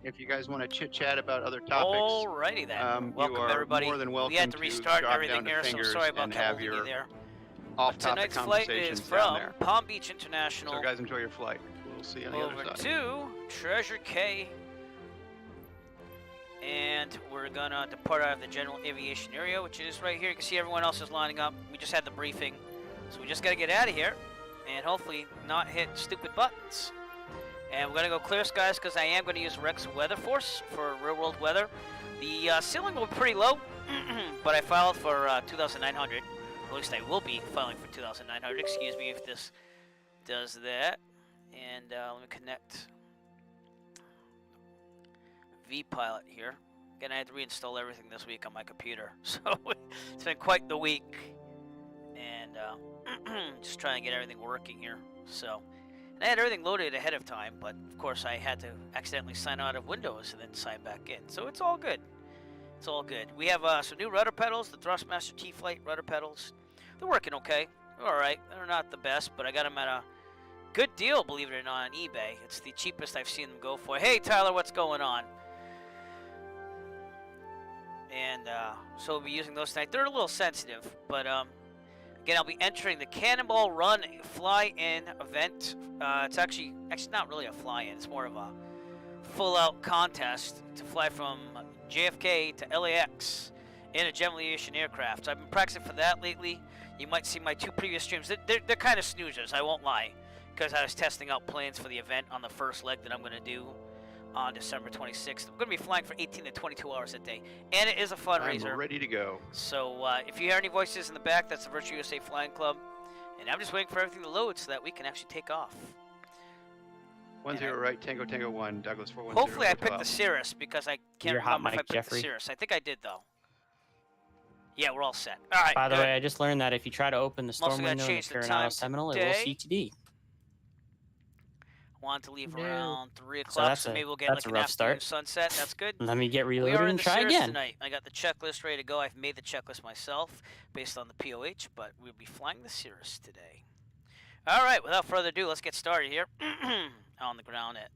if you guys want to chit-chat about other topics, Alrighty then. Welcome you are everybody. more than welcome we had to restart drop everything down to here, so fingers sorry about and that have holding you your there. off-topic Tonight's flight is conversations down from there. Palm Beach International. So guys, enjoy your flight. We'll see you on the over other side. to Treasure Cay. And we're gonna depart out of the general aviation area, which is right here. You can see everyone else is lining up. We just had the briefing. So we just gotta get out of here and hopefully not hit stupid buttons. And we're gonna go clear skies because I am gonna use Rex Weather Force for real world weather. The ceiling will be pretty low, but I filed for 2,900. At least I will be filing for 2,900. Excuse me if this does that. And let me connect V-Pilot here. Again, I had to reinstall everything this week on my computer, so it's been quite the week. And just trying to get everything working here. So, and I had everything loaded ahead of time, but of course I had to accidentally sign out of Windows and then sign back in. So it's all good. It's all good. We have some new rudder pedals, the Thrustmaster T-Flight rudder pedals. They're working okay. They're all right. They're not the best, but I got them at a good deal, believe it or not, on eBay. It's the cheapest I've seen them go for. Hey, Tyler, what's going on? And so we'll be using those tonight. They're a little sensitive, but again, I'll be entering the Cannonball Run fly-in event. It's actually not really a fly-in. It's more of a full-out contest to fly from JFK to LAX in a general aviation aircraft. So I've been practicing for that lately. You might see my 2 previous streams. They're kind of snoozers, I won't lie, because I was testing out plans for the event on the first leg that I'm going to do on December 26th. I'm going to be flying for 18 to 22 hours a day, and it is a fundraiser. I'm ready to go. So if you hear any voices in the back, that's the Virtual USA Flying Club, and I'm just waiting for everything to load so that we can actually take off. 10 right, Tango Tango 1, Douglas 410. Hopefully I picked the Cirrus because I can't remember if I picked Jeffrey. the Cirrus. I think I did though. Yeah, we're all set. All right. By the way, I just learned that if you try to open the storm window in the change the Coronado time Seminole, it today. will CTD. Want to leave No. around 3 So o'clock, that's so a- maybe we'll get that's like a an rough afternoon start. sunset. That's good. Let me get We reloaded are in and the try Cirrus again. tonight. I got the checklist ready to go. I've made the checklist myself based on the POH, but we'll be flying the Cirrus today. All right, without further ado, let's get started here on the ground at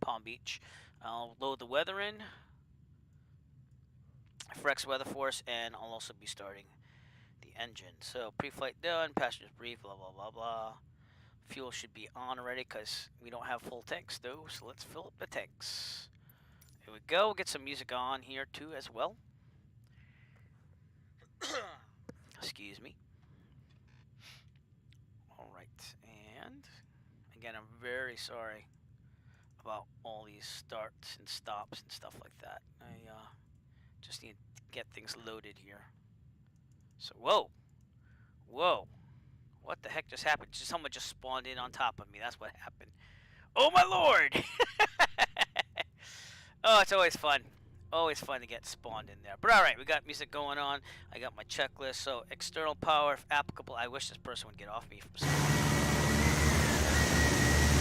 Palm Beach. I'll load the weather in, Rex Weather Force, and I'll also be starting the engine. So pre-flight done, passengers brief, blah, blah, blah, blah. Fuel should be on already because we don't have full tanks though, so let's fill up the tanks. Here we go. We'll get some music on here too as well. Excuse me. Alright, and again, I'm very sorry about all these starts and stops and stuff like that. I just need to get things loaded here. So, whoa. What the heck just happened? Someone just spawned in on top of me. That's what happened. Oh my lord! Oh, it's always fun. Always fun to get spawned in there. But alright, we got music going on. I got my checklist. So, external power, if applicable. I wish this person would get off me from something.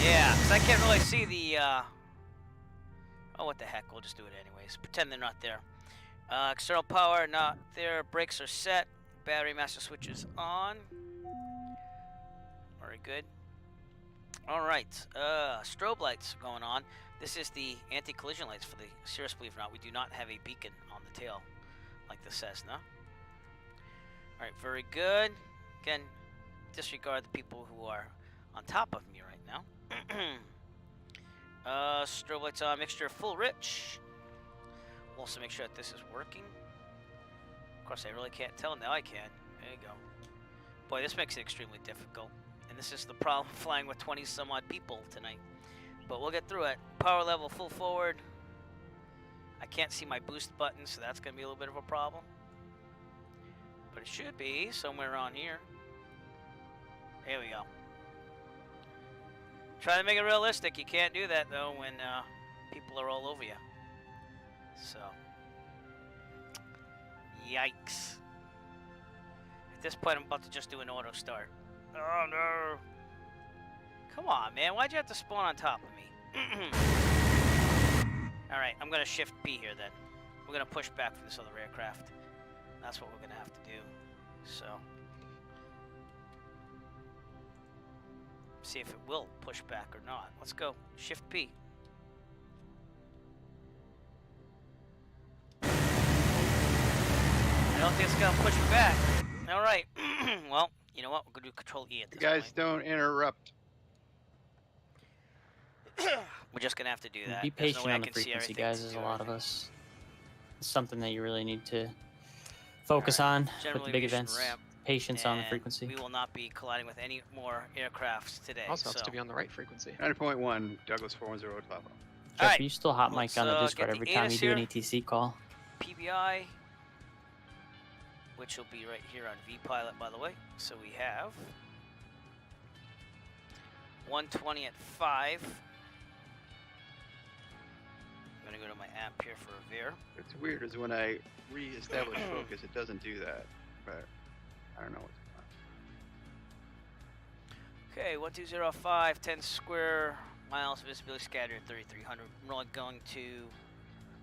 Yeah, because I can't really see the... Oh, what the heck. We'll just do it anyways. Pretend they're not there. External power, not there. Brakes are set. Battery master switch is on. Very good. Alright, strobe lights going on. This is the anti-collision lights for the Cirrus, believe it or not. We do not have a beacon on the tail like the Cessna. Alright, very good. Again, disregard the people who are on top of me right now. Strobe lights on, mixture full rich. We'll also make sure that this is working. Of course, I really can't tell. Now I can. There you go. Boy, this makes it extremely difficult. And this is the problem flying with 20 some odd people tonight. But we'll get through it. Power level full forward. I can't see my boost button, so that's going to be a little bit of a problem. But it should be somewhere on here. There we go. Try to make it realistic. You can't do that, though, when people are all over you. So, yikes. At this point, I'm about to just do an auto start. Oh, no. Come on, man. Why'd you have to spawn on top of me? Alright, I'm going to shift P here, then. We're going to push back from this other aircraft. That's what we're going to have to do. So, see if it will push back or not. Let's go. Shift P. don't think it's gonna push me back. All right. Well, you know what? We're gonna do Control E at this Guys, point. don't interrupt. We're just gonna have to do that. Be There's patient no way on I the can see frequency, everything guys. to There's do a lot of everything. us. It's something that you really need to focus on with General the big aviation events. ramp, Patience on the and frequency. we will not be colliding with any more aircrafts today. Also has so. to be on the right frequency. 9.1, Douglas 410 Bravo. Jeff, Alright, are you still hot mic let's, on the get Discord the every time ATIS you do an here. ATC call? PBI, which will be right here on VPilot, by the way. So we have 120 at 5. I'm gonna go to my app here for a veer. What's weird is when I re-establish focus, it doesn't do that. But I don't know what's going on. Okay, 1205, 10 square miles, visibility scattered 3,300. We're only going to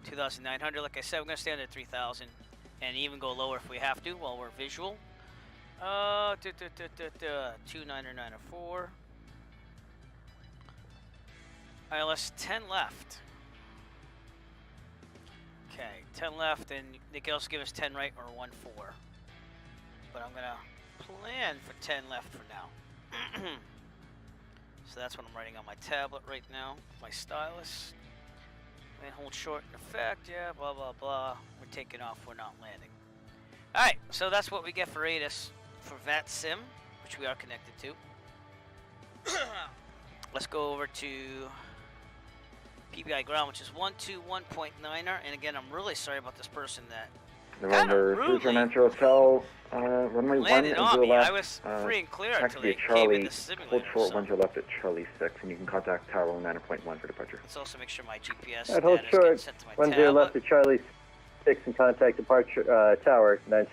2,900. Like I said, we're gonna stay under 3,000 and even go lower if we have to while we're visual. 29904. ILS 10 left. Okay, 10 left, and they can also give us 10 right or 1-4. But I'm gonna plan for 10 left for now. So that's what I'm writing on my tablet right now, my stylus. And hold short in effect, yeah, blah, blah, blah. We're taking off, we're not landing. Alright, so that's what we get for ATIS for VAT Sim, which we are connected to. Let's go over to PBI ground, which is 121.9er. And again, I'm really sorry about this person that November 309 Hotel, runway 1 landed and on your me. left. I was free and clear until Taxi they at came in Charlie, the hold simulator. short So 1 to your left at Charlie 6, and you can contact Tower 9.1 for departure. let's also make sure my GPS Alright, hold status short, gets sent to my 10 tablet. left to Charlie 6 and contact departure Tower 90.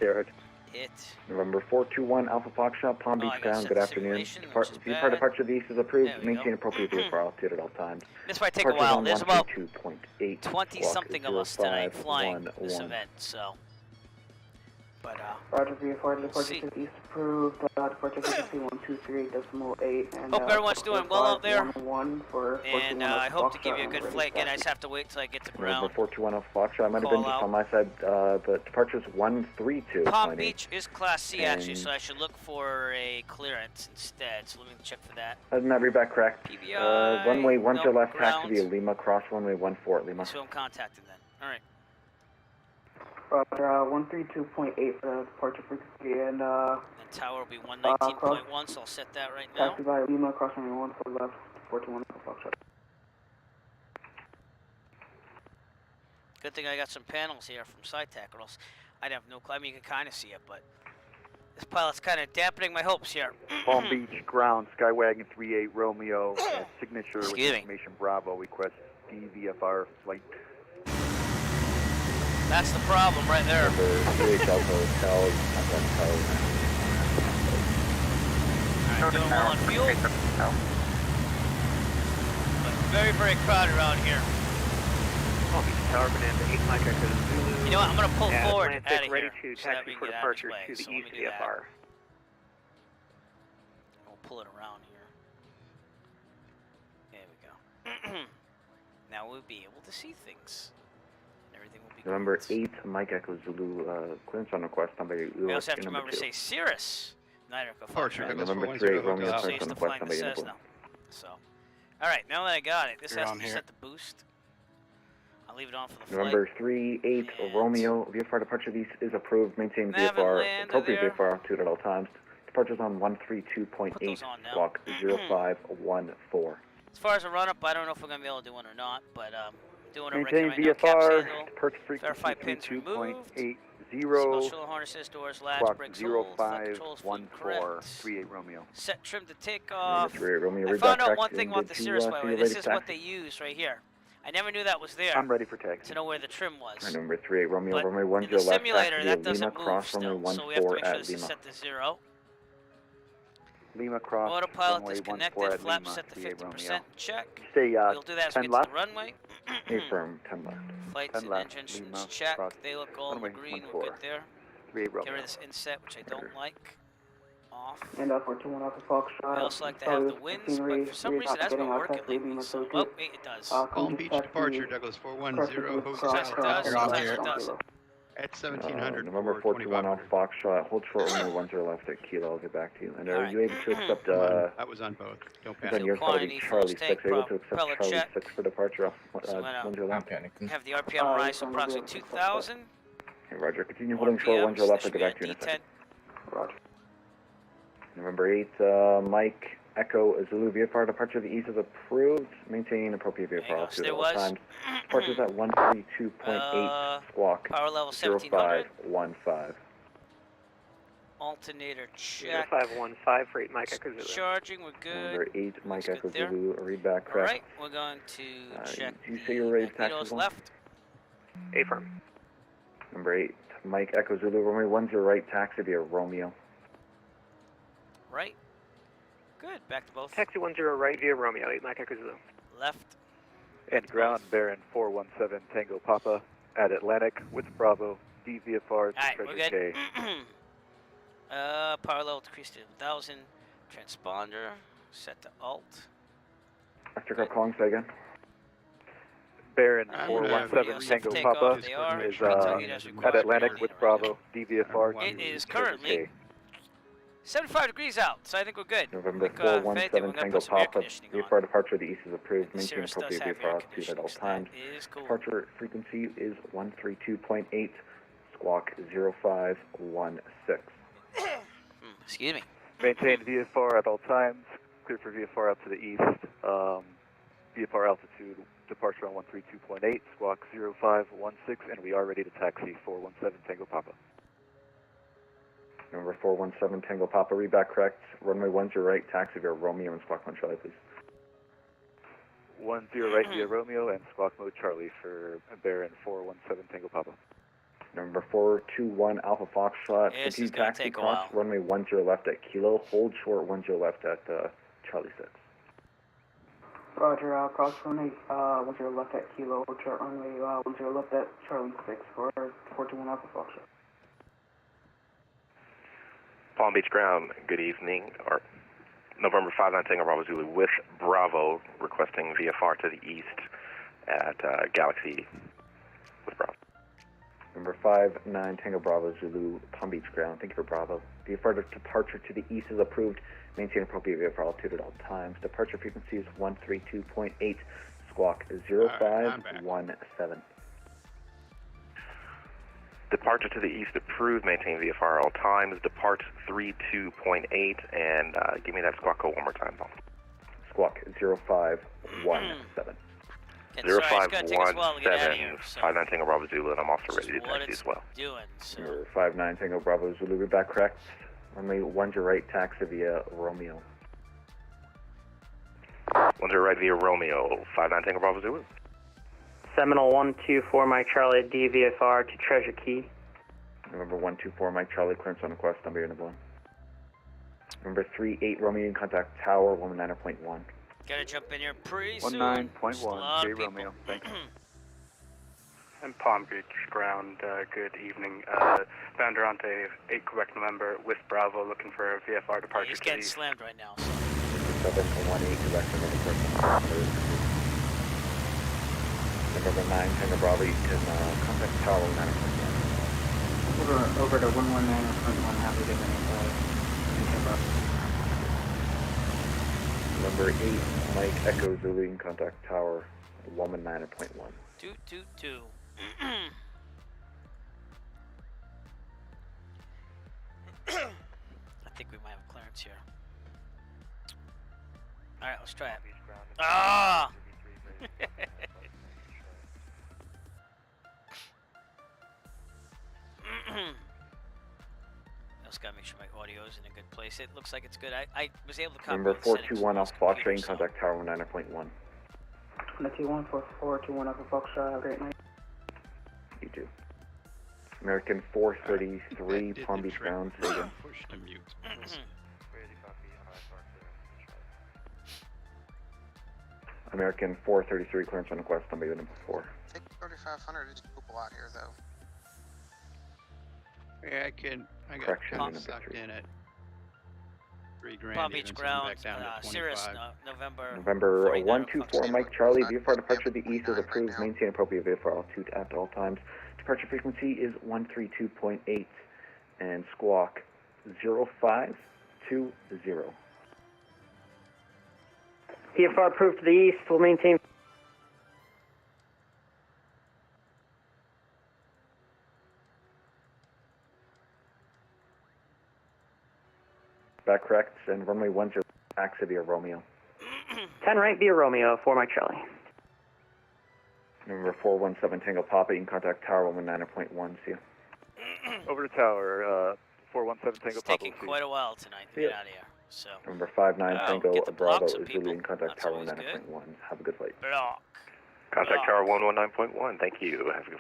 Hit. November 421 Alpha Foxtrot, Palm Oh, I Beach gotta ground, set good the afternoon. simulation, which is VFR bad. departure of the east is approved. There we Maintain go. appropriate VFR altitude at all times. This might take a Departures while. on There's about 132.8, 20 squawk something of us tonight 0511. flying this event, so. But Roger, VFR, we'll departure see. to east approved, departure frequency 123.8, and Hope everyone's doing well out there. 1 for And I hope to give you a good flight. Again, I just have to wait till I get to November ground. 421 Alpha Foxtrot, I might have Call been just out. on my side, but departures 132. Palm Beach is Class C actually, And- so I should look for a clearance instead. So let me check for that. Other than that, read back correct. PBI, Runway 1 to no, your left, taxi via ground. Lima, cross runway 14 at Lima. That's who I'm contacting then. All right. Roger, 132.8 for the departure frequency, and And tower will be 119.1, so I'll set that right now. taxi by Lima, cross runway 1 for left, 421 Foxtrot. Good thing I got some panels here from Saitek, or else I'd have no clue. I mean, you can kind of see it, but this pilot's kind of dampening my hopes here. Palm Beach ground, Skywagon 38 Romeo, signature with Excuse me. information Bravo, request DVFR flight. That's the problem right there. Number 38 Alpha Hotel, contact Tower 9. Alright, doing well on fuel. But very, very crowded around here. Palm Beach Tower, Bonanza 8 Mike, Echo Zulu. You know what? I'm going to pull forward out Atlantic, of ready here to so that taxi we for can get out of departure this way. to the So let east me do that. VFR. We'll pull it around here. There we go. Now we'll be able to see things. And everything will be November great. 8 Mike Echo Zulu, clearance on request number We also have to remember to say Cirrus. Night Echo Departure, Foxtrot. Douglas November 410 3 Romeo, Hotel. So clearance used on to request flying the number Cessna. So, all right, now that I got it, this You're has on to be here. set to boost. I'll leave it on for the flight. November 3-8 And- Romeo, VFR departure of east is approved. Maintain Nav and VFR, land appropriate there. VFR altitude at all times. Departures on Put 132.8, those on now. squawk 0514. As far as a run-up, I don't know if we're going to be able to do one or not, but doing a Maintain right now. Cap VFR, handle, departure verify frequency pins removed. 32.80, special harnesses, doors, latch, squawk brakes, hold, flight controls, fleet 0514, correct. 38 Romeo. Set trim to take Number off. 3 Romeo, I read found back out one correct thing and about good the to, Cirrus, by see the way. you This later, is what taxi. they use right here. I never knew that was there I'm ready for taxi. to know where the trim was. Number 3 Romeo, But runway 1 in to the your left, simulator, taxi that via Lima, doesn't move cross runway still, so we have to 14 make sure at this is Lima. set to 0. Lima cross, Autopilot runway 14 disconnected, at flaps Lima, set to 38 50%, Romeo. check. Stay We'll do that as we 10 get to left. the runway. Affirm, 10 left. Flights 10 and left, engines Lima, check. cross They look all in the runway green. We're 14. good there. 38 Get rid Romeo. of this inset, which I don't like. Off. And 421 Alpha Foxtrot. I also like to have the winds, but for some reason that's been working lately. So, oh, wait, it does. Palm Beach departure, Douglas 410 Yes, it Hotel. does. Sometimes it doesn't. At 1700 November for 421 Alpha 2500. Foxtrot. Hold short runway 10 left at Kilo. I'll get back to you. And are Alright. you able to accept, That was on both. Don't on panic. your side, quantity, full Charlie tank, 6, able to accept propeller Charlie check. 6 for departure off So I'm gonna 10 left? have the RPM rise to approximately 2,000. Okay, Roger. Continue holding short 10 left. I'll get back to you in a second. Roger. November 8th, Mike Echo Zulu VFR departure to the east is approved. Maintaining appropriate There you VFR go. altitude There at all was. times. Departure's at 132.8 squawk Power level 1700. 0515. Alternator check. 0515 for 8 Mike Echo Zulu. Charging, we're Number good. 8 Mike Looks Echo good there. Zulu, read back correct. Alright, we're going to check do you say you're ready to taxi magnetos as well? left. Affirm. Number 8 Mike Echo Zulu, runway 10 right, taxi via Romeo. Right. Good, back to both. Taxi 10 right via Romeo, 8 Mike Echo Zulu. Left. And ground, Baron 417 Tango Papa at Atlantic with Bravo, DVFR to Alright, we're Treasure good. Cay. Power level decreased to 1,000. Transponder, set to alt. After car calling, say again. Baron I'm 417 Tango take Papa off, they are. is I'll tell you that's at required Atlantic for with right Bravo, DVFR It to is Treasure currently Cay. 75 degrees out, so I think we're good. November If anything, 417 we're gonna Tango put some air Papa, conditioning on. VFR departure to the east is approved. The Maintain Cirrus does appropriate have VFR air altitude at all conditioning, so times. that is cool. Departure frequency is 132.8, squawk 0516. Excuse me. Maintain VFR at all times. Clear for VFR out to the east. VFR altitude departure on 132.8, squawk 0516, and we are ready to taxi 417 Tango Papa. Number 417 Tango Papa, read back correct. Runway 10 right, taxi via Romeo and squawk 1 Charlie, please. 10 right via Romeo and squawk mode Charlie for Baron 417 Tango Papa. Number 421 Alpha Foxtrot, This continue is gonna taxi take a cross while. runway 10 left at Kilo, hold short 10 left at Charlie 6. Roger, cross runway 10 left at Kilo, chart runway 10 left at Charlie 6 for 421 Alpha Foxtrot. Palm Beach ground, good evening. Or November 59 Tango Bravo Zulu with Bravo requesting VFR to the east at Galaxy with Bravo. Number 59 Tango Bravo Zulu, Palm Beach ground, thank you for Bravo. VFR departure to the east is approved. Maintain appropriate VFR altitude at all times. Departure frequency is 132.8, squawk 0517. Departure to the east approved, maintain VFR all times. Depart 32.8 and give me that squawk code one more time, Paul. Squawk 0517. And sorry, it's gonna take us a while to get out of here. 0517, So 59 Tango Bravo Zulu, and I'm also this ready is to what taxi it's as well. doing. So Number 59 Tango Bravo Zulu, read back correct. Runway 10 right, taxi via Romeo. 10 right via Romeo, 59 Tango Bravo Zulu. Seminole 124 Mike Charlie DVFR to Treasure Cay. Number 124 Mike Charlie, clearance on request, number your number 1. Number 38 Romeo, in contact tower 119.1. gotta jump in here pretty soon. 19.1 Just a lot J of people. Romeo, thanks. And Palm Beach ground, good evening. Banderante, 8 Quebec November with Bravo, looking for a VFR departure He's to getting the east. slammed right now. So. 718 direct number 4. Number 9 Tango Bravo, you can contact tower 119.1. Over to 119.1, have a good Number 8 Mike Echo Zulu, you can contact tower 119.1. 222. I think we might have clearance here. All right, let's try it. Ah! I just gotta make sure my audio is in a good place. It looks like it's good. I was able to copy Number the settings 421 on off this Fox computer, train, so- contact tower 119.1. 21 for 421 Alpha Foxtrot, have a great night. You too. American 433 That did Palm the Beach trick. ground, say again. Push to mute. American 433 clearance on request, number your number 4. I think 3500 is doable out here, though. Yeah, I got Correction, Palm number sucked 3. in at $3,000. Palm Beach even, so I'm ground, back down to Cirrus, 25. November. November 49 124 Mike Charlie, VFR departure to the east is approved. Maintain appropriate VFR altitude at all times. Departure frequency is 132.8 and squawk 0520. VFR approved to the east. We'll maintain. Back correct, and runway 10 taxi via Romeo. 10 right via Romeo for Mike Charlie. Number 417 Tango Papa, you can contact Tower 119.1, see you. Over to Tower, 417 Tango It's Papa. taking quite a while tonight to get out of here. So. Number 59 Tango get the Bravo blocks is of Zulu, people. you can contact That's Tower always 119.1. Have a good flight. Block. Contact Tower 119.1. Thank you. Have a good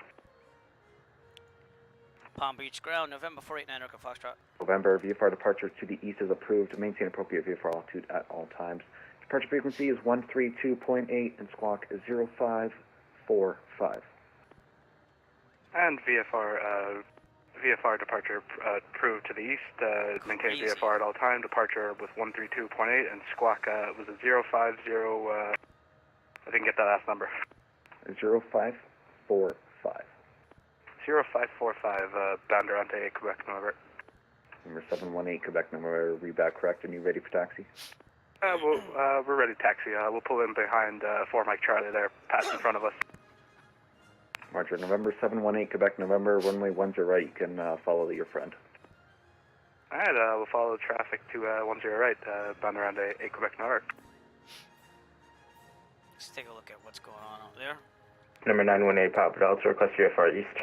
Palm Beach ground, November 489 Echo Foxtrot. November, VFR departure to the east is approved. Maintain appropriate VFR altitude at all times. Departure frequency is 132.8 and squawk is 0545. And VFR departure approved to the east. Maintain VFR at all time. Departure with 132.8 and squawk was a 050. I didn't get that last number. 0545. 0545, bound Durante, Quebec, November. Number 718 Quebec, number reback correct, and you ready for taxi? We're ready to taxi. We'll pull in behind 4 Mike Charlie there, pass in front of us. Roger, November 718 Quebec, November, runway 10 right, you can follow your friend. Alright, we'll follow traffic to 10 right, bound around 8 Quebec, November. Let's take a look at what's going on out there. Number 918 Papa Delta, request VFR East.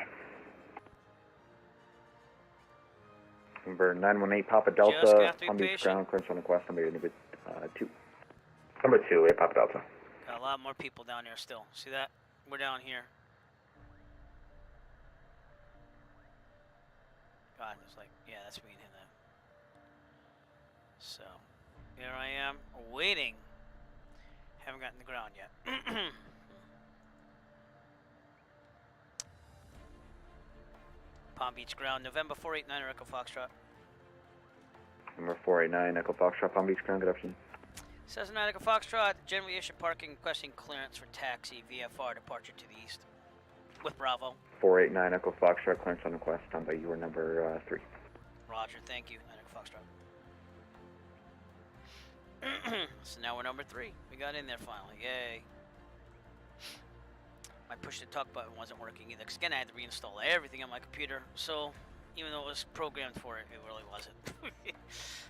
Number 918 Papa Delta, Palm Beach ground, clearance on request, number 2. Number 2, Papa Delta. Got a lot more people down there still. See that? We're down here. God, it's like, yeah, that's me and him then. So, here I am, waiting. Haven't gotten the ground yet. Palm Beach ground, November 489 Echo Foxtrot. Number 489 Echo Foxtrot, Palm Beach ground, good afternoon. Cessna Echo Foxtrot, generally issued parking, requesting clearance for taxi VFR departure to the east. With Bravo. 489 Echo Foxtrot, clearance on request, done by your number 3. Roger, thank you, Echo Foxtrot. So now we're number 3. We got in there finally, yay. My push to talk button wasn't working either, because again I had to reinstall everything on my computer, so even though it was programmed for it, it really wasn't.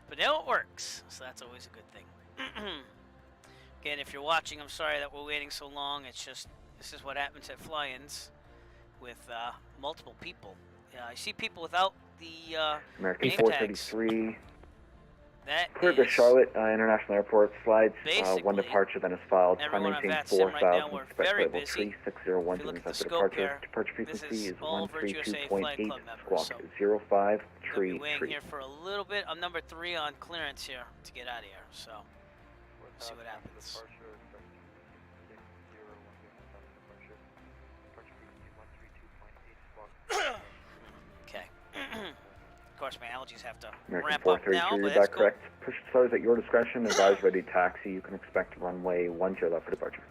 But now it works, so that's always a good thing. Again, if you're watching, I'm sorry that we're waiting so long. It's just, this is what happens at fly-ins with multiple people. I see people without the American name 433. tags. That Cleared to Charlotte International Airport. Slides 1 departure, then is filed. Time maintain 4,000. Expect level 3601 to inside the departure. Departure frequency is 132.8. Squawk 0533. We'll be waiting here for a little bit. I'm number 3 on clearance here to get out of here. So, let's see what happens. Okay. Of course, my allergies have to American ramp up now, 433, but that's cool. correct. Push stars at your discretion. Advise ready taxi. You can expect runway 10 left for departure.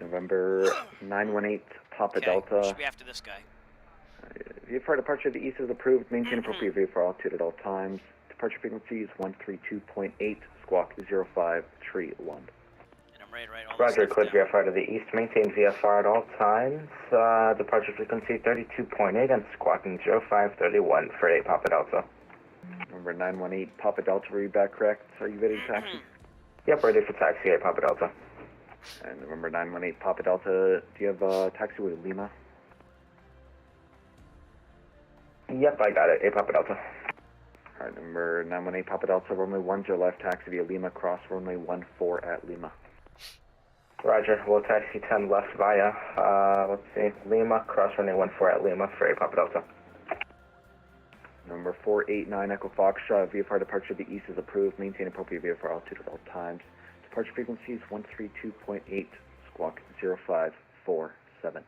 November 918 Papa Delta. Should be after this guy. VFR departure to the east is approved. Maintain appropriate VFR altitude at all times. Departure frequency is 132.8. Squawk 0531. Roger, cleared VFR to the east. Maintain VFR at all times. Departure frequency 32.8 and squawking 0531 for 8 Papa Delta. Number 918 Papa Delta, were you back correct? Are you ready to taxi? Yep, ready for taxi, 8 Papa Delta. And number 918 Papa Delta, do you have a taxi with Lima? Yep, I got it, 8 Papa Delta. Alright, number 918 Papa Delta, runway 10 left, taxi via Lima, cross runway 14 at Lima. Roger, we'll taxi 10 left via, let's see, Lima, cross runway 14 at Lima for 8 Papa Delta. Number 489 Echo Foxtrot, VFR departure to the east is approved. Maintain appropriate VFR altitude at all times. Departure frequency is 132.8, squawk 0547.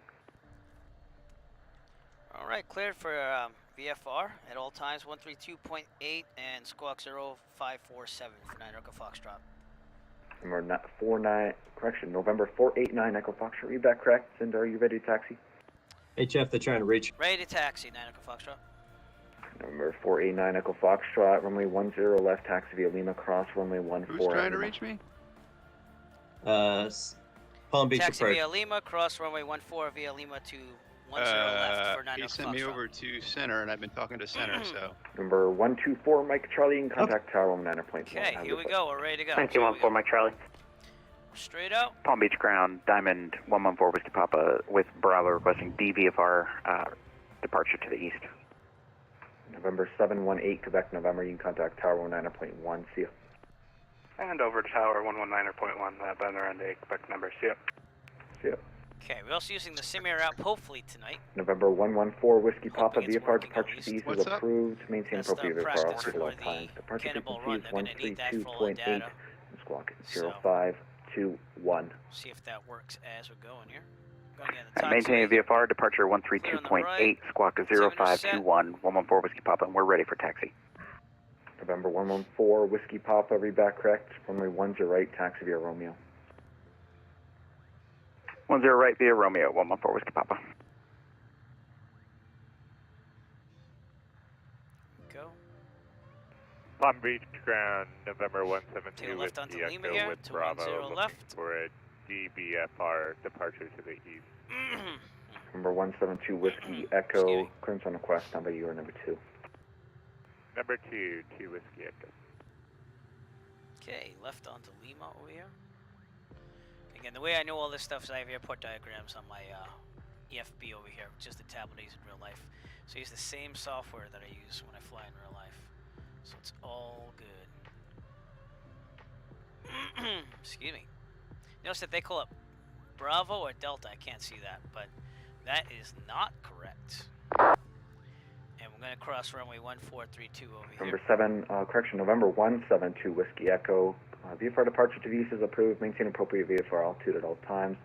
Alright, cleared for VFR at all times, 132.8 and squawk 0547 for 9 Echo Foxtrot. November 489 Echo Foxtrot. Are you back correct? And are you ready to taxi? HF, they're trying to reach. Ready to taxi, 9 Echo Foxtrot. Number 489 Echo Foxtrot, runway 10 left, taxi via Lima, cross runway 14. Who's trying to reach me? Palm Beach Taxi approach. via Lima, cross runway 14 via Lima to 10 left for 9 He Echo sent me Foxtrot. over to center, and I've been talking to center, so. Number 124 Mike Charlie, in contact tower 9.1. Okay, here we go. We're ready to go. 1914 Mike Charlie. Straight out. Palm Beach ground, Diamond 114 Whiskey Papa with Bravo requesting DVFR departure to the east. November 718 Quebec, November, you can contact tower 9.1. See you. And over to tower 119.1, Banner and a Quebec number. See ya. See you. Okay, we're also using the Simir app hopefully tonight. November 114 Whiskey Papa, Hoping it's VFR working departure at to the east least. is approved. Maintain That's the appropriate VFR practice at all for times. the Departure Cannibal frequency Run. is They're going to need that for all the 132.8 data. and squawk So- 0521. See if that works as we're going here. Going in the Maintain taxiway. VFR departure Clear on the 132.8, right. squawk 0521, 114 Whiskey Papa, and we're ready for taxi. November 114 Whiskey Papa, read back correct. Runway 10 right, taxi via Romeo. 10 right via Romeo, 114 Whiskey Papa. Go. Palm Beach ground, November Take 172 a left onto Whiskey Lima Echo here with to Bravo, 10 looking left. for a DBFR departure to the east. Number 172 Whiskey Echo, clearance on request, number you are number 2. Number 2, 2 Whiskey Echo. Okay, left onto Lima over here. Again, the way I know all this stuff is I have airport diagrams on my EFB over here, which is the tablet I use in real life. So I use the same software that I use when I fly in real life. So it's all good. Excuse me. Notice that they call it Bravo or Delta. I can't see that, but that is not correct. And we're going to cross runway 1432 over Number here. November 172 Whiskey Echo. VFR departure to the east is approved. Maintain appropriate VFR altitude at all times.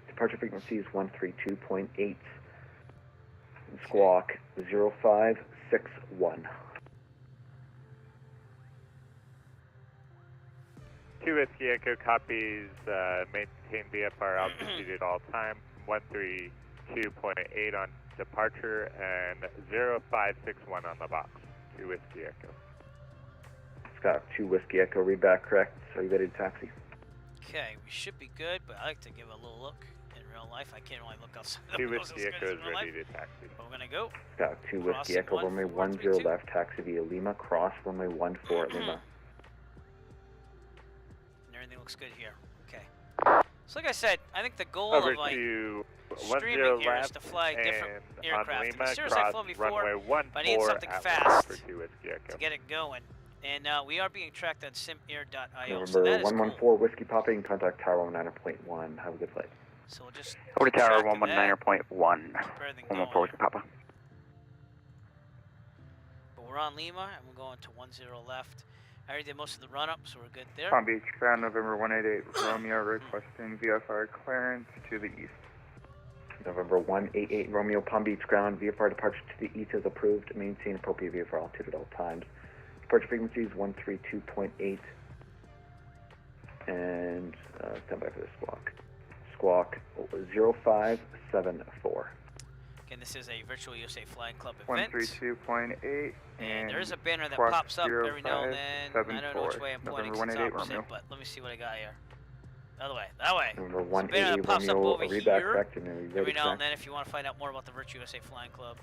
Departure frequency is 132.8. Squawk 0561. 2 Whiskey Echo copies, maintain VFR altitude at all time, 132.8 on departure, and 0561 on the box. 2 Whiskey Echo. Scott, 2 Whiskey Echo, read back correct. Are you ready to taxi? Okay, we should be good, but I like to give a little look in real life. I can't really look outside the 2 windows as Whiskey good Echo as is in real ready life. to taxi. But we're gonna go. Scott, 2 Whiskey Crossing Echo, runway 10 1432. left, taxi via Lima, cross runway 14 at Lima. And everything looks good here. Okay. So like I said, I think the goal Over of like to 10 streaming here is left to fly different and aircraft. on I Lima, mean, seriously, I've cross flown before, runway 14 but I need something at fast for 2 Whiskey Echo. to get it going. And we are being tracked on simair.io, so November that is 114 cool. Whiskey Papa, in contact tower 9.1. Have a good flight. So we'll just Over to keep tower track of that. 119.1, Keep everything 114 going Whiskey Papa. But we're on Lima, and we're going to 10 left. I already did most of the run-up, so we're good there. Palm Beach ground, November 188 Romeo, requesting VFR clearance to the east. November 188 Romeo, Palm Beach ground. VFR departure to the east is approved. Maintain appropriate VFR altitude at all times. Departure frequency is 132.8. And stand by for the squawk. Squawk 0574. Again, this is a Virtual USA Flying Club event. 132.8. And there is a banner that squawk pops up every now and then. I don't know which 0574. way I'm pointing November since it's 188 opposite, Romeo. but let me see what I got here. The other way, that way. Number There's a banner that 188 pops up Romeo, over read back here correct and then every now and then if you want to find out more about the Virtual USA Flying Club.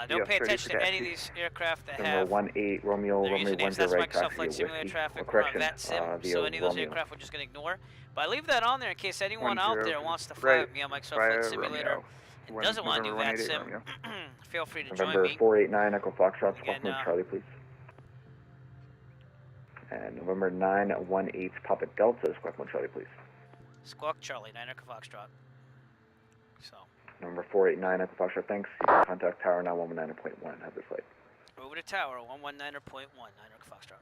Don't Yes, pay ready attention for to any of taxi. these aircraft that Number have 18 Romeo, their Romeo usernames. 10 That's right, Microsoft taxi Flight via Simulator Whiskey. traffic. We're Correction, on that sim, via so any of those Romeo. aircraft we're just going to ignore. But I leave that on there in case anyone out 10 there wants to fly right, with me on Microsoft via Flight Simulator Romeo. and doesn't want to do November that 188 sim. Romeo. Feel free to join November me. 489 Echo Foxtrot, Again, Squawk Charlie, please. And November 918 Papa Delta, Squawk Charlie, please. Squawk Charlie, 9 Echo Foxtrot. So, Number 489 Echo Foxtrot, thanks. You can contact tower 919.1. Have a good flight. over to tower 119.1, 9 Echo Foxtrot.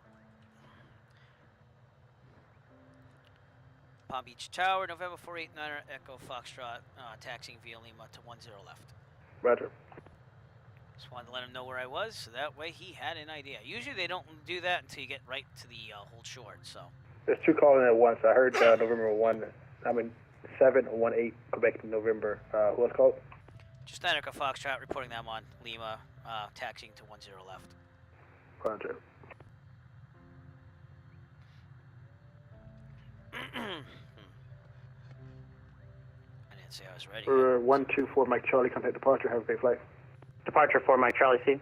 Palm Beach Tower, November 489 Echo Foxtrot, taxiing via Lima to 10 left. Roger. Just wanted to let him know where I was, so that way he had an idea. Usually they don't do that until you get right to the hold short, so. There's two calling at once. I heard November 718 Quebec November. Who else called? Just Niner Foxtrot reporting them on Lima, taxiing to 10 left. Roger. I didn't say I was ready. 124 Mike Charlie, contact departure. Have a great flight. Departure 4 Mike Charlie C.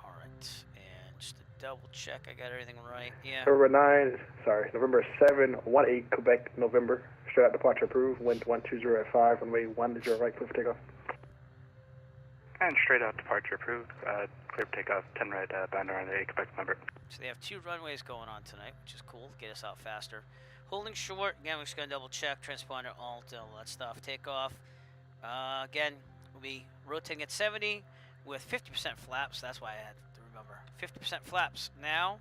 Alright, and just to double check I got everything right. Yeah. November 718 Quebec November. Straight out departure approved. Wind 120 at 5, runway 10 right, clear for takeoff. And straight out departure approved. Clear for takeoff, 10 right, bound around the Quebec number. So they have 2 runways going on tonight, which is cool. Get us out faster. Holding short. Again, we're just going to double check. Transponder, alt, all that stuff. Takeoff. Again, we'll be rotating at 70 with 50% flaps. That's why I had to remember. 50% flaps now,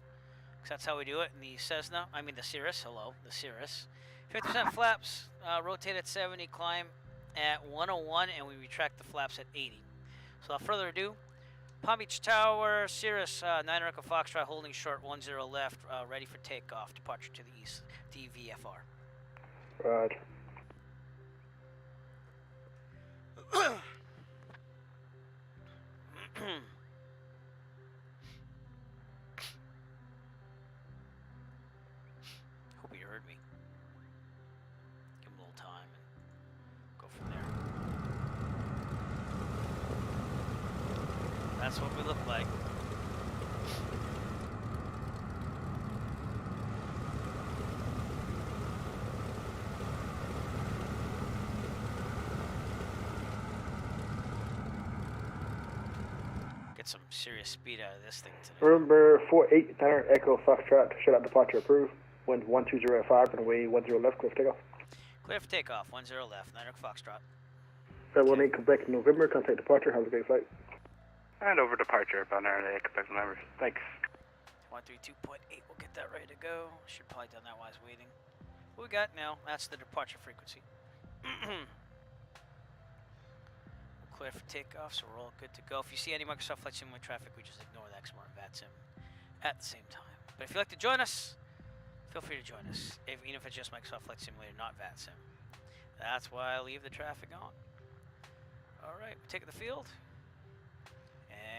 because that's how we do it in the Cessna. I mean the Cirrus. Hello, the Cirrus. 50% flaps. Rotate at 70. Climb at 101, and we retract the flaps at 80. So without further ado, Palm Beach Tower, Cirrus, 9 Echo Foxtrot, holding short, 10 left, ready for takeoff. Departure to the east, DVFR. Roger. Hope you heard me. Give him a little time and go from there. That's what we look like. Get some serious speed out of this thing today. November 489 Echo Foxtrot. Straight out departure approved. Wind 120 at 5, runway 10 left, clear for takeoff. Clear for takeoff, 10 left, 9 Echo Foxtrot. 718 Quebec November, contact departure. Have a great flight. And over departure, bound around the Quebec number. Thanks. 132.8, we'll get that ready to go. Should probably done that while I was waiting. What we got now, that's the departure frequency. We'll clear for takeoff, so we're all good to go. If you see any Microsoft Flight Simulator traffic, we just ignore that because we're on VATSIM at the same time. But if you'd like to join us, feel free to join us, even if it's just Microsoft Flight Simulator, not VATSIM. That's why I leave the traffic on. Alright, we're taking the field.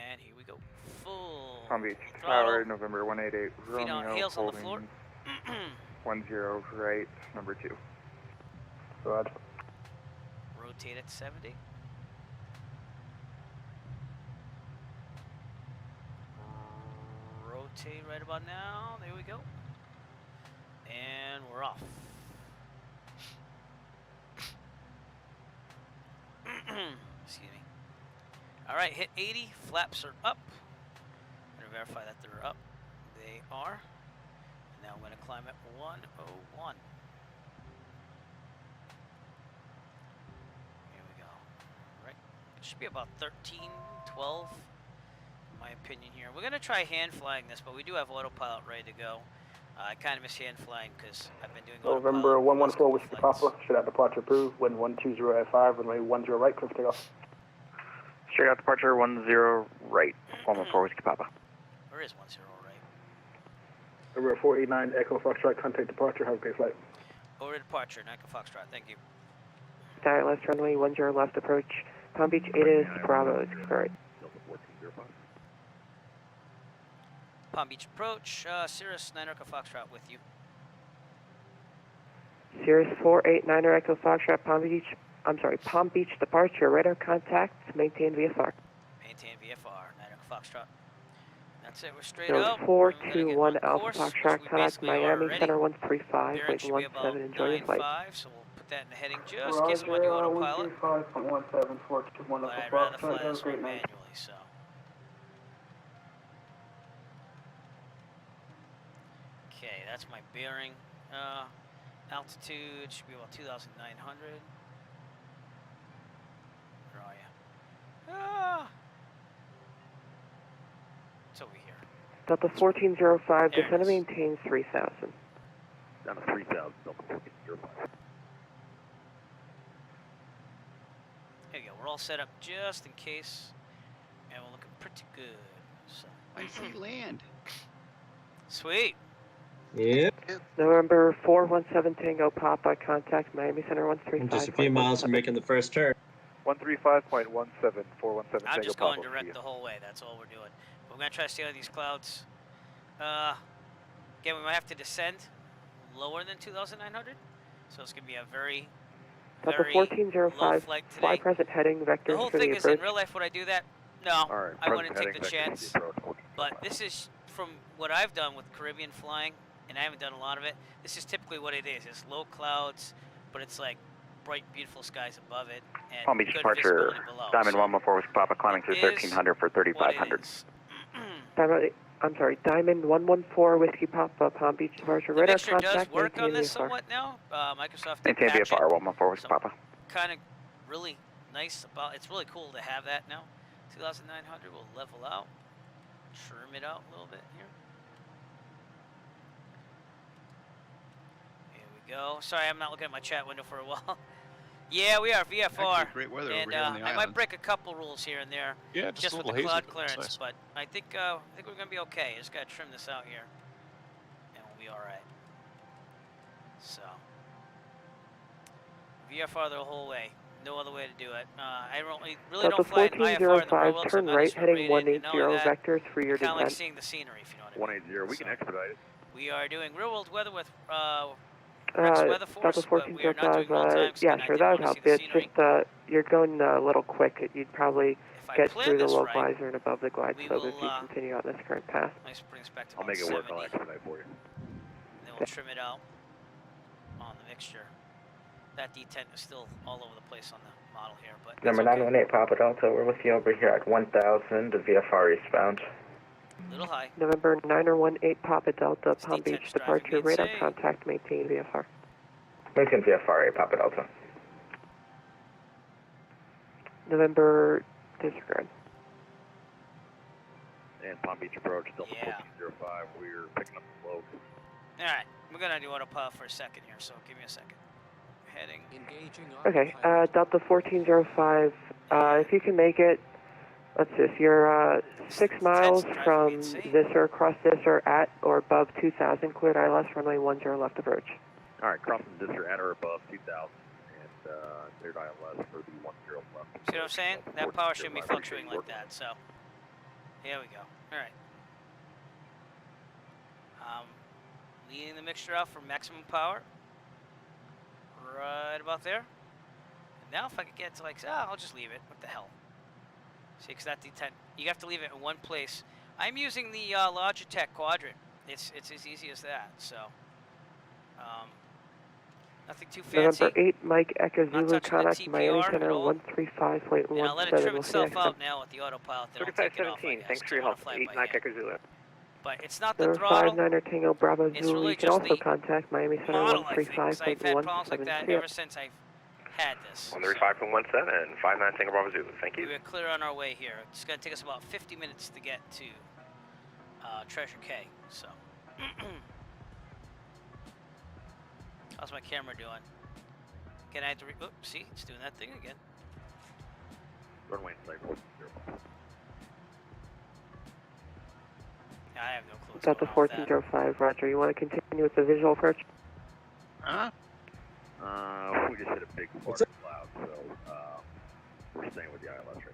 And here we go. Full Palm Beach throttle. Tower, November 188, Feet on, Romeo, heels on the floor. holding 10 right, number 2. Roger. Rotate at 70. Rotate right about now. There we go. And we're off. Excuse me. Alright, hit 80. Flaps are up. I'm going to verify that they're up. They are. And now I'm going to climb at 101. Here we go. Right. Should be about 13, 12, in my opinion here. We're going to try hand flying this, but we do have autopilot ready to go. I kind of miss hand flying because I've been doing November 114 Whiskey Papa. Straight out departure approved. Wind 120 at 5, runway 10 right, clear for takeoff. Straight out departure, 10 right, 114 Whiskey Papa. Where is 10 right? November 489 Echo Foxtrot, contact departure. Have a great flight. Over to departure, Echo Foxtrot. Thank you. Tower left runway 10 left approach. Palm Beach 8 is Bravo, is correct. Palm Beach approach, Cirrus 9 Echo Foxtrot with you. Cirrus 489 Echo Foxtrot, Palm Beach departure, radar contact, maintain VFR. Maintain VFR, 9 Echo Foxtrot. That's it, we're straight So up. 421 Alpha Foxtrot, contact Miami Center 135, weight 17, enjoy your flight. So we'll put that in the heading just in case we want to do autopilot. 135.17421 But I'd rather fly this one manually, so. Okay, that's my bearing. Altitude should be about 2,900. Where are you? Ah! It's over here. Delta 1405, descend and maintain 3,000. Down to 3,000, Delta 1405. There you go. We're all set up just in case, and we're looking pretty good. So. I see land. Sweet. Yep. November 417 Tango Papa, contact Miami Center 135. Just a few miles from making the first turn. 135.17, 417 I'm Tango just going Papa. direct the whole way. That's all we're doing. We're going to try to stay on these clouds. Again, we might have to descend lower than 2,900. So it's going to be a very, Delta very 1405, low flight fly today. present heading, The vectors whole for thing the is, approach. in real life, would I do that? No, All right, I wouldn't present take the heading, chance. vectors for the approach. But this is from what I've done with Caribbean flying, and I haven't done a lot of it. This is typically what it is. It's low clouds, but it's like bright, beautiful skies above it, and Palm Beach good departure, visibility below. Diamond So 114 with Papa, climbing through is 1300 for what it 3500. is. Diamond 114 Whiskey Papa, Palm Beach departure. The Radar mixture does contact, work on maintain this VFR. somewhat now. Microsoft did Maintain patch VFR it. 114 with Papa. Kind of really nice about. It's really cool to have that now. 2,900 will level out, trim it out a little bit here. Here we go. Sorry, I'm not looking at my chat window for a while. Yeah, we are VFR. Actually, great weather and over here on the I might island. break a couple rules here and there. Yeah, just a with little the hazy, cloud but it's clearance, nice. but I think we're gonna be okay. Just gotta trim this out here, and we'll be all right. So VFR the whole way. No other way to do it. I really don't fly in IFR in the real world, so turn I'm not right as heading rated, and not 180 only that, vectors for your kind of like descent. seeing the scenery, if you know what I mean. 180, we can expedite it. We are doing real world weather with Rex Weather Force, Delta but we are not doing real 1405, time. yeah, I sure, did that would wanna help. see the It's scenery. just, you're going a little quick. You'd probably If I get plan through the this low right, glider and above the glide we slope will, if you continue on this current path. Nice, bring us back to I'll about make it work. 70. I'll expedite for you. And then we'll trim it out on the mixture. That detent is still all over the place on the model here, but Number that's okay. 918 Papa Delta, we're with you over here at 1000, VFR eastbound. Little high. November 9018 Papa Delta, Palm Beach D10's driving departure, me radar insane. contact, maintain VFR. Maintain VFR 8 Papa Delta. November, disregard. And Palm Beach approach, Delta Yeah. 1405, we're picking up the slope. Alright, we're gonna do autopilot for a second here, so give me a second. Heading. Okay, Delta 1405, if you can make it, let's see, if you're 6 miles from this or across this or at or above 2000, cleared ILS, runway 10 left approach. All right, crossing this or at or above 2000, and cleared ILS for the 10 left. See what I'm saying? That power shouldn't be fluctuating like that, so. Here we go. Alright. Leading the mixture out for maximum power. Right about there. And now if I could get to like, I'll just leave it. What the hell? See, because that detent, you have to leave it in one place. I'm using the Logitech Quadrant. It's as easy as that, so. Nothing too fancy. November 8 Mike Echo Zulu, touching the contact Miami TPR Center at all. 135.17. And I'll let it trim We'll see itself next out time. now with the autopilot. They don't take it off, I 3517, guess, thanks 'cause for your I wanna help. fly it 8 by Mike hand. Echo Zulu. But it's not the Number throttle. 59 Tango Bravo It's Zulu. really You can just also the contact Miami Center model, I think, 'cause I've had problems like 135.17. that ever since I've had this. 135.17, 59 Tango Bravo Zulu, thank you. We're clear on our way here. It's going to take us about 50 minutes to get to Treasure Cay, so. How's my camera doing? Again, I had to see, it's doing that thing again. Runway and flight 10. I have no clue. Delta 1405, Roger. You want to continue with the visual approach? Huh? We just hit a big fart cloud, so we're staying with the ILS right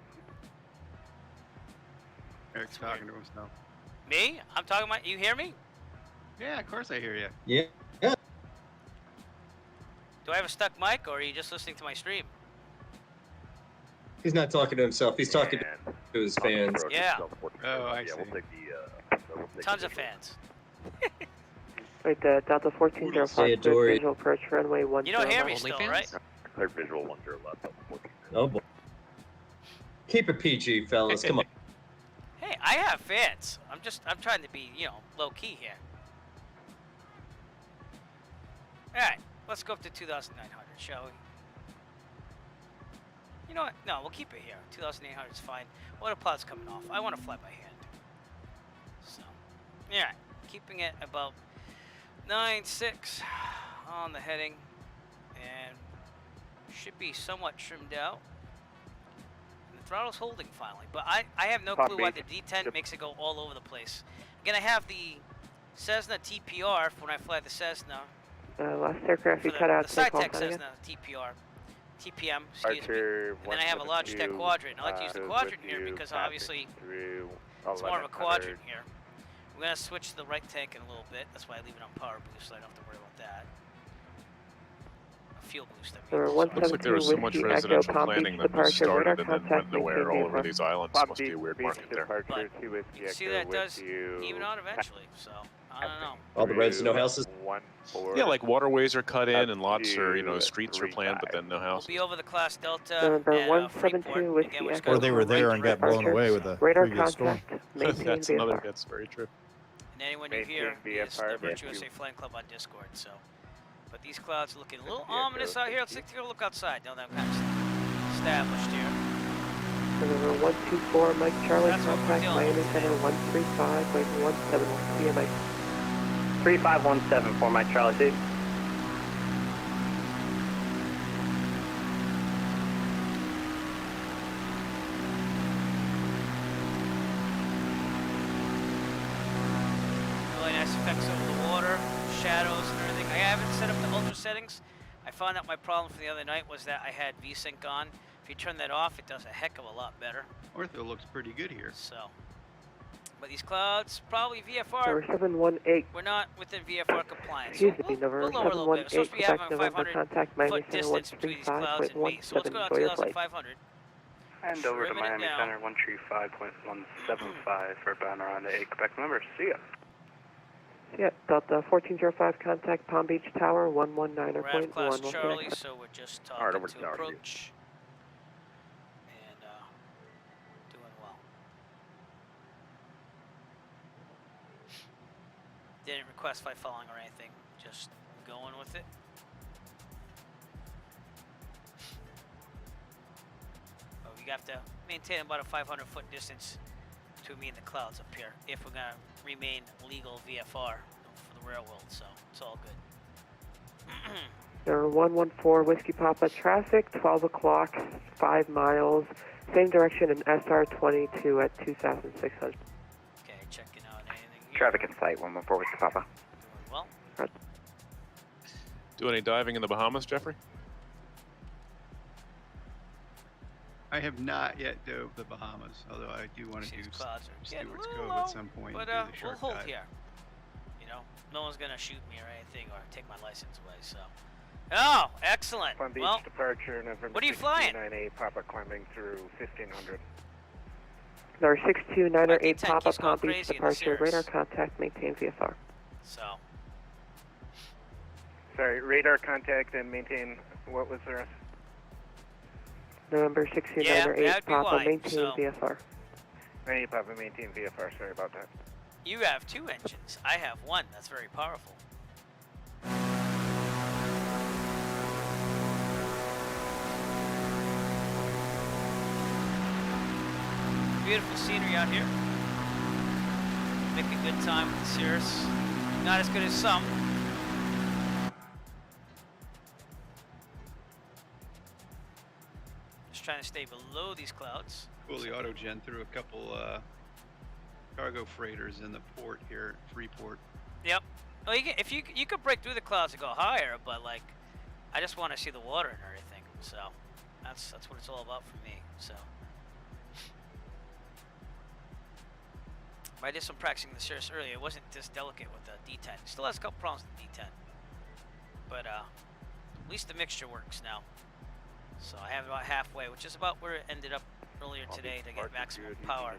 now. Eric's talking to himself. Me? I'm talking about, you hear me? Yeah, of course I hear you. Yeah. Yeah. Do I have a stuck mic, or are you just listening to my stream? He's not talking to himself. He's talking to his fans. Yeah. Oh, I see. We'll take the, Tons of fans. Right, Delta 1405, Say it, Dory. visual approach, runway 10. You don't hear me still, right? clear visual 10 left, Delta 14. Oh boy. Keep it PG, fellas. Come on. Hey, I have fans. I'm trying to be, low key here. Alright, let's go up to 2,900, shall we? You know what? No, we'll keep it here. 2,800 is fine. Autopilot's coming off. I want to fly by hand. So, alright. Keeping it about 9.6 on the heading. And should be somewhat trimmed out. And the throttle's holding finally. But I have no Palm clue why the Beach. D10 makes it go all over the place. Again, I have the Cessna TPR when I fly the Cessna. Last aircraft you For cut out. the say call Saitek sign again. Cessna TPR. TPM, excuse me. Archer And then I have a Logitech quadrant. I like to use the quadrant here because obviously it's more of a quadrant here. We're going to switch to the right tank in a little bit. That's why I leave it on power boost so I don't have to worry about that. Fuel boost, I mean. Looks like there was so much residential planning that was started and then went nowhere all over these islands. Palm Must be a weird Beach market there. departure to Whiskey You see Echo that with does you. even out eventually, so I don't know. All the roads, no houses. Yeah, like waterways are cut in and lots are, you know, streets are planned, but then no We'll houses. be over the class Delta November and 172 Whiskey Again, we're just Echo. Or they were there and got blown away with the Radar previous storm. contact. Maintain That's another. VFR. That's very true. And anyone you hear Maintain is the VFR, Virtue USA Flying Club on Discord, so. But these clouds are looking a little ominous out here. Let's take a look outside. Now that I'm kind of established here. November 124 Mike Charlie. That's what we're Contact dealing Miami with Center today. 135.171 CMA. 3517 for Mike Charlie 2. Really nice effects over the water, shadows and everything. I haven't set up the ultra settings. I found out my problem from the other night was that I had VSync on. If you turn that off, it does a heck of a lot better. Ortho looks pretty good here. So, but these clouds, probably VFR. Number 718. We're not within VFR compliance. Excuse So me, we'll November lower a little bit. We're supposed to be 718. having Quebec a November 500 contact Miami foot Center distance between these clouds and me. So let's go down to 2,500. And over to Trimming it Miami down. Center 135.175 for bound around the 8 Quebec number. See ya. Yeah, Delta 1405 contact Palm Beach Tower We're out of 119.1. class We'll Charlie, connect. so we're just Alright, talking over to to Tower View. approach. And doing well. Didn't request flight following or anything, just going with it. But we have to maintain about a 500 foot distance between me and the clouds up here if we're gonna remain legal VFR for the real world, so it's all good. Number 114 Whiskey Papa traffic, 12 o'clock, 5 miles, same direction in SR22 at 2,600. Okay, checking out anything here. Traffic in sight, 114 Whiskey Papa. Well, Do any diving in the Bahamas, Jeffrey? I have not yet dove the Bahamas, although I do want to do clouds are getting a Stewart's little Cove low, at some point. but do the we'll short hold dive. here. You know, no one's gonna shoot me or anything or take my license away. So, oh, excellent. Palm Beach Well, departure, November what are you flying? 629A, Papa climbing through 1500. Number 62908 10 Papa keeps going Palm Beach crazy in the departure, Cirrus. radar contact, maintain VFR. so Sorry, radar contact and maintain, what was the rest? November Yeah, 62908 that'd be Papa, why, maintain so- VFR. Hey, Papa, maintain VFR, sorry about that. you have 2 engines. I have 1. That's very powerful. Beautiful scenery out here. Make a good time with the Cirrus. Not as good as some. Just trying to stay below these clouds. Cool, the autogen threw a couple cargo freighters in the port here at Freeport. Yep. Well, if you could break through the clouds and go higher, but like, I just want to see the water and everything. So that's what it's all about for me. So I did some practicing the Cirrus earlier. It wasn't this delicate with the D10. Still has a couple problems with the D10, but at least the mixture works now. So I have it about halfway, which is about where it ended up earlier today to get maximum power.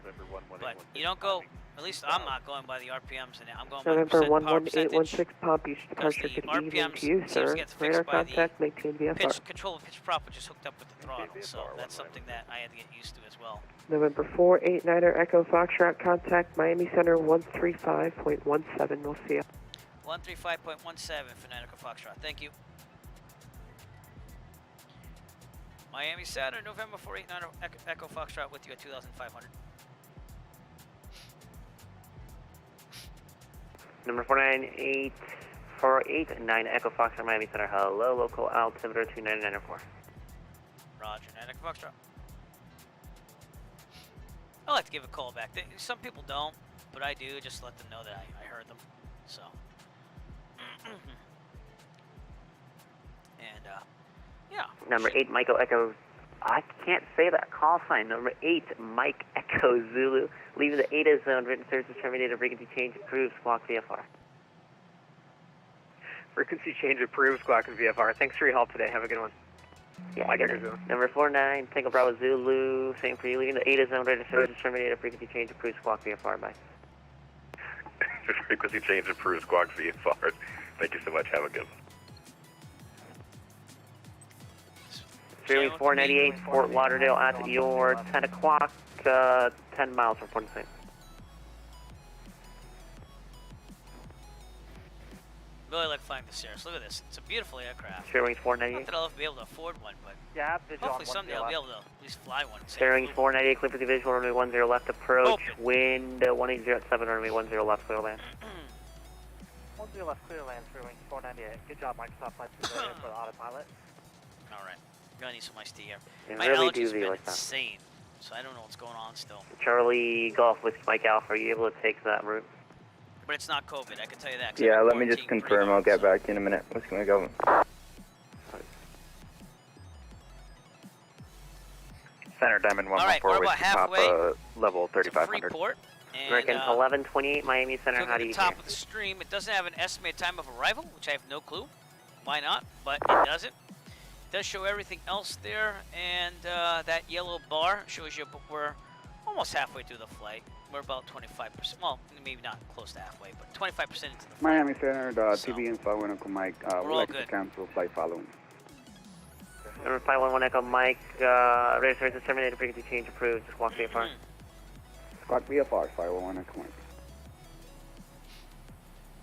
But you don't go, at least I'm not going by the RPMs in it. I'm going by the November power percentage. 11816 Palm Beach Because departure, the good evening RPMs to you, seems sir. to get fixed Radar by the contact, maintain VFR. control of pitch prop, which is hooked up with the throttle. So that's something that I had to get used to as well. November 489er Echo Foxtrot contact Miami Center 135.17. We'll see you. 135.17 for Nanico Foxtrot. Thank you. Miami Center, November 489er Echo Foxtrot with you at 2,500. Number 49849 Echo Foxtrot, Miami Center. Hello, local altimeter 29904. Roger, Nanico Foxtrot. I like to give a call back. Some people don't, but I do. Just let them know that I heard them. So, and yeah. Number 8, Michael Echo. I can't say that call sign. Number 8, Mike Echo Zulu. Leaving the ADA zone. Written services terminated. Frequency change approved. Squawk VFR. Frequency change approved. Squawk and VFR. Thanks for your help today. Have a good one. Yeah, Mike Echo Zulu. Number 49, Tango Bravo Zulu. Same for you. Leaving the ADA zone. Written services terminated. Frequency change approved. Squawk VFR. Bye. Frequency change approved. Squawk VFR. Thank you so much. Have a good one. Freeway 498, Fort Lauderdale at your 10 o'clock, 10 miles from Port St. Really like flying the Cirrus. Look at this. It's a beautiful aircraft. Fairwing Not 498. that I'll ever be able to afford one, but Yeah, hopefully someday I'll be able to at least fly one. Fairwing 498, clear for the visual, runway 10 left approach, wind 180 at 7, runway 10 left, clear land. 10 left, clear land, Fairwing 498. Good job, Microsoft Flight Simulator for the autopilot. Alright. Really need some iced tea here. Yeah, My really allergies do been like that. insane, so I don't know what's going on still. Charlie Golf with Mike Alpha, are you able to take that route? But it's not COVID, I can tell you that. 'cause Yeah, I've let been me just quarantined confirm. I'll get back in a minute. What's going to go? Center Diamond 114, Alright, we're about Whiskey halfway Papa, level to 3500. Freeport. And, American 1128, Miami Center, look how at do the you top hear? of the stream. It doesn't have an estimated time of arrival, which I have no clue. Why not? But it doesn't. It does show everything else there, and that yellow bar shows you we're almost halfway through the flight. We're about 25%. Well, maybe not close to halfway, but 25% into the flight. Miami Center, the TV info, bueno, con Mike. We're We'd all like good. to cancel flight following. Number 511 Echo Mike, radar services terminated, frequency change approved, just walk VFR. Squawk VFR, 511 Echo Mike.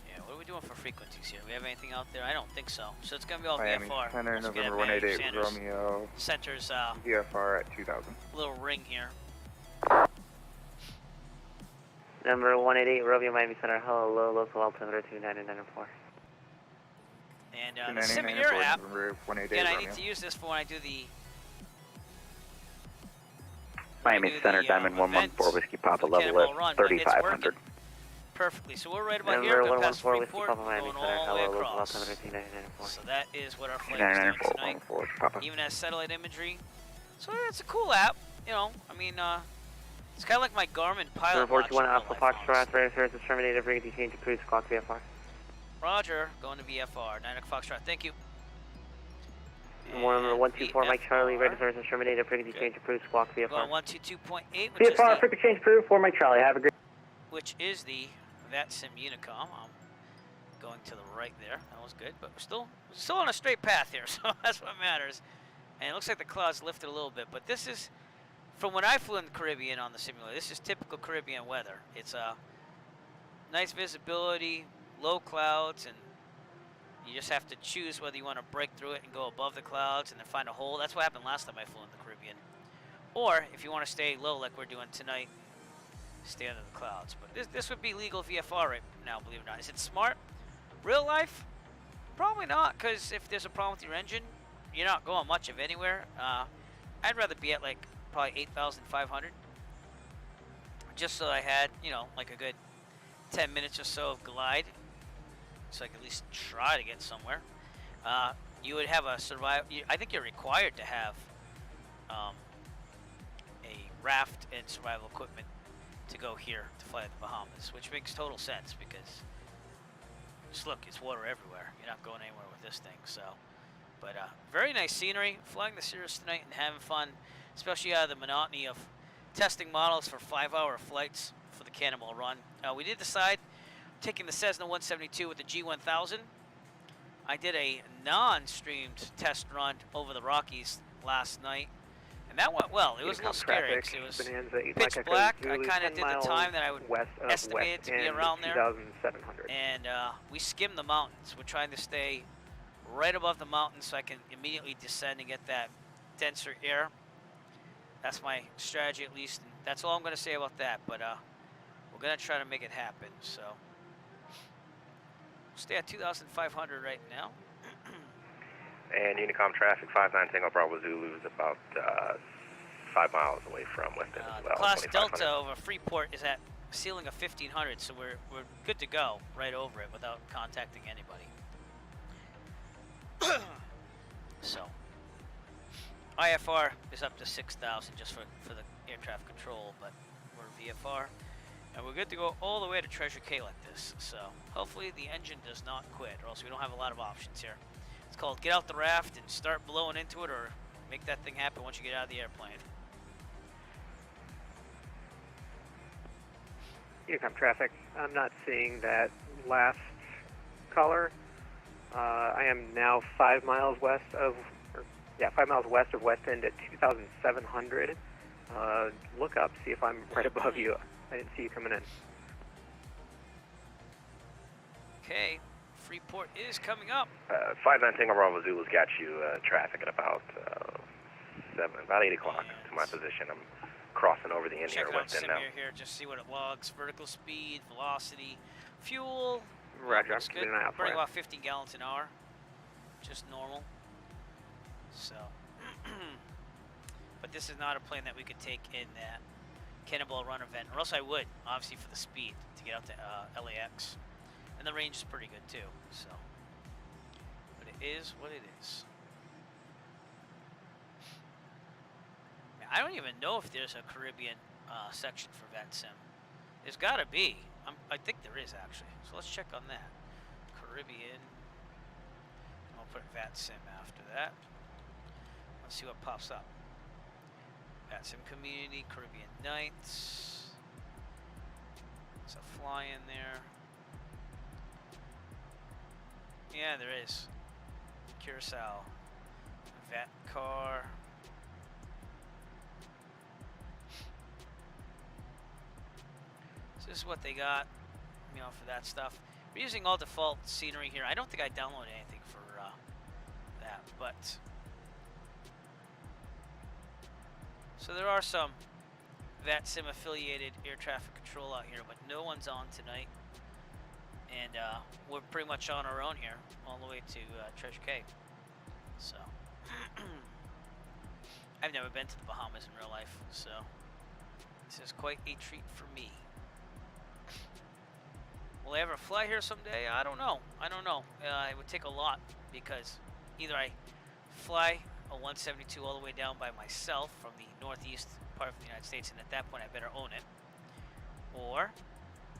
Yeah, what are we doing for frequencies here? Do we have anything out there? I don't think so. So it's going to be all Miami VFR. Center, Once again, November Manuel 188, Sanders Romeo. Center's VFR at 2000. little ring here. Number 188, Romeo Miami Center, hello, local altimeter 29994. And the Simulator app, November 188, again, I Romeo. need to use this for when I do the Miami Center Diamond 114, Whiskey Papa, level Cannonball Run, but it's 3500. perfectly. So we're right about Number here, going past 114, Whiskey Freeport, Papa, Miami going Center, all the way hello, local across. altimeter 29994. So that is what our flight is doing 29994, tonight. 114, Papa. Even as satellite imagery. So yeah, it's a cool app, you know, I mean, it's kind of like my Garmin pilot Number watch. 41 in real Alpha life, Foxtrot, radar services terminated, frequency change approved, squawk VFR. Roger, going to VFR, 9 Foxtrot, thank you. Number 124 Mike Charlie, radar services terminated, frequency change approved, squawk VFR. Going 122.8, which is VFR, the, frequency change approved, 4 Mike Charlie, have a great which is the VATSIM Unicom. I'm going to the right there. That was good, but we're still on a straight path here, so that's what matters. And it looks like the clouds lifted a little bit, but this is, from when I flew in the Caribbean on the simulator, this is typical Caribbean weather. It's nice visibility, low clouds, and you just have to choose whether you want to break through it and go above the clouds and then find a hole. That's what happened last time I flew in the Caribbean. Or if you want to stay low like we're doing tonight, stay under the clouds. But this would be legal VFR right now, believe it or not. Is it smart? Real life? Probably not, because if there's a problem with your engine, you're not going much of anywhere. I'd rather be at like probably 8,500. Just so I had, you know, like a good 10 minutes or so of glide. So I could at least try to get somewhere. You would have a survival. I think you're required to have a raft and survival equipment to go here to fly at the Bahamas, which makes total sense because just look, it's water everywhere. You're not going anywhere with this thing. So, but very nice scenery. Flying the Cirrus tonight and having fun, especially out of the monotony of testing models for 5-hour flights for the Cannonball Run. We did decide taking the Cessna 172 with the G1000. I did a non-streamed test run over the Rockies last night, and that went well. It was a little scary 'cause it was pitch black. I kind of did the time that I would estimate it to be around there. 2,700. And we skimmed the mountains. We're trying to stay right above the mountains so I can immediately descend and get that denser air. That's my strategy, at least. And that's all I'm going to say about that. But we're going to try to make it happen. So stay at 2,500 right now. And Unicom traffic 59 Tango Bravo Zulu is about 5 miles away from West End as well. Class Delta over Freeport is at ceiling of 1500, so we're good to go right over it without contacting anybody. So IFR is up to 6,000 just for the air traffic control, but we're VFR, and we're good to go all the way to Treasure Cay like this. So hopefully the engine does not quit, or else we don't have a lot of options here. It's called get out the raft and start blowing into it, or make that thing happen once you get out of the airplane. Unicom traffic, I'm not seeing that last color. I am now 5 miles west of, 5 miles west of West End at 2,700. Look up, see if I'm right above you. I didn't see you coming in. Okay, Freeport is coming up. 59 Tango Bravo Zulu's got you traffic at about 8 o'clock to my position. I'm crossing over the end here Check at it out West End now. here, just see what it logs. Vertical speed, velocity, fuel. Roger, I'm Looks keeping good. an eye out for Burning you. about 50 gallons an hour. Just normal. So, but this is not a plane that we could take in that Cannonball Run event, or else I would, obviously for the speed, to get out to LAX. And the range is pretty good too, so. But it is what it is. I don't even know if there's a Caribbean section for VATSIM. There's gotta be. I think there is actually. So let's check on that. Caribbean. I'll put VATSIM after that. Let's see what pops up. VATSIM Community, Caribbean Nights. There's a fly in there. Yeah, there is. Curacao. VAT car. So this is what they got, for that stuff. We're using all default scenery here. I don't think I downloaded anything for that, but so there are some VATSIM affiliated air traffic control out here, but no one's on tonight, and we're pretty much on our own here, all the way to Treasure Cay. So I've never been to the Bahamas in real life, so this is quite a treat for me. Will I ever fly here someday? I don't know. It would take a lot, because either I fly a 172 all the way down by myself from the northeast part of the United States, and at that point I better own it, or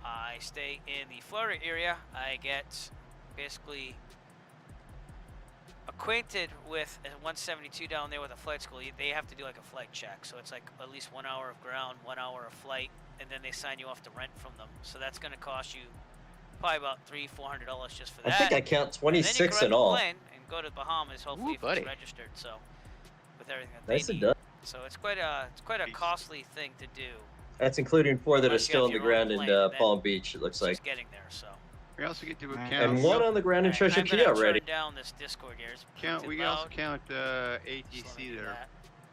I stay in the Florida area. I get basically acquainted with a 172 down there with a flight school. They have to do like a flight check, so it's like at least 1 hour of ground, 1 hour of flight, and then they sign you off to rent from them. So that's going to cost you probably about $300-400 just for that. I think I count 26 in all. And go to Bahamas, hopefully, if it's registered. So with everything that Nice they and need. done. So it's quite a costly thing to do. That's including 4 that are Unless you still have on the your ground own in plane, and then Palm Beach, it looks it's like. just getting there. So We also get to account. And 1 on the ground in Treasure Cay already. turn down this Discord here. It's We too also loud. count ATC that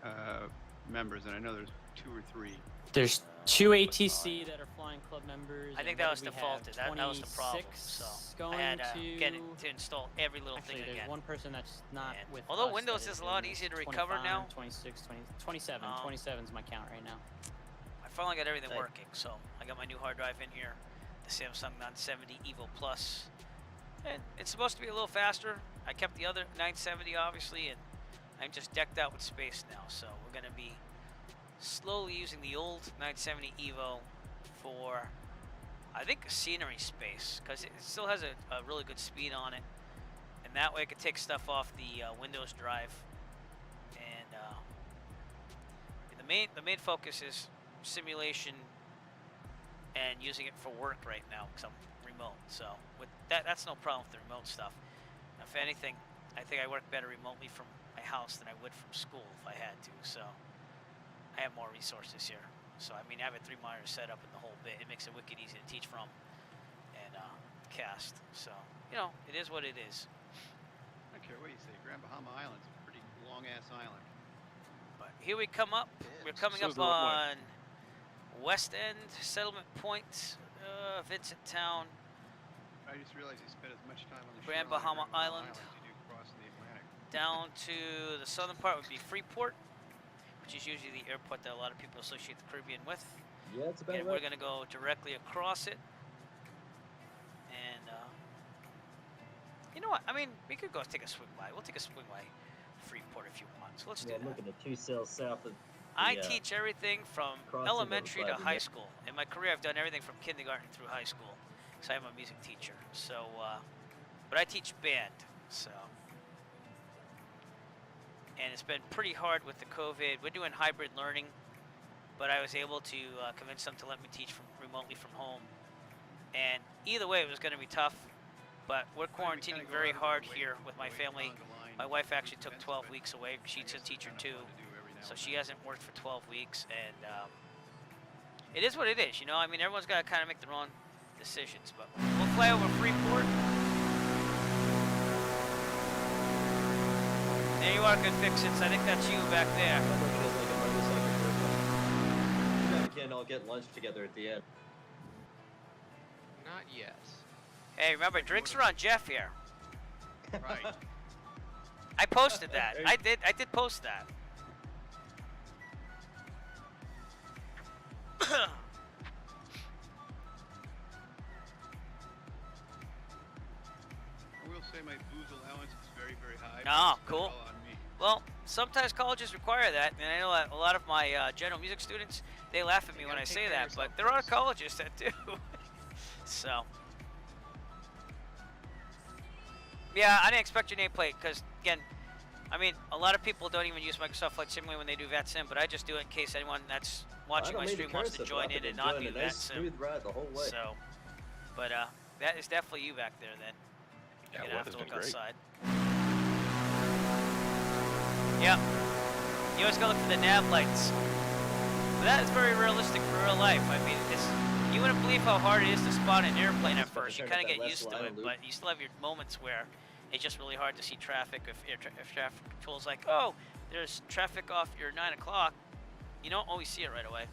are members, and I know there's 2 or 3. There's 2 ATC that are flying club members. I think and that was what did we defaulted. have? That was the problem. 26 So I had going to get it to install every little Actually, thing there's again. one person that's not with although us Windows that is a lot doing easier to this. recover 25, now. 26, 20, 27. 27 is my count right now. I finally got everything Right. working, so I got my new hard drive in here, the Samsung 970 Evo Plus, and it's supposed to be a little faster. I kept the other 970 obviously, and I'm just decked out with space now, so we're going to be slowly using the old 970 Evo for, I think, scenery space, because it still has a really good speed on it, and that way I could take stuff off the Windows drive, and the main focus is simulation and using it for work right now, because I'm remote, so with that's no problem with the remote stuff. If anything, I think I work better remotely from my house than I would from school if I had to, so I have more resources here. So I mean, I have a 3 monitor setup and the whole bit. It makes it wicked easy to teach from and cast. So it is what it is. I don't care what you say. Grand Bahama Island's a pretty long-ass island. But here we come up. We're coming up on West End, Settlement Point, Vincent Town. I just realized you spent as much time on the Grand shoreline Bahama of Grand Island. as you do crossing the Atlantic. Down to the southern part would be Freeport, which is usually the airport that a lot of people associate the Caribbean with. Yeah, it's about And right. we're going to go directly across it. And, you know what? I mean, we could go take a swing by. We'll take a swing by Freeport if you want. So let's do I'm that. looking at 2 sails south of. I teach everything from crossing elementary to over high Friday. school. In my career, I've done everything from kindergarten through high school. So I'm a music teacher. So, but I teach band. So, and it's been pretty hard with the COVID. We're doing hybrid learning, but I was able to convince them to let me teach remotely from home. And either way, it was going to be tough. But we're quarantining very hard here with my family. My wife actually took 12 weeks away. She's a teacher too, so she hasn't worked for 12 weeks. And it is what it is, you know. I mean, everyone's got to kind of make their own decisions. But we'll fly over Freeport. There you are, good fixins. I think that's you back there. Again, I'll get lunch together at the end. Not yet. Hey, remember, drinks are on Jeff here. Right. I posted that. I did post that. I will say my booze allowance is very, very high. Oh, cool. Well, sometimes colleges require that, and I know a lot of my general music students, they laugh at me when I say that, but there are colleges that do. So, yeah, I didn't expect your nameplate because, again, I mean, a lot of people don't even use Microsoft Flight Simulator when they do VATSIM, but I just do it in case anyone that's watching my stream wants to join in and not do VATSIM. Smooth ride the whole way. So, but that is definitely you back there then. Yeah, You're gonna have to look great. outside. Yeah. You always gotta look for the nav lights. But that is very realistic for real life. I mean, you wouldn't believe how hard it is to spot an airplane at first. You kind of get used to it, but you still have your moments where it's just really hard to see traffic. If traffic control's like, oh, there's traffic off your 9 o'clock, you don't always see it right away.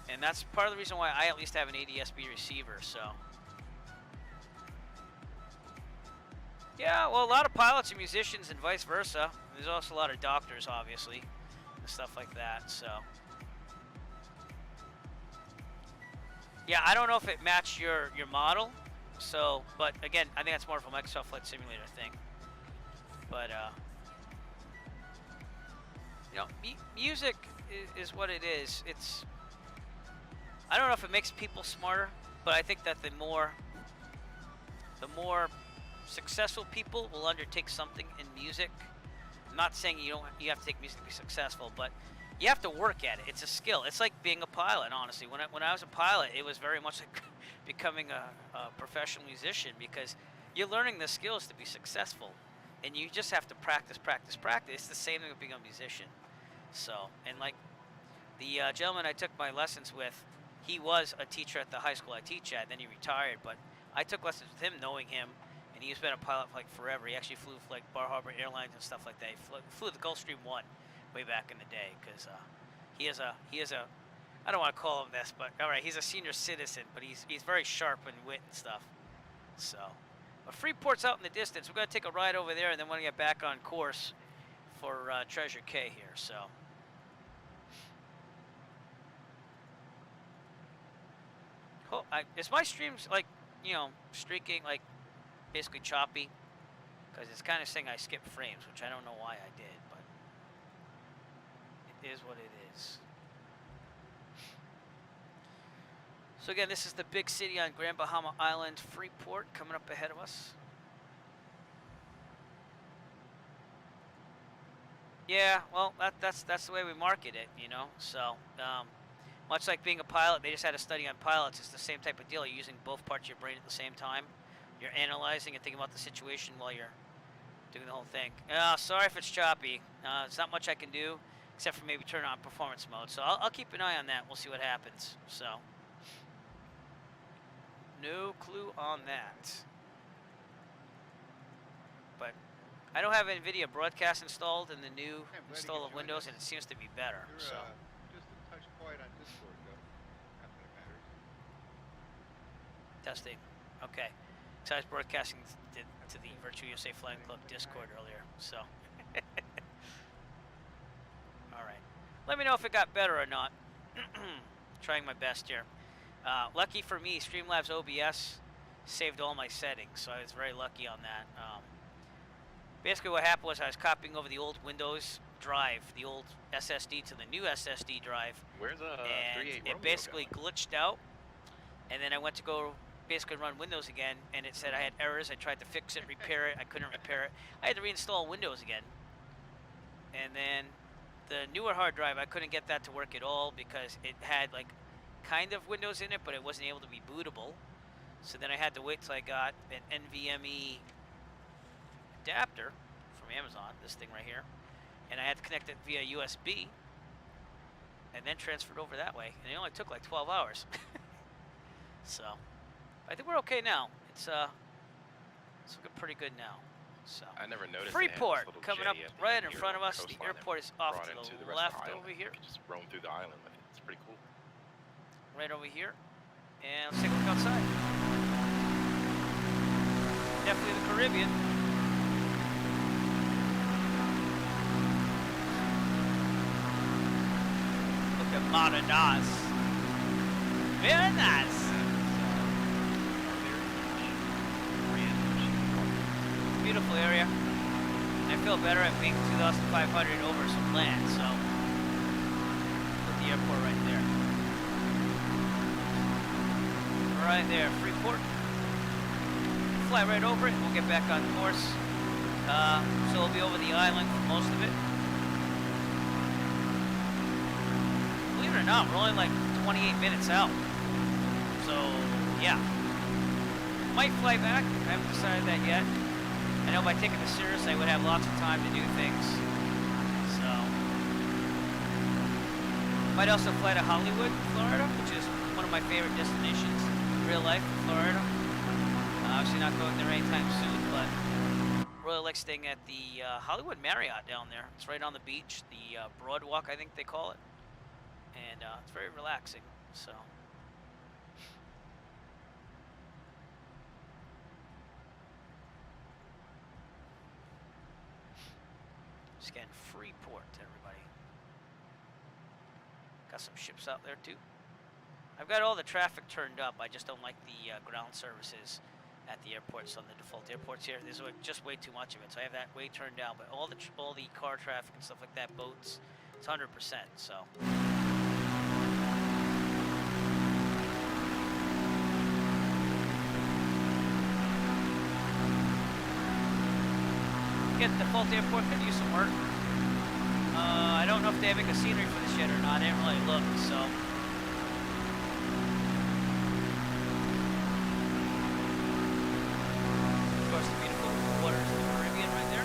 And that's part of the reason why I at least have an ADS-B receiver, so. Yeah, well, a lot of pilots are musicians and vice versa. There's also a lot of doctors, obviously, and stuff like that, so. Yeah, I don't know if it matched your model, so, but again, I think that's more of a Microsoft Flight Simulator thing. But, you know, music is what it is. It's, I don't know if it makes people smarter, but I think that the more successful people will undertake something in music. I'm not saying you have to take music to be successful, but you have to work at it. It's a skill. It's like being a pilot, honestly. When I was a pilot, it was very much like becoming a professional musician because you're learning the skills to be successful, and you just have to practice. It's the same thing with being a musician. So, and like the gentleman I took my lessons with, he was a teacher at the high school I teach at, then he retired, but I took lessons with him knowing him, and he's been a pilot for like forever. He actually flew for like Bar Harbor Airlines and stuff like that. He flew the Gulfstream 1 way back in the day, because he is a I don't want to call him this, but all right, he's a senior citizen, but he's very sharp in wit and stuff. So, but Freeport's out in the distance. We're gonna take a ride over there, and then we're gonna get back on course for Treasure Cay here. So. Oh, is my streams like, you know, streaking, like basically choppy? Because it's kind of saying I skipped frames, which I don't know why I did, but it is what it is. So again, this is the big city on Grand Bahama Island, Freeport, coming up ahead of us. Yeah, well, that's the way we market it, you know. So, much like being a pilot, they just had a study on pilots. It's the same type of deal. You're using both parts of your brain at the same time. You're analyzing and thinking about the situation while you're doing the whole thing. Sorry if it's choppy. There's not much I can do except for maybe turn on performance mode. So I'll keep an eye on that. We'll see what happens. So, no clue on that. But I don't have NVIDIA Broadcast installed in the new install of Windows, and it seems to be better. So. Just a touch quiet on Discord, though. Not that it matters. Testing. Okay. So I was broadcasting to the Virtual USA Flying Club Discord earlier, so. All right. Let me know if it got better or not. trying my best here. Lucky for me, Streamlabs OBS saved all my settings, so I was very lucky on that. Basically what happened was I was copying over the old Windows drive, the old SSD to the new SSD drive. Where's and it basically glitched out, and then I went to go basically run Windows again, and it said I had errors. I tried to fix it, repair it. I couldn't repair it. I had to reinstall Windows again. And then the newer hard drive, I couldn't get that to work at all because it had like kind of Windows in it, but it wasn't able to be bootable. So then I had to wait till I got an NVMe adapter from Amazon, this thing right here, and I had to connect it via USB and then transferred over that way, and it only took like 12 hours. So I think we're okay now. It's looking pretty good now. So I never noticed. Freeport coming up right in front of us. The airport is off to the left over here. Just roam through the island with it. It's pretty cool. Right over here. And let's take a look outside. Definitely the Caribbean. Look at Maradas. Very nice. Beautiful area. I feel better at being 2,500 over some land, so put the airport right there. Right there, Freeport. Fly right over it, and we'll get back on course. So we'll be over the island for most of it. Believe it or not, we're only like 28 minutes out. So, yeah. Might fly back, I haven't decided that yet. I know by taking this serious, I would have lots of time to do things. So, might also fly to Hollywood, Florida, which is one of my favorite destinations in real life, Florida. Obviously not going there anytime soon, but really like staying at the Hollywood Marriott down there. It's right on the beach, the Broadwalk, I think they call it, and it's very relaxing. So. Scan Freeport, everybody. Got some ships out there too. I've got all the traffic turned up. I just don't like the ground services at the airports on the default airports here. There's just way too much of it, so I have that way turned down. But all the car traffic and stuff like that, boats, it's 100%. So. Again, the default airport could use some work. I don't know if they have a scenery for this yet or not. I didn't really look, so. Of course, the beautiful waters of the Caribbean right there.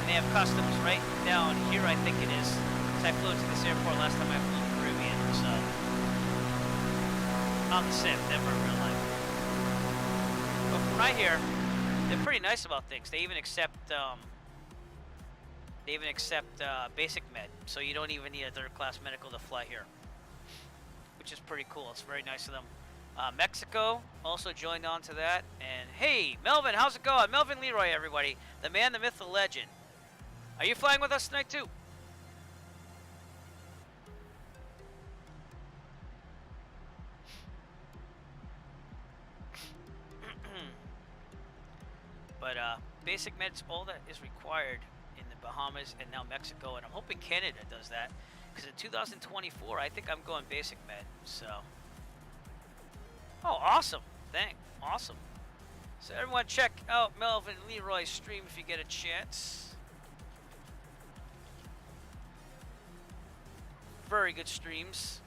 And they have customs right down here, I think it is. I flew to this airport last time I flew to the Caribbean, so on the sim, never in real life. But from right here, they're pretty nice about things. They even accept basic med, so you don't even need a third-class medical to fly here, which is pretty cool. It's very nice of them. Mexico also joined on to that, and hey, Melvin, how's it going? Melvin Leroy, everybody, the man, the myth, the legend. Are you flying with us tonight too? But basic med's all that is required in the Bahamas and now Mexico, and I'm hoping Canada does that, because in 2024 I think I'm going basic med. So, oh, awesome! Awesome. So everyone, check out Melvin Leroy's stream if you get a chance. Very good streams.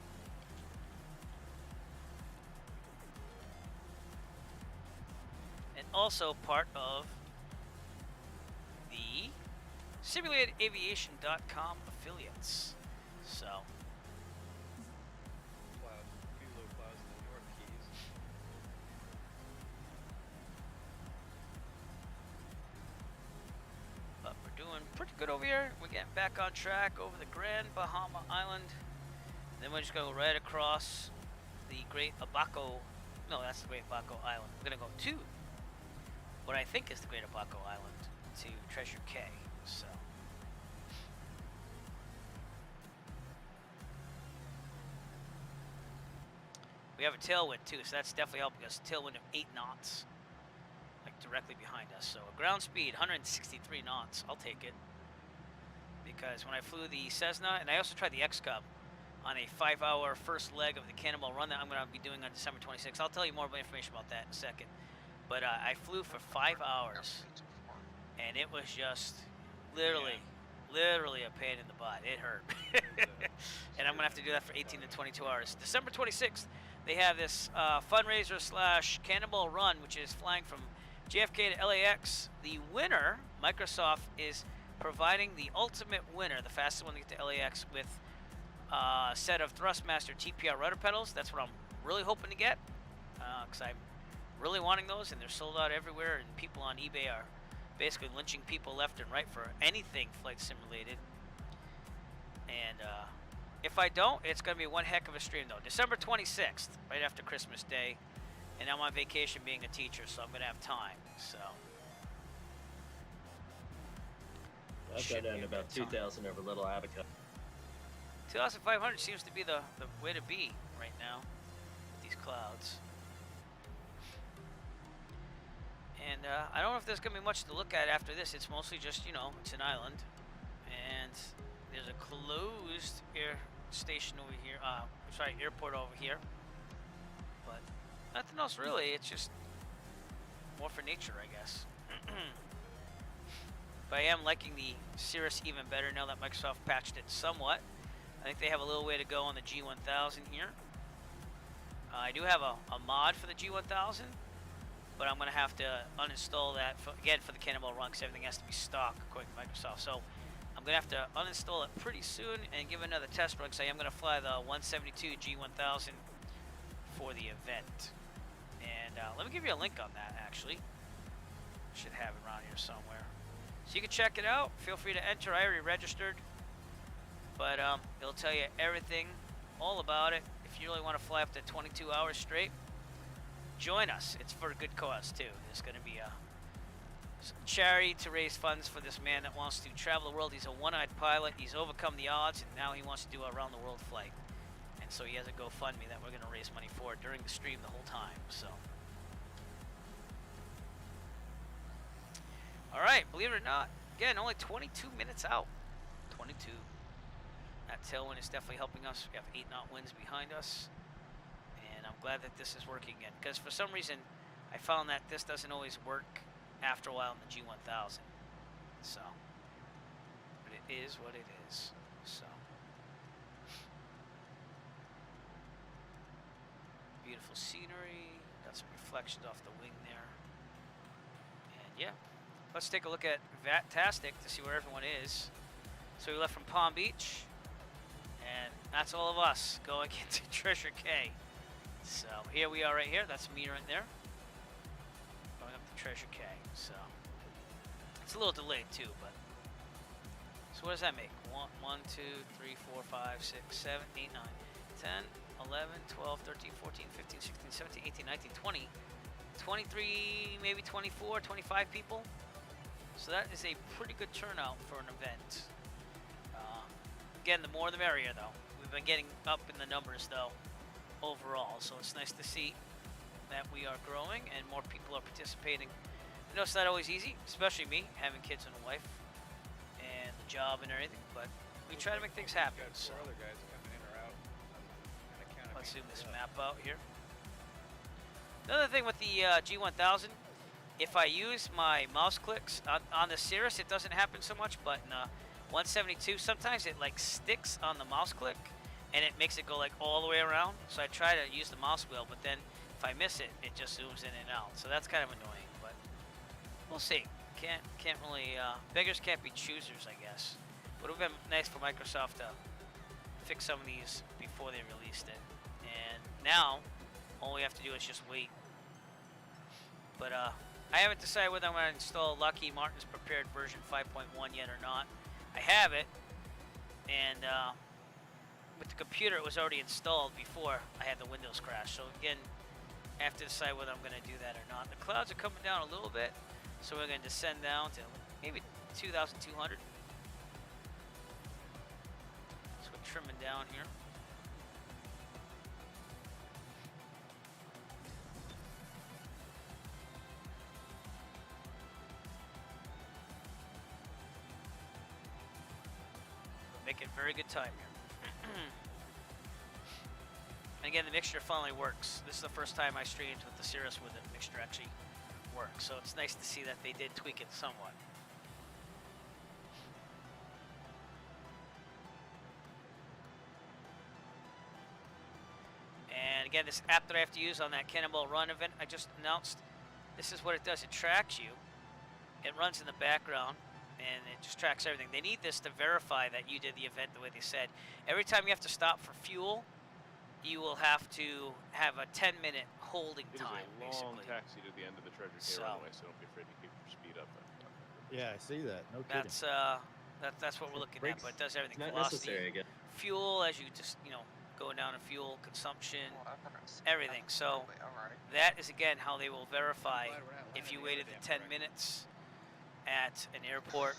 Also part of the SimulatedAviation.com affiliates. So. But we're doing pretty good over here. We're getting back on track over the Grand Bahama Island. Then we're just going to go right across the Great Abaco. No, that's the Great Abaco Island. We're going to go to what I think is the Great Abaco Island to Treasure Cay. So. We have a tailwind too, so that's definitely helping us. Tailwind of 8 knots, like directly behind us. So a ground speed, 163 knots. I'll take it. Because when I flew the Cessna, and I also tried the X-Cub on a 5-hour first leg of the Cannonball Run that I'm going to be doing on December 26th. I'll tell you more information about that in a second. But I flew for 5 hours, and it was just literally a pain in the butt. It hurt. And I'm going to have to do that for 18 to 22 hours. December 26th, they have this fundraiser / Cannonball Run, which is flying from JFK to LAX. The winner, Microsoft, is providing the ultimate winner, the fastest one to get to LAX, with a set of Thrustmaster TPR rudder pedals. That's what I'm really hoping to get, because I'm really wanting those, and they're sold out everywhere, and people on eBay are basically lynching people left and right for anything flight simulated. And if I don't, it's going to be one heck of a stream, though. December 26th, right after Christmas Day, and I'm on vacation being a teacher, so I'm going to have time. So I've got down to about 2,000 over Little Abaco. 2,500 seems to be the way to be right now with these clouds. And I don't know if there's going to be much to look at after this. It's mostly just, you know, it's an island. And there's a closed air station over here. Sorry, airport over here. But nothing else really. It's just more for nature, I guess. But I am liking the Cirrus even better now that Microsoft patched it somewhat. I think they have a little way to go on the G1000 here. I do have a mod for the G1000, but I'm going to have to uninstall that, again, for the Cannonball Run, because everything has to be stock according to Microsoft. So I'm going to have to uninstall it pretty soon and give it another test run, because I am going to fly the 172 G1000 for the event. And let me give you a link on that, actually. Should have it around here somewhere. So you can check it out. Feel free to enter. I already registered. But it'll tell you everything, all about it. If you really want to fly up to 22 hours straight, join us. It's for a good cause, too. There's going to be a charity to raise funds for this man that wants to travel the world. He's a one-eyed pilot. He's overcome the odds, and now he wants to do a around-the-world flight. And so he has a GoFundMe that we're going to raise money for during the stream the whole time. So, all right, believe it or not, again, only 22 minutes out. 22. That tailwind is definitely helping us. We have 8-knot winds behind us. And I'm glad that this is working again. Because for some reason, I found that this doesn't always work after a while in the G1000. So, but it is what it is. So, beautiful scenery. Got some reflections off the wing there. And yeah, let's take a look at VAT-tastic to see where everyone is. So we left from Palm Beach. And that's all of us going into Treasure Cay. So here we are right here. That's me right there. Going up to Treasure Cay. So it's a little delayed too, but. So what does that make? 1, 2, 3, 4, 5, 6, 7, 8, 9, 10, 11, 12, 13, 14, 15, 16, 17, 18, 19, 20, 23, maybe 24, 25 people. So that is a pretty good turnout for an event. Again, the more the merrier, though. We've been getting up in the numbers, though, overall. So it's nice to see that we are growing and more people are participating. I know it's not always easy, especially me, having kids and a wife and the job and everything, but we try to make things happen. So let's zoom this map out here. Another thing with the G1000, if I use my mouse clicks on the Cirrus, it doesn't happen so much, but in 172, sometimes it like sticks on the mouse click and it makes it go like all the way around. So I try to use the mouse wheel, but then if I miss it, it just zooms in and out. So that's kind of annoying, but we'll see. Can't really, beggars can't be choosers, I guess. But it would have been nice for Microsoft to fix some of these before they released it. And now, all we have to do is just wait. But I haven't decided whether I'm going to install Lockheed Martin's prepared version 5.1 yet or not. I have it, and with the computer it was already installed before I had the Windows crash. So again, I have to decide whether I'm going to do that or not. The clouds are coming down a little bit. So we're going to descend down to maybe 2,200. So we're trimming down here. Making very good time here. And again, the mixture finally works. This is the first time I streamed with the Cirrus where the mixture actually works. So it's nice to see that they did tweak it somewhat. And again, this app that I have to use on that Cannonball Run event I just announced, this is what it does. It tracks you. It runs in the background, and it just tracks everything. They need this to verify that you did the event the way they said. Every time you have to stop for fuel, you will have to have a 10-minute holding time, It is a long basically. taxi to the end of the Treasure Cay runway, so don't be afraid to keep your speed up. Yeah, I see that. No kidding. That's what we're looking at, but it does everything. Not Velocity, necessary again. fuel, as you just, going down in fuel consumption, everything. So that is, again, how they will verify if you waited the 10 minutes at an airport.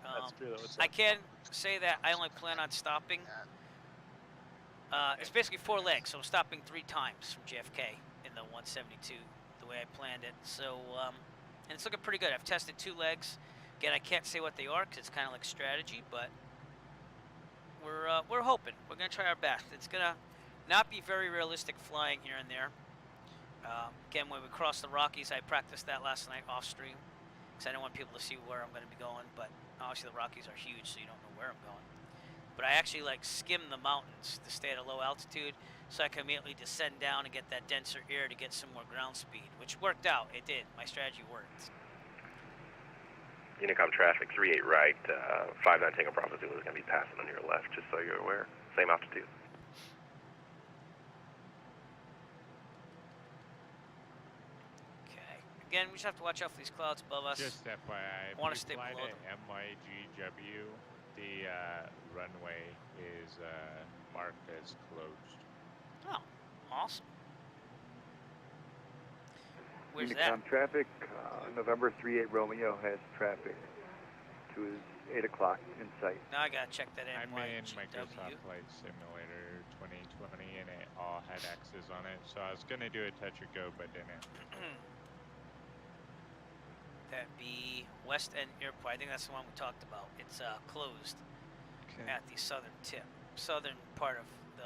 That's true. I can say that I only plan on stopping. It's basically 4 legs, so I'm stopping 3 times from JFK in the 172, the way I planned it. So, and it's looking pretty good. I've tested 2 legs. Again, I can't say what they are because it's kind of like strategy, but we're hoping. We're gonna try our best. It's gonna not be very realistic flying here and there. Again, when we crossed the Rockies, I practiced that last night off stream because I don't want people to see where I'm going to be going. But obviously the Rockies are huge, so you don't know where I'm going. But I actually skim the mountains to stay at a low altitude, so I can immediately descend down and get that denser air to get some more ground speed, which worked out. It did. My strategy worked. Unicom traffic 38 right, 59 Tango Bravo Zulu is going to be passing on your left, just so you're aware. Same altitude. Okay. Again, we just have to watch out for these clouds above us. Just FYI, I want to stay below them. MYGW, the runway is marked as closed. Oh, awesome. Where's Unicom that? traffic, November 38 Romeo has traffic to 8 o'clock in sight. Now I gotta check that in. I'm in Microsoft Flight Simulator 2020 and it all had X's on it, so I was gonna do a touch or go, but didn't. That'd be West End Airport. I think that's the one we talked about. It's closed at the southern part of the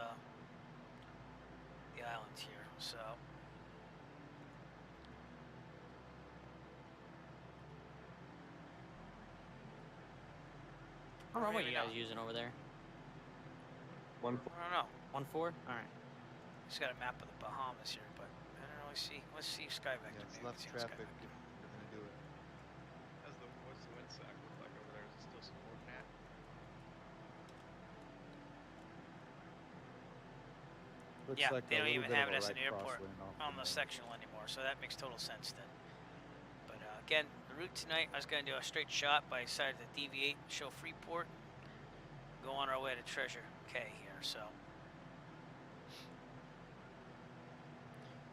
island here. So. What runway are you guys using over there? 1-4. I don't know. 1-4? All right. Just got a map of the Bahamas here, but I don't really see. Let's see Skyvector. Yeah, it's maybe. left See traffic. Skyvector. We're gonna do it. What's the wind sack look like over there? Is it still supporting that? Looks Yeah, like they a don't little even bit have of it a as an right airport crosswind off on the sectional anymore, so that makes total sense then. But again, the route tonight, I was going to do a straight shot, but I decided to deviate, show Freeport, go on our way to Treasure Cay here. So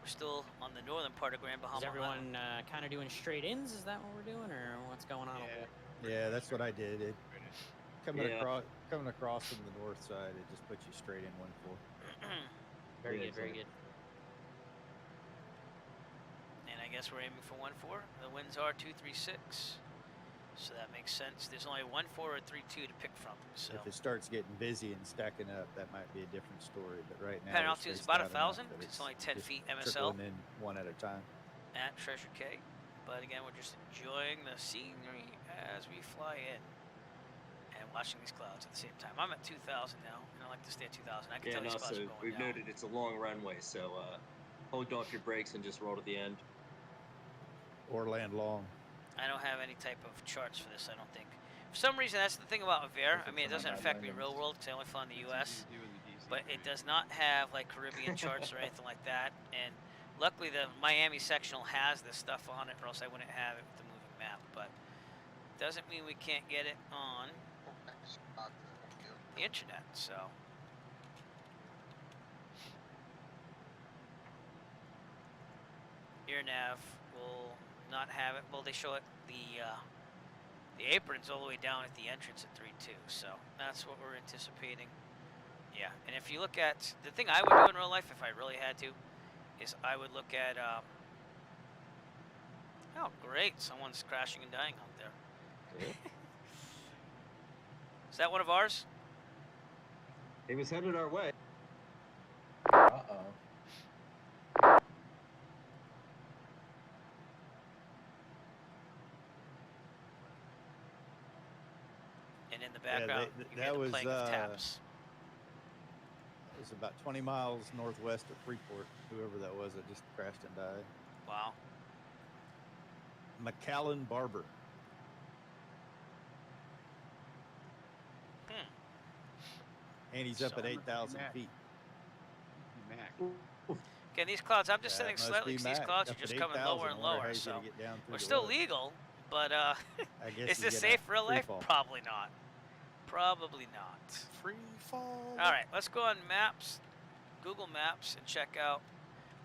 we're still on the northern part of Grand Bahama. Is everyone kind of doing straight ins? Is that what we're doing, or what's going on over there? Yeah, that's what I did. Coming Yeah. across from the north side, it just puts you straight in 1-4. Very good, very good. And I guess we're aiming for 1-4. The winds are 236, so that makes sense. There's only 1-4 or 3-2 to pick from. So If it starts getting busy and stacking up, that might be a different story. But right now, Pen we're altitude is spaced about out enough 1,000. that It's only 10 just feet MSL. trickling in one at a time. At Treasure Cay. But again, we're just enjoying the scenery as we fly in and watching these clouds at the same time. I'm at 2,000 now, and I like to stay at 2,000. I can Yeah, tell these no, clouds are so going we've down. noted it's a long runway, so hold off your brakes and just roll to the end. Or land long. I don't have any type of charts for this, I don't think. For some reason, that's the thing about Aver. I mean, it doesn't affect me real world because I only fly in the U.S. But it does not have like Caribbean charts or anything like that. And luckily, the Miami sectional has this stuff on it, or else I wouldn't have it with the moving map. But doesn't mean we can't get it on the internet. So. Air nav will not have it. Well, they show it the apron's all the way down at the entrance at 3-2, so that's what we're anticipating. Yeah, and if you look at the thing I would do in real life, if I really had to, is I would look at. Oh, great! Someone's crashing and dying out there. Is that one of ours? He was headed our way. And in the background, you hear the playing of taps. It was about 20 miles northwest of Freeport. Whoever that was that just crashed and died. Wow. McAllen Barber. And he's up at 8,000 feet. Again, these clouds, I'm just sitting slightly because these clouds are just coming lower and lower. So we're still legal, but is this safe for real life? Probably not. Probably not. Free fall. All right, let's go on Maps, Google Maps, and check out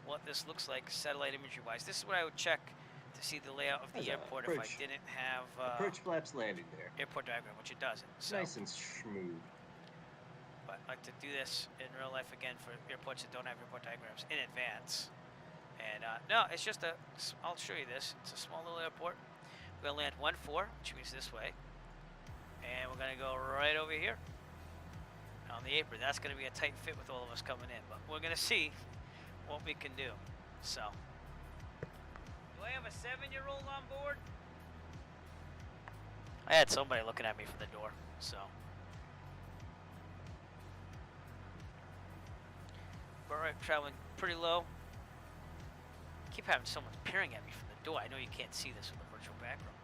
what this looks like satellite imagery wise. This is what I would check to see the layout of the airport if I didn't have approach flaps landing there. Airport diagram, which it doesn't. So. Nice and smooth. But I like to do this in real life again for airports that don't have airport diagrams in advance. And no, it's just I'll show you this. It's a small little airport. We're gonna land 1-4, which means this way. And we're gonna go right over here on the apron. That's gonna be a tight fit with all of us coming in, but we're gonna see what we can do. So, do I have a 7-year-old on board? I had somebody looking at me from the door, so. All right, traveling pretty low. I keep having someone peering at me from the door. I know you can't see this with the virtual background.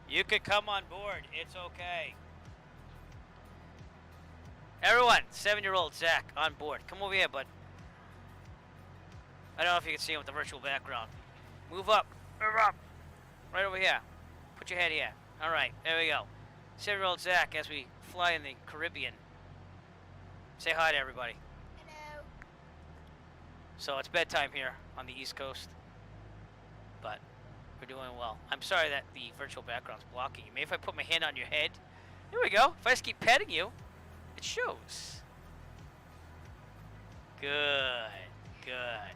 You could come on board. It's okay. Everyone, 7-year-old Zach on board. Come over here, bud. I don't know if you can see him with the virtual background. Move up. Move up. Right over here. Put your head here. All right, there we go. 7-year-old Zach as we fly in the Caribbean. Say hi to everybody. Hello. So it's bedtime here on the East Coast, but we're doing well. I'm sorry that the virtual background's blocking you. Maybe if I put my hand on your head. There we go. If I just keep petting you, it shows. Good. Good.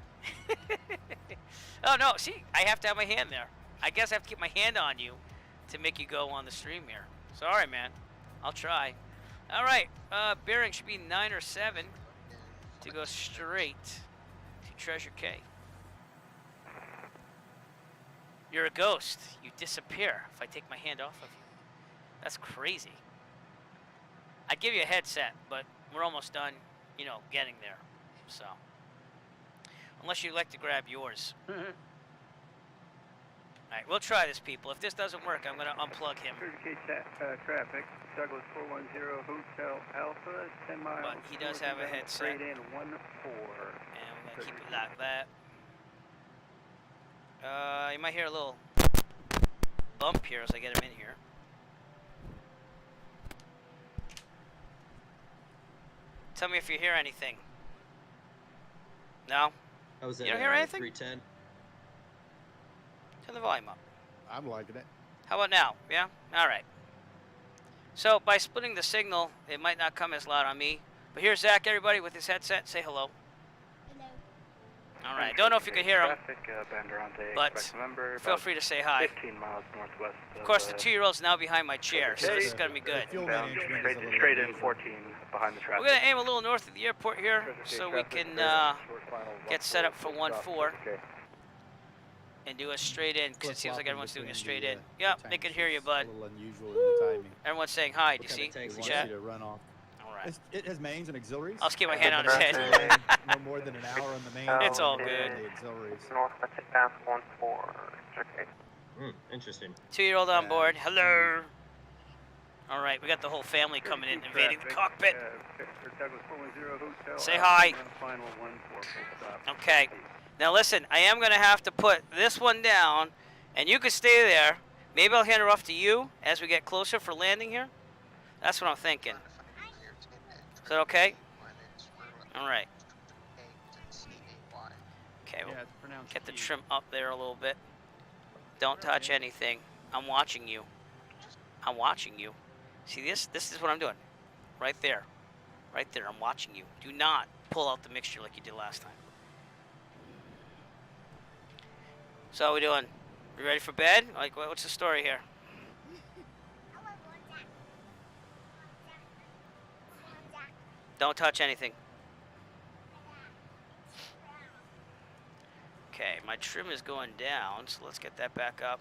Oh, no. See, I have to have my hand there. I guess I have to keep my hand on you to make you go on the stream here. Sorry, man. I'll try. All right. Bearing should be 9 or 7 to go straight to Treasure Cay. You're a ghost. You disappear if I take my hand off of you. That's crazy. I'd give you a headset, but we're almost done, you know, getting there. So, unless you'd like to grab yours. All right, we'll try this, people. If this doesn't work, I'm going to unplug him. Traffic, Douglas 410 Hotel Alpha, 10 miles. But he does have a headset. Straight in 1-4. And we're going to keep it like that. You might hear a little bump here as I get him in here. Tell me if you hear anything. No? I was you don't hear anything? 310. Turn the volume up. I'm liking it. How about now? Yeah? All right. So by splitting the signal, it might not come as loud on me. But here's Zach, everybody, with his headset. Say hello. Hello. All right. Don't know if you can hear him, but feel free to say hi. 15 miles northwest. Of course, the 2-year-old's now behind my chair, so this is going to be good. Straight in 14 behind the traffic. We're going to aim a little north of the airport here so we can get set up for 1-4 and do a straight in, because it seems like everyone's doing a straight in. Yep, they can hear you, bud. A little unusual in the timing. Everyone's saying hi. Do you see? They want Chat. you to run off. All right. It has mains and auxiliaries. I'll just keep my hand on his head. No more than an hour on the main. It's all good. The auxiliaries. Northwest pass 1-4. Okay. Interesting. 2-year-old on board. Hello. All right, we got the whole family coming in, invading the cockpit. Say hi. Okay. Now listen, I am going to have to put this one down, and you can stay there. Maybe I'll hand her off to you as we get closer for landing here. That's what I'm thinking. Is that okay? All right. Okay. Well, Get the trim up there a little bit. Don't touch anything. I'm watching you. I'm watching you. See this? This is what I'm doing. Right there. Right there. I'm watching you. Do not pull out the mixture like you did last time. So how we doing? You ready for bed? Like, what's the story here? Don't touch anything. Okay, my trim is going down, so let's get that back up.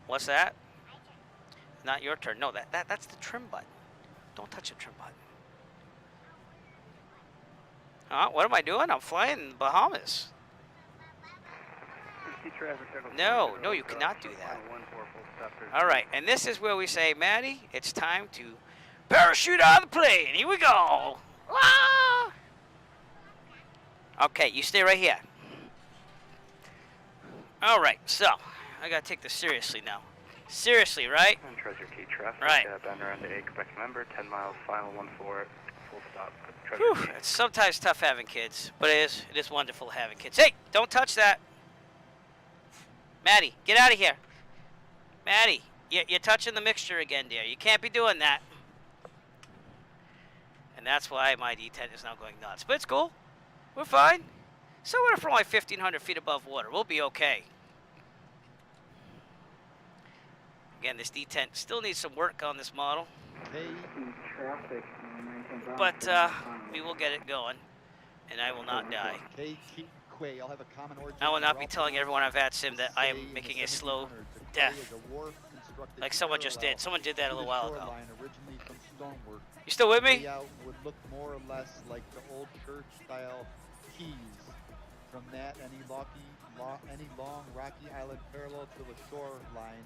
What's that? Not your turn. No, that's the trim button. Don't touch the trim button. Huh? What am I doing? I'm flying in the Bahamas. No, you cannot do that. All right, and this is where we say, Maddie, it's time to parachute out of the plane. Here we go. Ah! Okay, you stay right here. All right, so I gotta take this seriously now. Seriously, right? And Treasure Cay traffic. Right. Bend around to A Quebec member. 10 miles. Final 1-4. Full stop. Whew, it's sometimes tough having kids, but it is wonderful having kids. Hey, don't touch that. Maddie, get out of here. Maddie, you're touching the mixture again, dear. You can't be doing that. And that's why my D10 is now going nuts. But it's cool. We're fine. So what if we're only 1,500 feet above water? We'll be okay. Again, this D10 still needs some work on this model. But we will get it going. And I will not die. I will not be telling everyone I've had sim that I am making a slow death. Like someone just did. Someone did that a little while ago. You still with me? Layout would look more or less like the old church-style keys. From that, any long rocky island parallel to the shoreline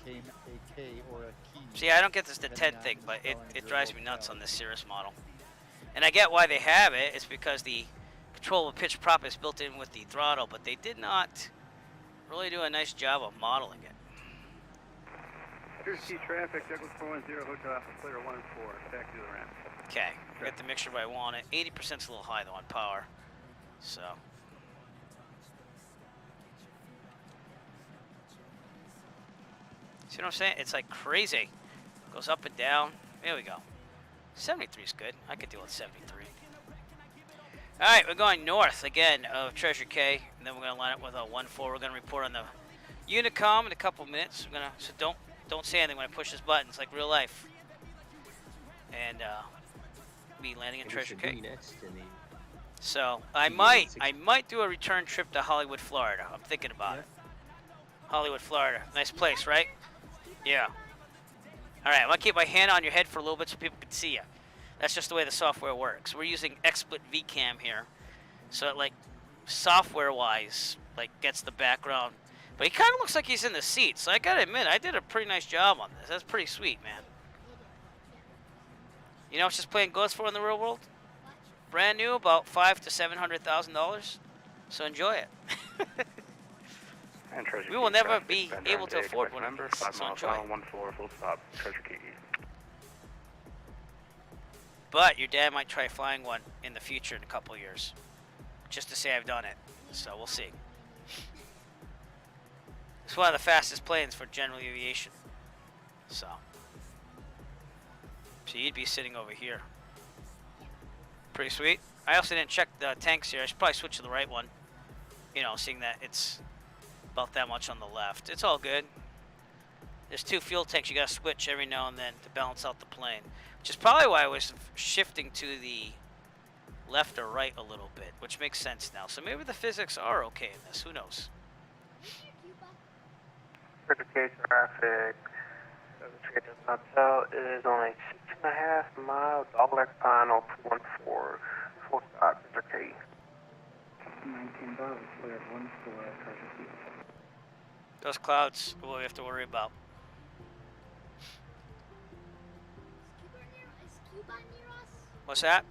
became a K or a key. See, I don't get this detent thing, but it drives me nuts on this Cirrus model. And I get why they have it. It's because the controllable pitch prop is built in with the throttle, but they did not really do a nice job of modeling it. Here's Key traffic, Douglas 410, hotel Alpha Clear 1 and 4, back to the ramp. Okay, got the mixture where I want it. 80%'s a little high though on power, so. See what I'm saying? It's like crazy. Goes up and down. There we go. 73 is good. I could deal with 73. All right, we're going north again of Treasure Cay, and then we're gonna line up with a 1-4. We're gonna report on the Unicom in a couple minutes. We're gonna don't say anything when I push this button. It's like real life. And be landing in Treasure Cay. So I might do a return trip to Hollywood, Florida. I'm thinking about it. Hollywood, Florida, nice place, right? Yeah. All right, I'm gonna keep my hand on your head for a little bit so people can see you. That's just the way the software works. We're using XSplit VCam here, so it like software-wise like gets the background. But he kind of looks like he's in the seat, so I gotta admit, I did a pretty nice job on this. That's pretty sweet, man. You know what's just playing Ghost for in the real world? Brand new, about $500,000 to $700,000. So enjoy it. We will never be able to afford one of these, so enjoy it. 1-4, full stop, Treasure Cay. But your dad might try flying one in the future in a couple of years, just to say I've done it. So we'll see. It's one of the fastest planes for general aviation. So you'd be sitting over here. Pretty sweet. I also didn't check the tanks here. I should probably switch to the right one. You know, seeing that it's about that much on the left. It's all good. There's 2 fuel tanks you gotta switch every now and then to balance out the plane. Which is probably why I was shifting to the left or right a little bit, which makes sense now. So maybe the physics are okay in this. Who knows? Treasure Cay traffic. Hotel is only 6.5 miles. Dogleg Final 214. Full stop, Treasure Cay. 19 miles, clear 1-4, Treasure Cay. Those clouds are what we have to worry about. What's that?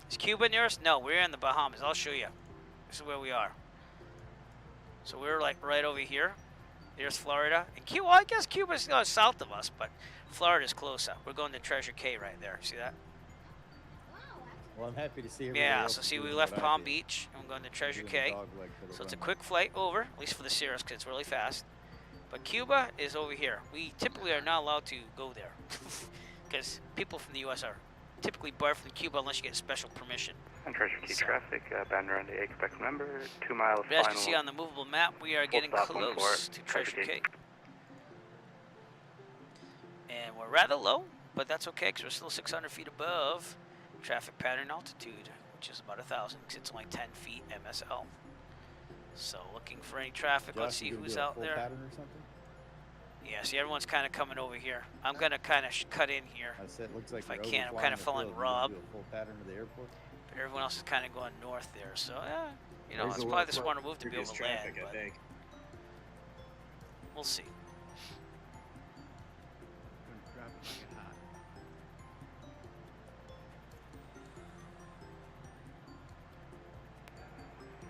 Is Cuba near us? No, we're in the Bahamas. I'll show you. This is where we are. So we're like right over here. Here's Florida. And Cuba, well, I guess Cuba's south of us, but Florida's closer. We're going to Treasure Cay right there. See that? Well, I'm happy to see everybody Yeah, else so is see, we doing left what I Palm did. Beach, and we're going to I'm Treasure doing Cay. the dog leg for the So it's a runway. quick flight over, at least for the Cirrus, because it's really fast. But Cuba is over here. We typically are not allowed to go there, because people from the U.S. are typically barred from Cuba unless you get special permission. And Treasure Cay traffic, bound around the expect member, 2 miles But as you final. can see on the movable map, we are getting stop, close 14, to Treasure Treasure Cay. And we're rather low, but that's okay because we're still 600 feet above traffic pattern altitude, which is about 1,000 because it's only 10 feet MSL. So looking for any traffic. Josh, Let's see you gonna who's do a out full there. pattern or something? Yeah, see, everyone's kind of coming over here. I'm going to kind of cut in here. I said, looks like if I you're can. I'm overflying kind of the following field. You gonna Rob. do a full pattern to the airport? But everyone else is kind of going north there. So, you know, There's it's a probably lot the of smarter move to be able previous to land. traffic, I But think. we'll see.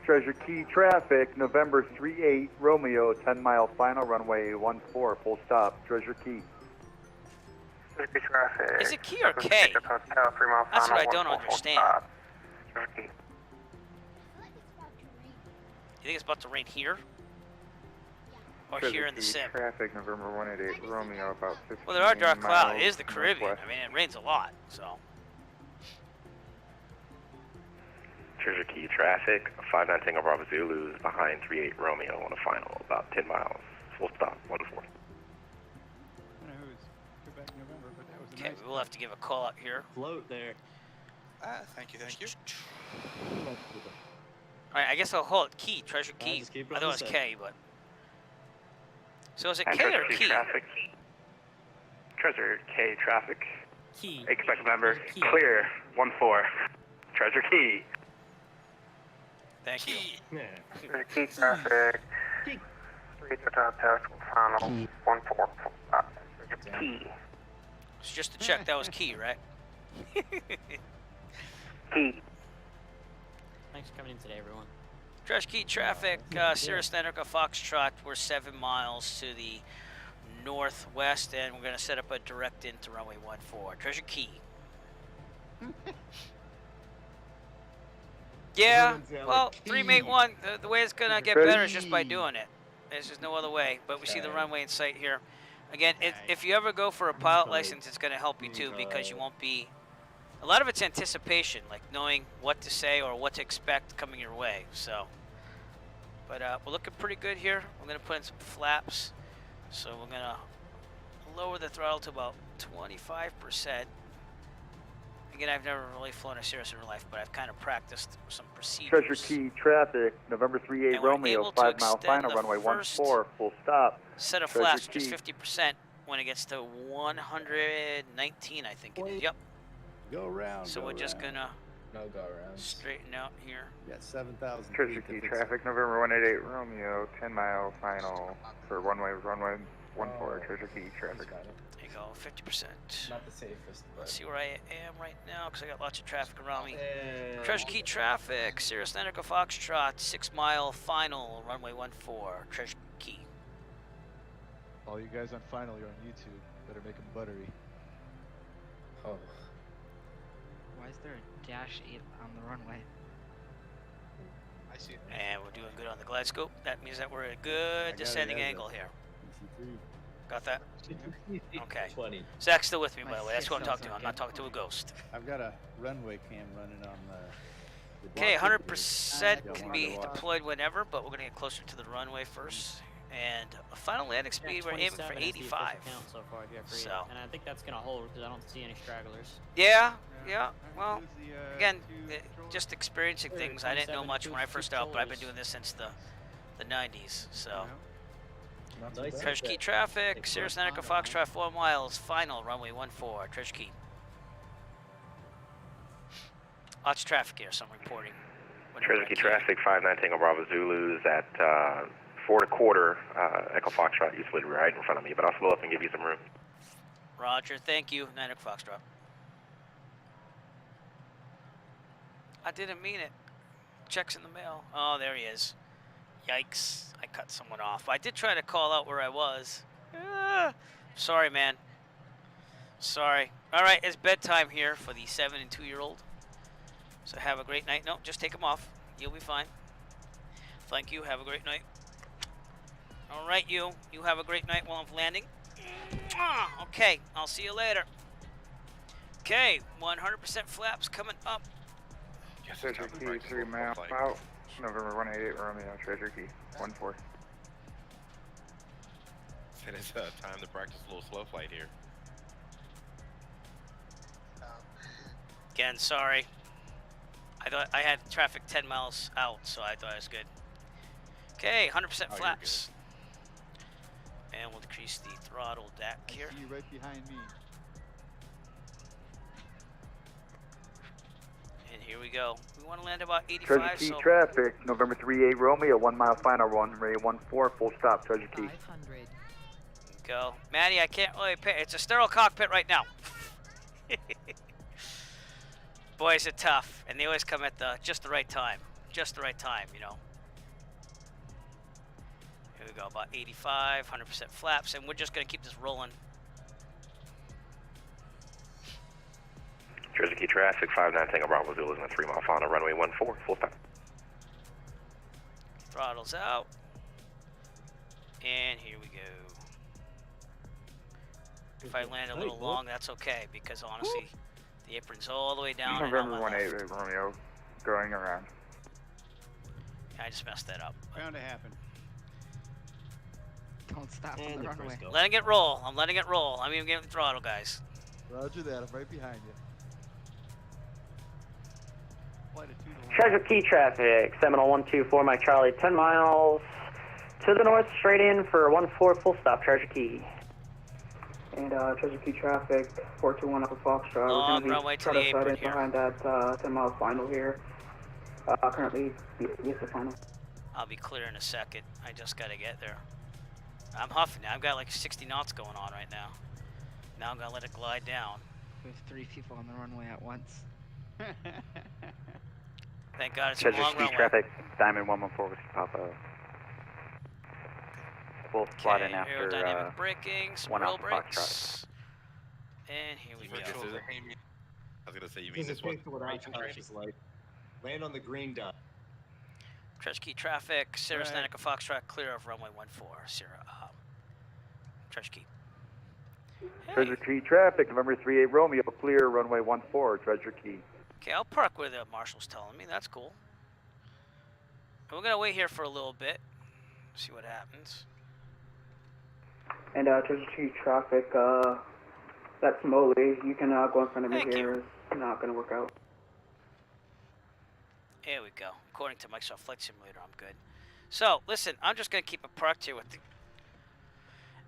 Treasure Cay traffic, November 38 Romeo, 10-mile final, runway 14, full stop, Treasure Cay. Treasure Cay traffic. Is it Key or K? That's what I don't understand. You think it's about to rain here? Or Treasure here in the Cay sim? traffic, November 188 Romeo, about 15 Well, there are dark clouds. It miles is the Caribbean. northwest. I mean, it rains a lot, so. Treasure Cay traffic, 59 Tango Bravo Zulu is behind 38 Romeo on the final, about 10 miles. Full stop, 14. Okay, we will have to give a call out here. Float there. Thank you, thank you. Alright, I guess I'll call it Key, Treasure Key. just keep it I on thought it the was set. K, but. So is it And K or Treasure Cay Key? traffic. Treasure Cay traffic. Key. Expect member, Key. clear, 14. Treasure Cay. Thank you. Treasure Cay traffic. 3 to top tower, final, 14, full stop. Treasure Cay. It's just to check, that was Key, right? Key. Thanks for coming in today, everyone. Treasure Key traffic, Cirrus Netherca Foxtrot. We're 7 miles to the northwest, and we're going to set up a direct into runway 14. Treasure Key. Yeah, well, 3-mate-1, the way it's going to get better is just by doing it. There's just no other way, but we see the runway in sight here. Again, if you ever go for a pilot license, it's going to help you too, because you won't be... A lot of it's anticipation, like knowing what to say or what to expect coming your way, so... But we're looking pretty good here. We're going to put in some flaps. So we're going to lower the throttle to about 25%. Again, I've never really flown a Cirrus in real life, but I've kind of practiced some procedures. Treasure Cay traffic, November 38 And we're Romeo, able to 5-mile extend final, the runway first 14, full stop. Set of Treasure flaps, just Cay. 50% when it gets to 119, I think it is. Yep. Go around. So go we're just around. going to No go around. straighten out here. You got 7,000 Treasure feet to Cay fix it. traffic, November 188 Romeo, 10-mile final for runway 14, Treasure Cay traffic. There you go, 50%. Not the safest, but... Let's see where I am right now, because I got lots of traffic around me. And... Treasure Key traffic, Cirrus Netherca Foxtrot, 6-mile final, runway 14, Treasure Key. All you guys on final, you're on YouTube. Better make them buttery. Oh. Why is there a dash 8 on the runway? I see it. And we're doing good on the glide scope. That means that we're at a good descending angle here. Got that? Okay. 20. Zach's still with me, by the way. That's who I'm talking to. I'm not talking to a ghost. I've got a runway cam running on the Okay, block 100% here. can be deployed whenever, but we're going to get closer to the runway first. And a final landing speed, we're aiming for 85. So far, if you have So. and I think that's going to hold because I don't see any stragglers. Yeah. Well, again, just experiencing things. I didn't know much when I first out, but I've been doing this since the 90s. So, Nice. Treasure Key traffic, Cirrus Netherca Foxtrot, 4 miles, final, runway 14, Treasure Key. Lots of traffic here, so I'm reporting. Treasure Cay traffic, 59 Tango Bravo Zulu is at 4 1/4 Echo Foxtrot. You slid right in front of me, but I'll slow up and give you some room. Roger, thank you, Netherca Foxtrot. I didn't mean it. Check's in the mail. Oh, there he is. Yikes, I cut someone off. I did try to call out where I was. Sorry, man. Sorry. All right, it's bedtime here for the 7 and 2-year-old. So have a great night. No, just take them off. You'll be fine. Thank you. Have a great night. All right, you. You have a great night while I'm landing. Okay, I'll see you later. Okay, 100% flaps coming up. Treasure Key, 3 miles out. November 188 Romeo, Treasure Key, 14. Said it's time to practice a little slow flight here. Again, sorry. I thought I had traffic 10 miles out, so I thought it was good. Okay, 100% flaps. And we'll decrease the throttle back here. I see you right behind me. And here we go. We want to land about 85. Treasure Key traffic, November 38 Romeo, 1 mile final, runway 14, full stop, Treasure Key. 500. Go. Maddie, I can't really pay. It's a sterile cockpit right now. Boys are tough, and they always come at just the right time. Just the right time, you know. Here we go, about 85, 100% flaps, and we're just going to keep this rolling. Treasure Key traffic, 59 Tango Bravo Zulu, losing a 3 mile final, runway 14, full stop. Throttles out. And here we go. If I land a little long, that's okay, because honestly, the apron's all the way down. November 188 Romeo, going around. Yeah, I just messed that up. Bound to happen. Don't stop on the runway. Letting it roll. I'm letting it roll. I'm even getting the throttle, guys. Roger that. I'm right behind you. Treasure Key traffic, Seminole 124 Mike Charlie, 10 miles to the north, straight in for 14, full stop, Treasure Key. And Treasure Key traffic, 421 Upper Foxtrot. Long runway to the apron here. Behind that 10 mile final here. Currently, yes, the final. I'll be clear in a second. I just got to get there. I'm huffing now. I've got like 60 knots going on right now. Now I'm going to let it glide down. With 3 people on the runway at once. Thank God it's a Treasure long Key runway. traffic, Diamond 114 with Papa. We'll slot in after Aerodynamic braking, some 1 roll Alpha brakes. Foxtrot. And here we go. I was gonna say, you mean this one? Like, land on the green dot. Treasure Key traffic, Sierra Stanica Foxtrot, clear of runway 14, Sierra. Treasure Key. Treasure Key traffic, November 38 Romeo, clear, runway 14, Treasure Key. Okay, I'll park where the marshal's telling me. That's cool. And we're gonna wait here for a little bit, see what happens. And Treasure Key traffic, that's Moley. You can go in front of me here. It's not going to work out. There we go. According to Microsoft Flight Simulator, I'm good. So, listen, I'm just going to keep it parked here with the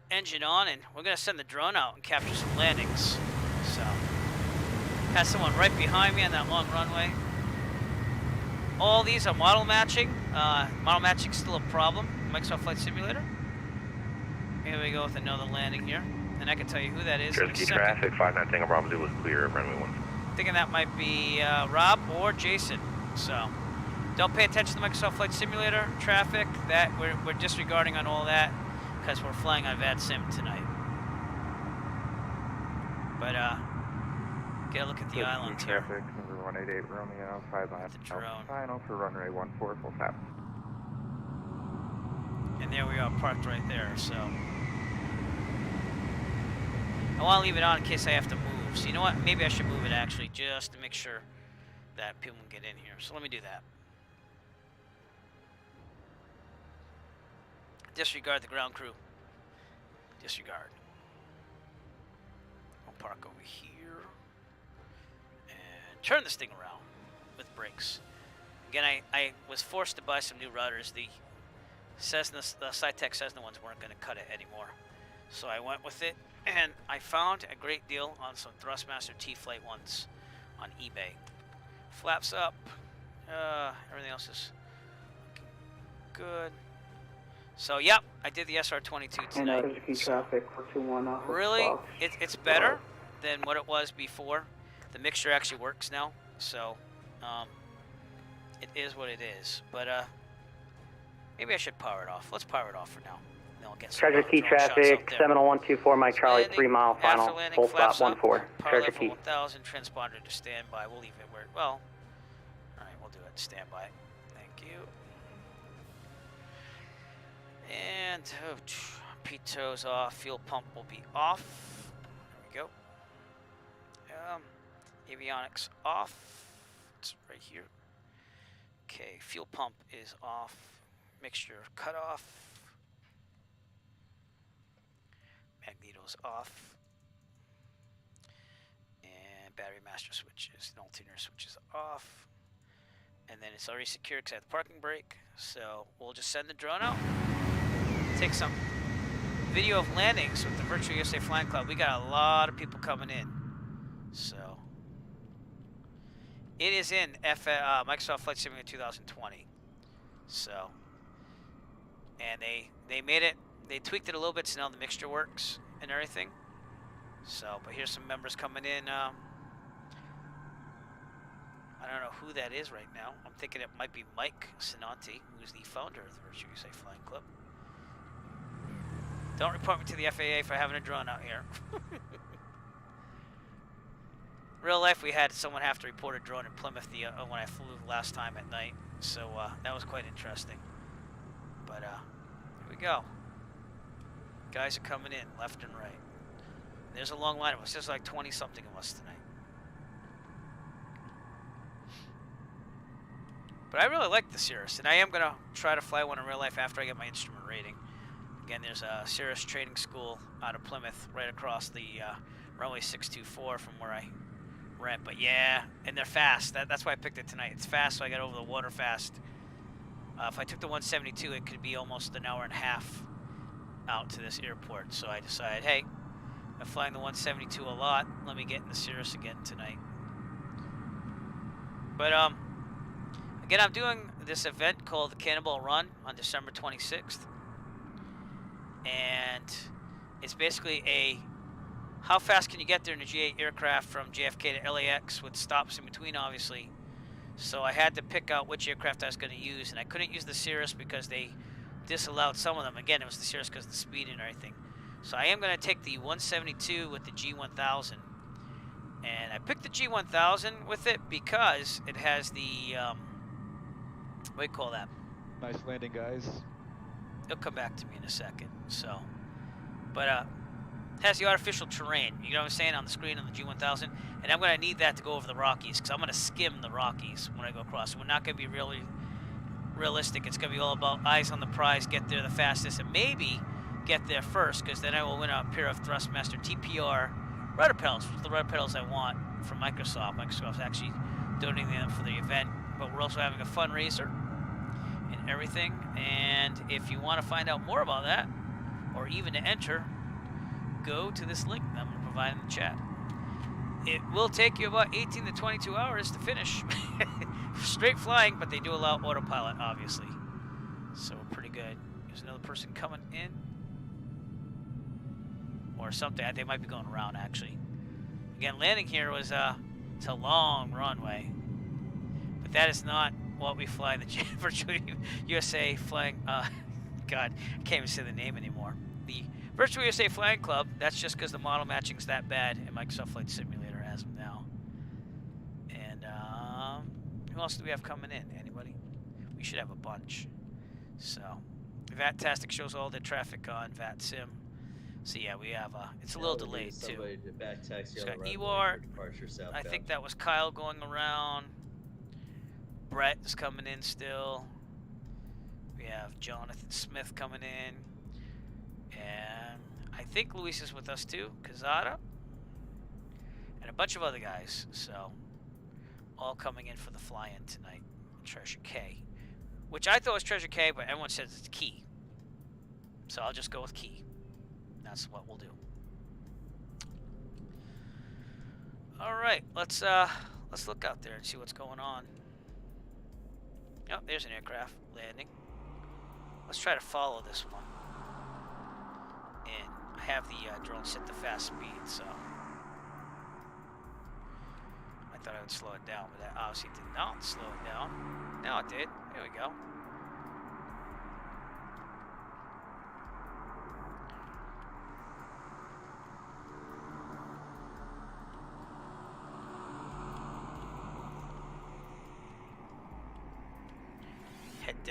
engine on, and we're going to send the drone out and capture some landings. So, has someone right behind me on that long runway. All these are model matching. Model matching's still a problem in Microsoft Flight Simulator. Here we go with another landing here. And I can tell you who that is. Treasure Key traffic, 59 Tango Bravo Zulu is clear, runway 1. Thinking that might be Rob or Jason. So, don't pay attention to Microsoft Flight Simulator traffic. That we're disregarding on all that because we're flying on VADSIM tonight. But get a look at the island here. Traffic, number 188 Romeo, 5 miles final for runway 14, full stop. And there we are, parked right there. So, I want to leave it on in case I have to move. So you know what? Maybe I should move it actually, just to make sure that people can get in here. So let me do that. Disregard the ground crew. Disregard. I'll park over here. And turn this thing around with brakes. Again, I was forced to buy some new rudders. The Cessna, the Saitek Cessna ones weren't going to cut it anymore. So I went with it. And I found a great deal on some Thrustmaster T-Flight ones on eBay. Flaps up. Everything else is good. So, yep, I did the SR-22 tonight. And Treasure Key traffic, 421 really, it's better than what it was before. The mixture actually works now. So, it is what it is. But, maybe I should power it off. Let's power it off for now. Treasure Key traffic, Seminole 124 Mike Charlie, 3 mile final, full stop 14, Treasure Key. 1000, transponder to standby. We'll leave it where, well, Good, stand by. Thank you. And pito's off. Fuel pump will be off. There we go. Avionics off. It's right here. Okay, fuel pump is off. Mixture cut off. Magneto's off. And battery master switches and alternator switches off. And then it's already secured because I have the parking brake. So we'll just send the drone out. Take some video of landings with the Virtual USA Flying Club. We got a lot of people coming in. So it is in Microsoft Flight Simulator 2020. So, and they made it, they tweaked it a little bit so now the mixture works and everything. So, but here's some members coming in. I don't know who that is right now. I'm thinking it might be Mike Sinanti, who's the founder of the Virtual USA Flying Club. Don't report me to the FAA for having a drone out here. Real life, we had someone have to report a drone in Plymouth when I flew last time at night, so that was quite interesting. But here we go. Guys are coming in left and right. There's a long line of us. There's like 20-something of us tonight. But I really like the Cirrus, and I am going to try to fly one in real life after I get my instrument rating. Again, there's a Cirrus training school out of Plymouth right across the runway 624 from where I rent. But yeah, and they're fast. That's why I picked it tonight. It's fast, so I got over the water fast. If I took the 172, it could be almost an hour and a half out to this airport. So I decided, hey, I'm flying the 172 a lot. Let me get in the Cirrus again tonight. But again, I'm doing this event called the Cannonball Run on December 26th. And it's basically how fast can you get there in a G8 aircraft from JFK to LAX with stops in between, obviously. So I had to pick out which aircraft I was going to use, and I couldn't use the Cirrus because they disallowed some of them. Again, it was the Cirrus because of the speed and everything. So I am going to take the 172 with the G1000. And I picked the G1000 with it because it has the, what do you call that? Nice landing, guys. It'll come back to me in a second. So, but it has the artificial terrain. You know what I'm saying on the screen on the G1000, and I'm going to need that to go over the Rockies because I'm going to skim the Rockies when I go across. We're not going to be really realistic. It's going to be all about eyes on the prize, get there the fastest, and maybe get there first because then I will win a pair of Thrustmaster TPR rudder pedals, which are the rudder pedals I want from Microsoft. Microsoft's actually donating them for the event, but we're also having a fundraiser and everything. And if you want to find out more about that, or even to enter, go to this link that I'm going to provide in the chat. It will take you about 18 to 22 hours to finish. Straight flying, but they do allow autopilot, obviously. So we're pretty good. There's another person coming in. Or something. They might be going around, actually. Again, landing here was it's a long runway. But that is not what we fly the Virtual USA Flying... God, I can't even say the name anymore. The Virtual USA Flying Club, that's just because the model matching's that bad in Microsoft Flight Simulator as of now. And who else do we have coming in? Anybody? We should have a bunch. So, VAT-tastic shows all the traffic on VAT Sim. So yeah, we have it's a little delayed too. It's got Ewart. I think that was Kyle going around. Brett is coming in still. We have Jonathan Smith coming in. And I think Luis is with us too. Kazada. And a bunch of other guys. So, all coming in for the fly-in tonight. Treasure Cay. Which I thought was Treasure Cay, but everyone says it's Key. So I'll just go with Key. That's what we'll do. All right, let's look out there and see what's going on. Oh, there's an aircraft landing. Let's try to follow this one. And I have the drone set to fast speed, so I thought I would slow it down, but that obviously did not slow it down. Now it did. Here we go.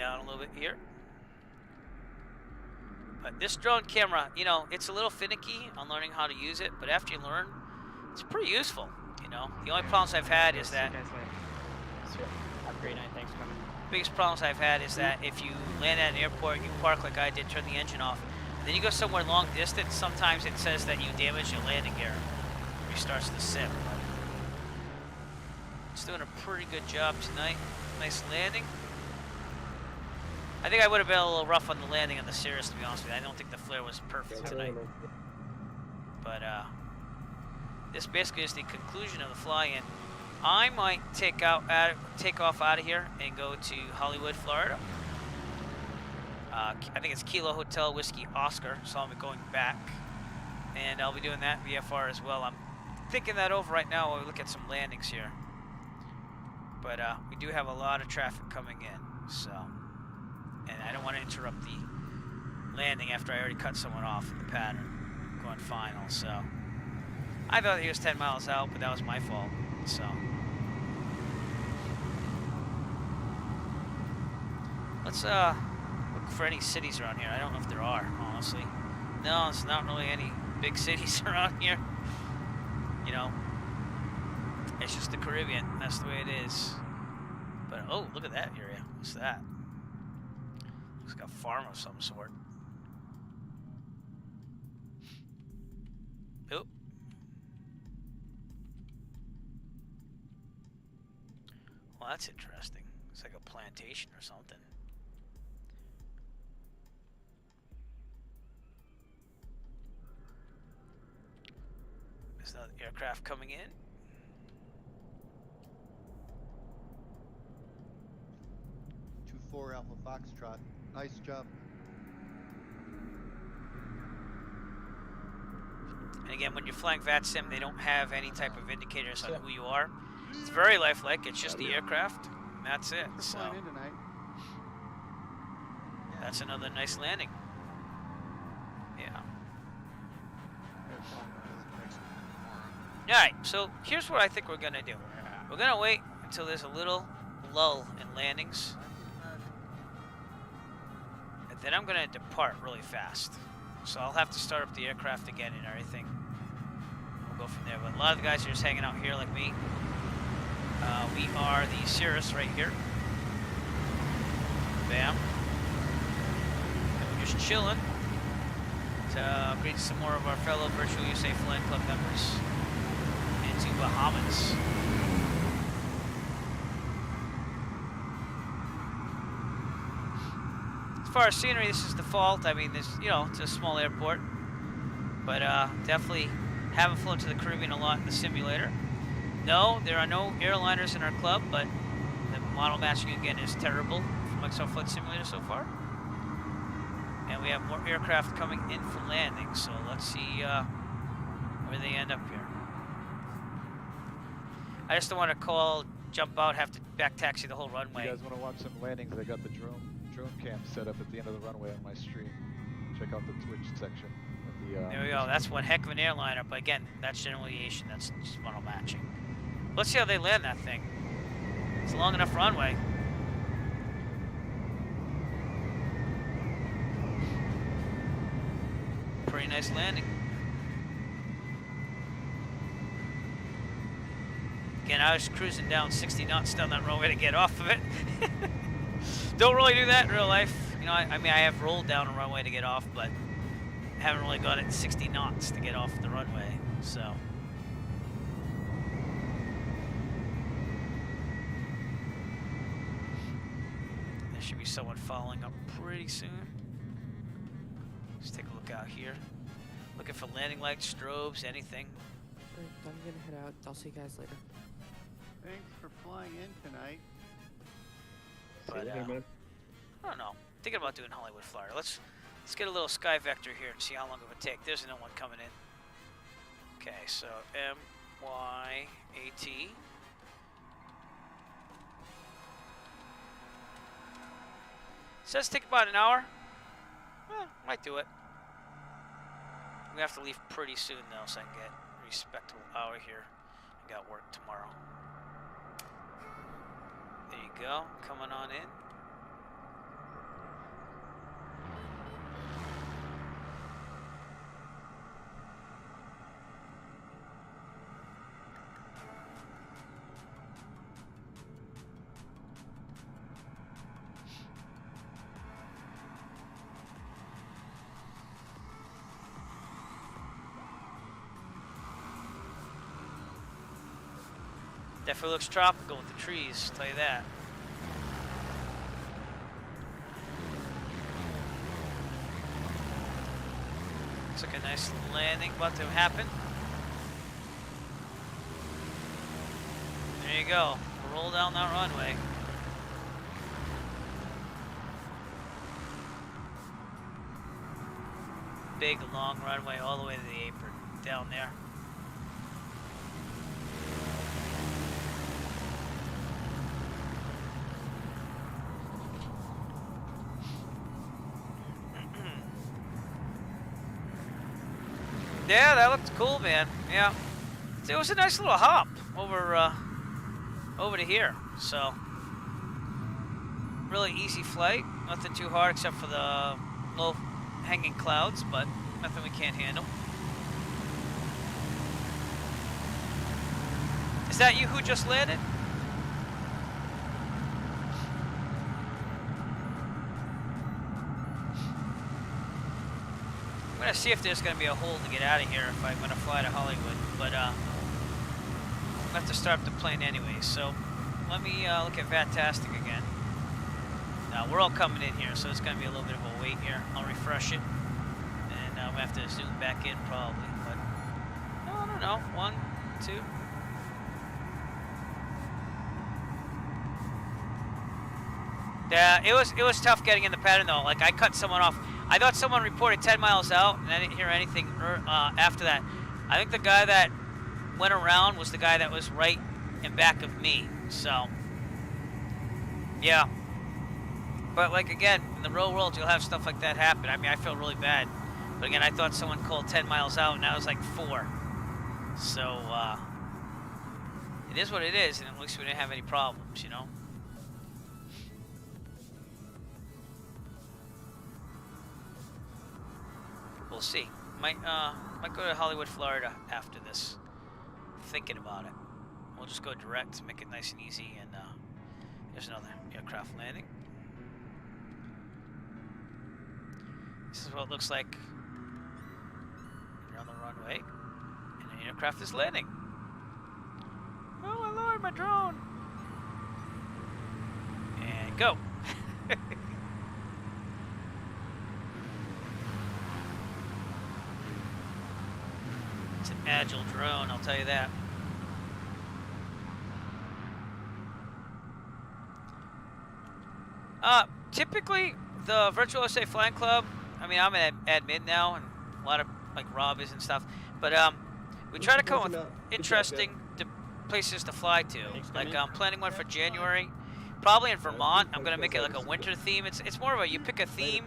down a little bit here. But this drone camera, you know, it's a little finicky on learning how to use it, but after you learn, it's pretty useful, you know. The only problems I've had is that... Have a great night. Thanks for coming. Biggest problems I've had is that if you land at an airport, you park like I did, turn the engine off, then you go somewhere long distance, sometimes it says that you damaged your landing gear. Restarts the sim. It's doing a pretty good job tonight. Nice landing. I think I would have been a little rough on the landing on the Cirrus, to be honest with you. I don't think the flare was perfect tonight. But this basically is the conclusion of the fly-in. I might take off out of here and go to Hollywood, Florida. I think it's Kilo Hotel Whiskey Oscar, so I'll be going back. And I'll be doing that VFR as well. I'm thinking that over right now while we look at some landings here. But we do have a lot of traffic coming in, so... And I don't want to interrupt the landing after I already cut someone off in the pattern going final, so... I thought he was 10 miles out, but that was my fault, so... Let's look for any cities around here. I don't know if there are, honestly. No, it's not really any big cities around here. You know, it's just the Caribbean. That's the way it is. But oh, look at that area. What's that? Looks like a farm of some sort. Oh. Well, that's interesting. It's like a plantation or something. There's another aircraft coming in. Four Alpha Foxtrot. Nice job. And again, when you're flying VATSIM, they don't have any type of indicators on who you are. It's very lifelike. It's just the aircraft. And that's it. So that's another nice landing. Yeah. All right. So here's what I think we're gonna do. We're gonna wait until there's a little lull in landings. Then I'm gonna depart really fast. So I'll have to start up the aircraft again and everything. We'll go from there. But a lot of the guys are just hanging out here like me. We are the Cirrus right here. Bam. And we're just chilling to greet some more of our fellow Virtual USA Flying Club members into Bahamas. As far as scenery, this is default. I mean, this, you know, it's a small airport, but definitely haven't flown to the Caribbean a lot in the simulator. No, there are no airliners in our club, but the model matching again is terrible from Microsoft Flight Simulator so far. And we have more aircraft coming in for landing, so let's see where they end up here. I just don't want to jump out, have to back taxi the whole runway. You guys want to watch some landings? I got the drone cam set up at the end of the runway on my stream. Check out the Twitch section. There we go. That's one heck of an airliner, but again, that's general aviation. That's just model matching. Let's see how they land that thing. It's a long enough runway. Pretty nice landing. Again, I was cruising down 60 knots down that runway to get off of it. Don't really do that in real life. You know, I mean, I have rolled down a runway to get off, but haven't really gone at 60 knots to get off the runway, so. There should be someone following up pretty soon. Let's take a look out here. Looking for landing lights, strobes, anything. I'm gonna head out. I'll see you guys later. Thanks for flying in tonight. But, I don't know. Thinking about doing Hollywood, Florida. Let's get a little sky vector here and see how long it would take. There's no one coming in. Okay, so MYAT. Says take about an hour. Might do it. We have to leave pretty soon though, so I can get a respectable hour here. I got work tomorrow. There you go, coming on in. Definitely looks tropical with the trees, I'll tell you that. Looks like a nice landing about to happen. There you go. Roll down that runway. Big long runway all the way to the apron down there. Yeah, that looked cool, man. Yeah, it was a nice little hop over over to here. So really easy flight. Nothing too hard except for the low hanging clouds, but nothing we can't handle. Is that you who just landed? I'm gonna see if there's gonna be a hole to get out of here if I'm gonna fly to Hollywood, but I'm gonna have to start up the plane anyways. So let me look at Fantastic again. Now we're all coming in here, so it's gonna be a little bit of a wait here. I'll refresh it, and I'm gonna have to zoom back in probably. But no, I don't know. 1, 2. Yeah, it was tough getting in the pattern though. Like I cut someone off. I thought someone reported 10 miles out, and I didn't hear anything after that. I think the guy that went around was the guy that was right in back of me. So, yeah. But like again, in the real world, you'll have stuff like that happen. I mean, I feel really bad. But again, I thought someone called 10 miles out, and I was like 4. So, it is what it is, and at least we didn't have any problems, you know? We'll see. Might go to Hollywood, Florida after this. Thinking about it. We'll just go direct, make it nice and easy, and there's another aircraft landing. This is what it looks like. You're on the runway, and an aircraft is landing. Oh my lord, my drone! And go. It's an agile drone, I'll tell you that. Typically, the Virtual USA Flying Club, I mean, I'm an admin now, and a lot of, like, Rob is and stuff, but, we try to come up with interesting places to fly to. Like, I'm planning one for January, probably in Vermont. I'm going to make it like a winter theme. It's more of a, you pick a theme,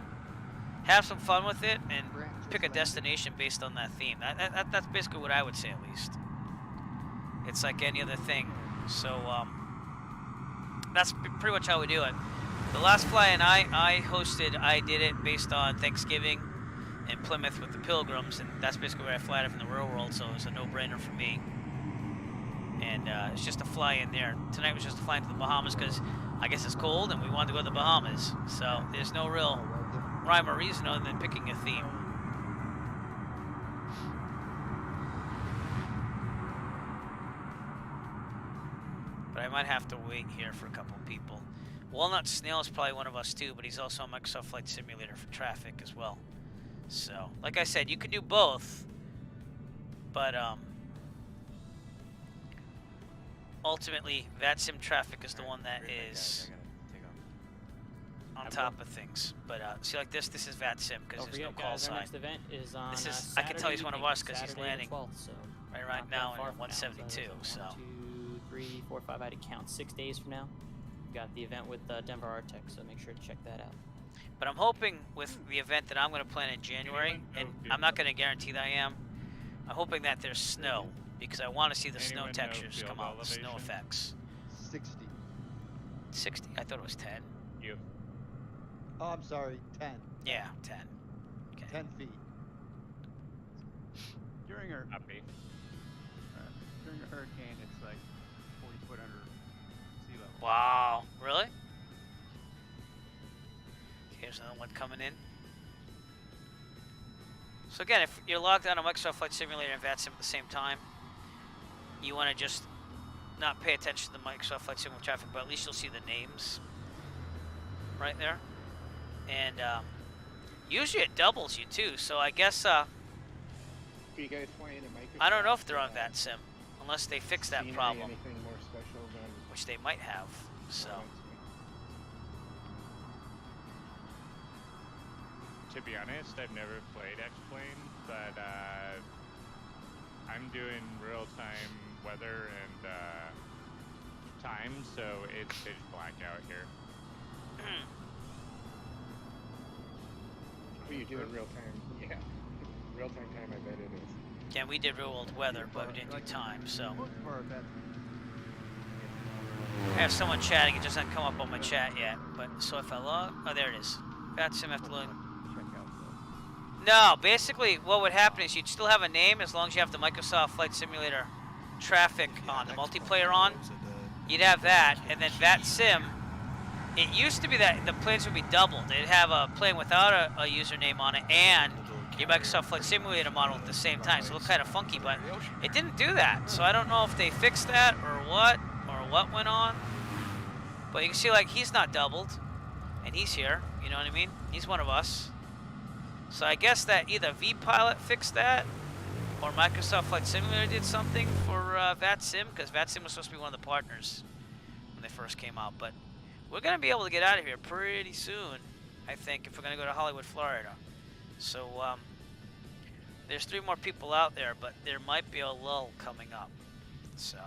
have some fun with it, and pick a destination based on that theme. That's basically what I would say, at least. It's like any other thing. So, that's pretty much how we do it. The last fly-in I hosted, I did it based on Thanksgiving in Plymouth with the Pilgrims, and that's basically where I fly it from the real world, so it was a no-brainer for me. And it's just a fly-in there. Tonight was just a fly into the Bahamas because I guess it's cold and we wanted to go to the Bahamas. So there's no real rhyme or reason other than picking a theme. But I might have to wait here for a couple people. Walnut Snail is probably one of us too, but he's also on Microsoft Flight Simulator for traffic as well. So, like I said, you can do both, but ultimately, VATSIM traffic is the one that is on top of things. But see, like this is VATSIM because there's no call sign. Next event is on, this is I can tell he's one of us because he's Saturday landing 12th, so right now in 172. So 1, 2, 3, 4, 5. I had to count 6 days from now. We got the event with Denver Artec, so make sure to check that out. But I'm hoping with the event that I'm going to plan in January, and I'm not going to guarantee that I am. I'm hoping that there's snow because I want to see the snow textures come out, the snow effects. 60. 60? I thought it was 10. You. Oh, I'm sorry, 10. Yeah, 10. Okay. 10 feet. During a Copy. during a hurricane, it's like 40 foot under sea level. Wow, really? Here's another one coming in. So again, if you're logged on a Microsoft Flight Simulator and VATSIM at the same time, you want to just not pay attention to the Microsoft Flight Simulator traffic, but at least you'll see the names right there. And usually it doubles you too, so I guess Are you guys playing in Microsoft? I don't know if they're on VATSIM, unless they fix that Scenery, problem, anything more special than which they might have. So. To be honest, I've never played X-Plane, but I'm doing real-time weather and time, so it's pitch black out here. Oh, you do it real time. Yeah. Real time, I bet it is. Yeah, we did real world weather, but we didn't do time, so. I have someone chatting, it just hasn't come up on my chat yet. But so if I log, oh, there it is. VATSIM after loading. No, basically what would happen is you'd still have a name as long as you have the Microsoft Flight Simulator traffic on, the multiplayer on. You'd have that, and then VATSIM. It used to be that the planes would be doubled. They'd have a plane without a username on it and your Microsoft Flight Simulator model at the same time. So it looked kind of funky, but it didn't do that. So I don't know if they fixed that or what went on. But you can see, like, he's not doubled, and he's here. You know what I mean? He's one of us. So I guess that either vPilot fixed that, or Microsoft Flight Simulator did something for VATSIM, because VATSIM was supposed to be one of the partners when they first came out. But we're going to be able to get out of here pretty soon, I think, if we're going to go to Hollywood, Florida. So there's 3 more people out there, but there might be a lull coming up. So,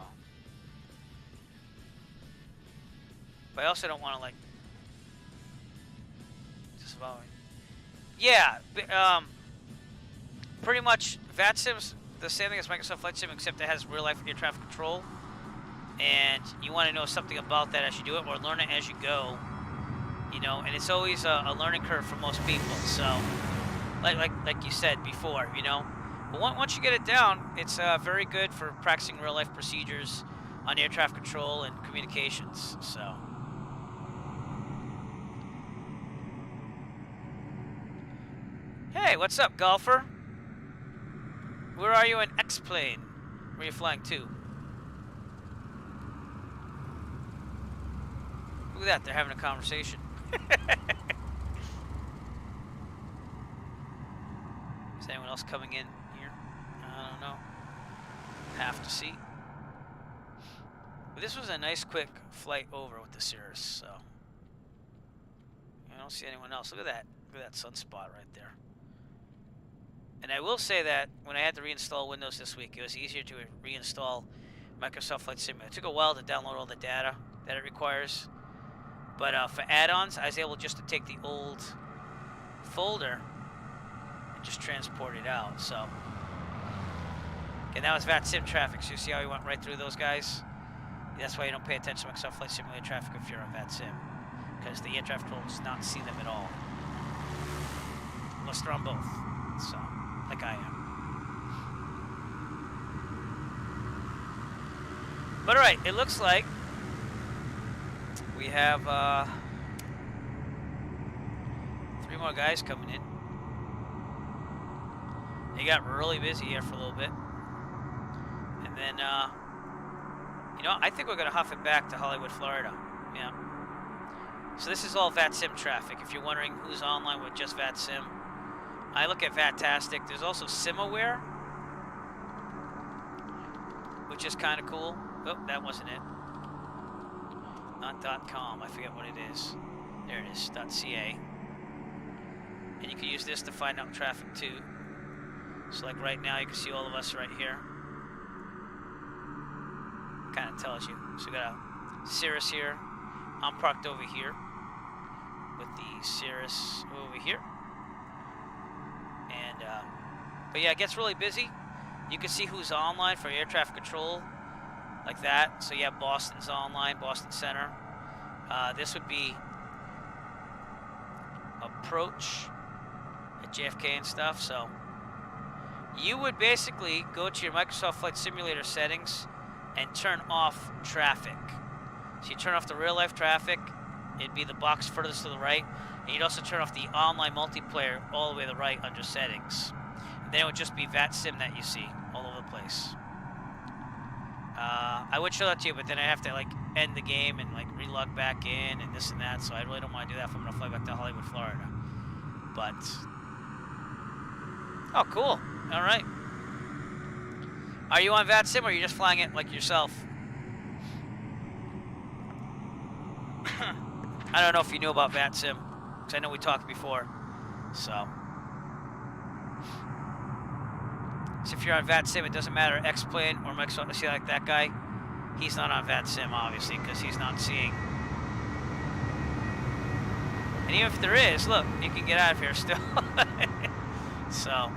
but I also don't want to, like, just follow me. Yeah, pretty much VATSIM's the same thing as Microsoft Flight Sim, except it has real-life air traffic control. And you want to know something about that as you do it, or learn it as you go, you know. And it's always a learning curve for most people. So, like you said before, you know. But once you get it down, it's very good for practicing real life procedures on air traffic control and communications. So. Hey, what's up, golfer? Where are you in X-Plane? Where are you flying to? Look at that, they're having a conversation. Is anyone else coming in here? I don't know. Have to see. But this was a nice quick flight over with the Cirrus, so. I don't see anyone else. Look at that. Look at that sunspot right there. And I will say that when I had to reinstall Windows this week, it was easier to reinstall Microsoft Flight Simulator. It took a while to download all the data that it requires. But for add-ons, I was able just to take the old folder and just transport it out. So, okay, that was VATSIM traffic. So you see how we went right through those guys? That's why you don't pay attention to Microsoft Flight Simulator traffic if you're on VATSIM, because the air traffic control does not see them at all, unless they're on both. So, like I am. But all right, it looks like we have 3 more guys coming in. It got really busy here for a little bit. And then, you know, I think we're going to huff it back to Hollywood, Florida. Yeah. So this is all VATSIM traffic. If you're wondering who's online with just VATSIM, I look at VATtastic. There's also SimAware, which is kind of cool. Oh, that wasn't it. Not .com, I forget what it is. There it is, .ca. And you can use this to find out traffic too. So like right now, you can see all of us right here. Kind of tells you. So we got a Cirrus here. I'm parked over here with the Cirrus over here. And, but yeah, it gets really busy. You can see who's online for air traffic control. Like that. So you have Boston's online, Boston Center. This would be approach at JFK and stuff. So you would basically go to your Microsoft Flight Simulator settings and turn off traffic. So you turn off the real life traffic. It'd be the box furthest to the right. And you'd also turn off the online multiplayer all the way to the right under settings. And then it would just be VATSIM that you see all over the place. I would show that to you, but then I have to like end the game and like relog back in and this and that. So I really don't want to do that if I'm gonna fly back to Hollywood, Florida. But oh, cool. All right. Are you on VATSIM or are you just flying it like yourself? I don't know if you knew about VATSIM, because I know we talked before. So if you're on VATSIM, it doesn't matter X-Plane or Microsoft. See, like that guy, he's not on VATSIM, obviously, because he's not seeing. And even if there is, look, you can get out of here still. So,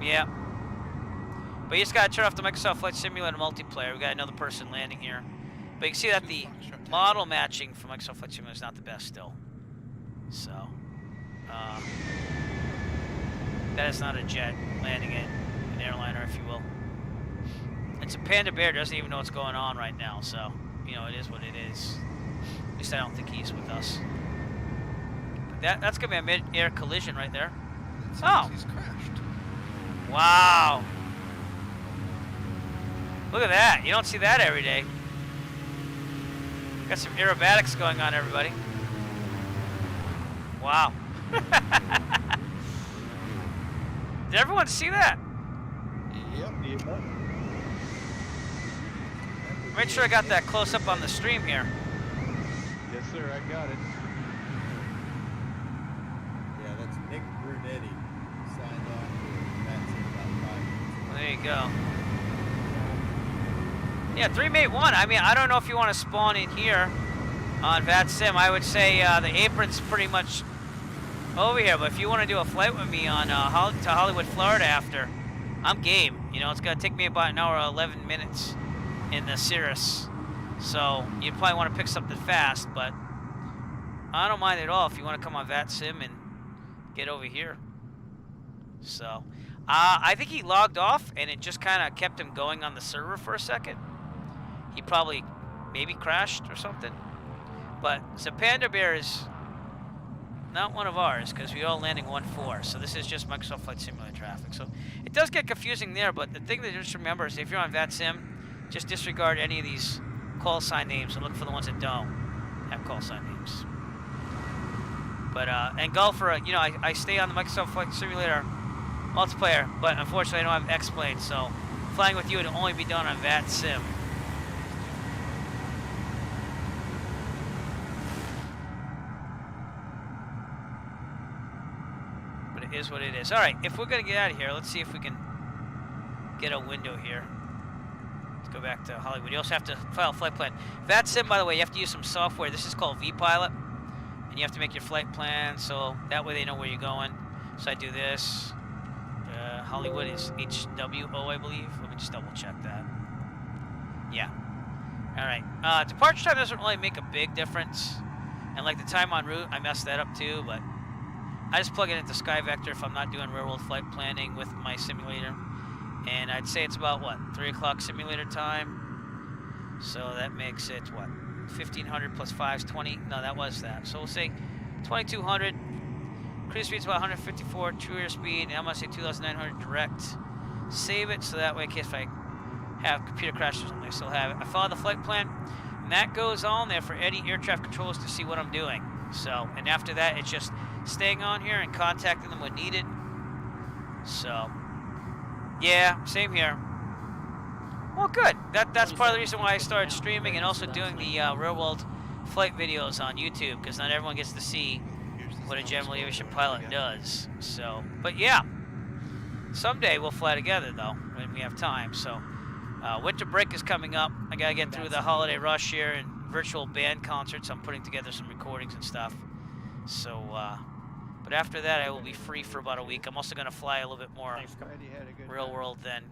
yeah. But you just gotta turn off the Microsoft Flight Simulator multiplayer. We got another person landing here. But you can see that the model matching for Microsoft Flight Simulator is not the best still. So, that is not a jet landing in an airliner, if you will. It's a Panda Bear, doesn't even know what's going on right now. So, you know, it is what it is. At least I don't think he's with us. But that's gonna be a mid-air collision right there. Oh! He's crashed. Wow! Look at that. You don't see that every day. Got some aerobatics going on, everybody. Wow. Did everyone see that? Yep. Make sure I got that close up on the stream here. Yes, sir. I got it. Yeah, that's Nick Brunetti. Signed on to VATSIM.5. Well, there you go. Yeah, 3-mate-1. I mean, I don't know if you want to spawn in here on VATSIM. I would say the apron's pretty much over here. But if you want to do a flight with me on to Hollywood, Florida after, I'm game. You know, it's going to take me about an hour 11 minutes in the Cirrus. So you'd probably want to pick something fast. But I don't mind at all if you want to come on VATSIM and get over here. So I think he logged off and it just kind of kept him going on the server for a second. He probably maybe crashed or something. But the Panda Bear is not one of ours because we all landing 1-4. So this is just Microsoft Flight Simulator traffic. So it does get confusing there, but the thing that just remember is if you're on VATSIM, just disregard any of these call sign names and look for the ones that don't have call sign names. But and Golfer, you know, I stay on the Microsoft Flight Simulator multiplayer, but unfortunately I don't have X-Plane, so flying with you would only be done on VATSIM. But it is what it is. Alright, if we're going to get out of here, let's see if we can get a window here. Let's go back to Hollywood. You also have to file a flight plan. VATSIM, by the way, you have to use some software. This is called vPilot, and you have to make your flight plan, so that way they know where you're going. So I do this. Hollywood is HWO, I believe. Let me just double check that. Yeah. Alright. Departure time doesn't really make a big difference. And like the time en route, I messed that up too, but I just plug it into SkyVector if I'm not doing real world flight planning with my simulator. And I'd say it's about, what, 3 o'clock simulator time? So that makes it, what, 1500 plus 5 is 20? No, that was that. So we'll say 2200. Cruise speed's about 154, true airspeed, and I'm going to say 2,900 direct. Save it so that way in case if I have computer crash or something, I still have it. I follow the flight plan, and that goes on there for any air traffic controllers to see what I'm doing. So, and after that, it's just staying on here and contacting them when needed. So, yeah, same here. Well, good. That's part of the reason why I started streaming and also doing the real world flight videos on YouTube, because not everyone gets to see what a general aviation pilot does. So, but yeah, someday we'll fly together though when we have time. So, winter break is coming up. I gotta get through the holiday rush here and virtual band concerts. I'm putting together some recordings and stuff. So, but after that, I will be free for about a week. I'm also gonna fly a little bit more real world then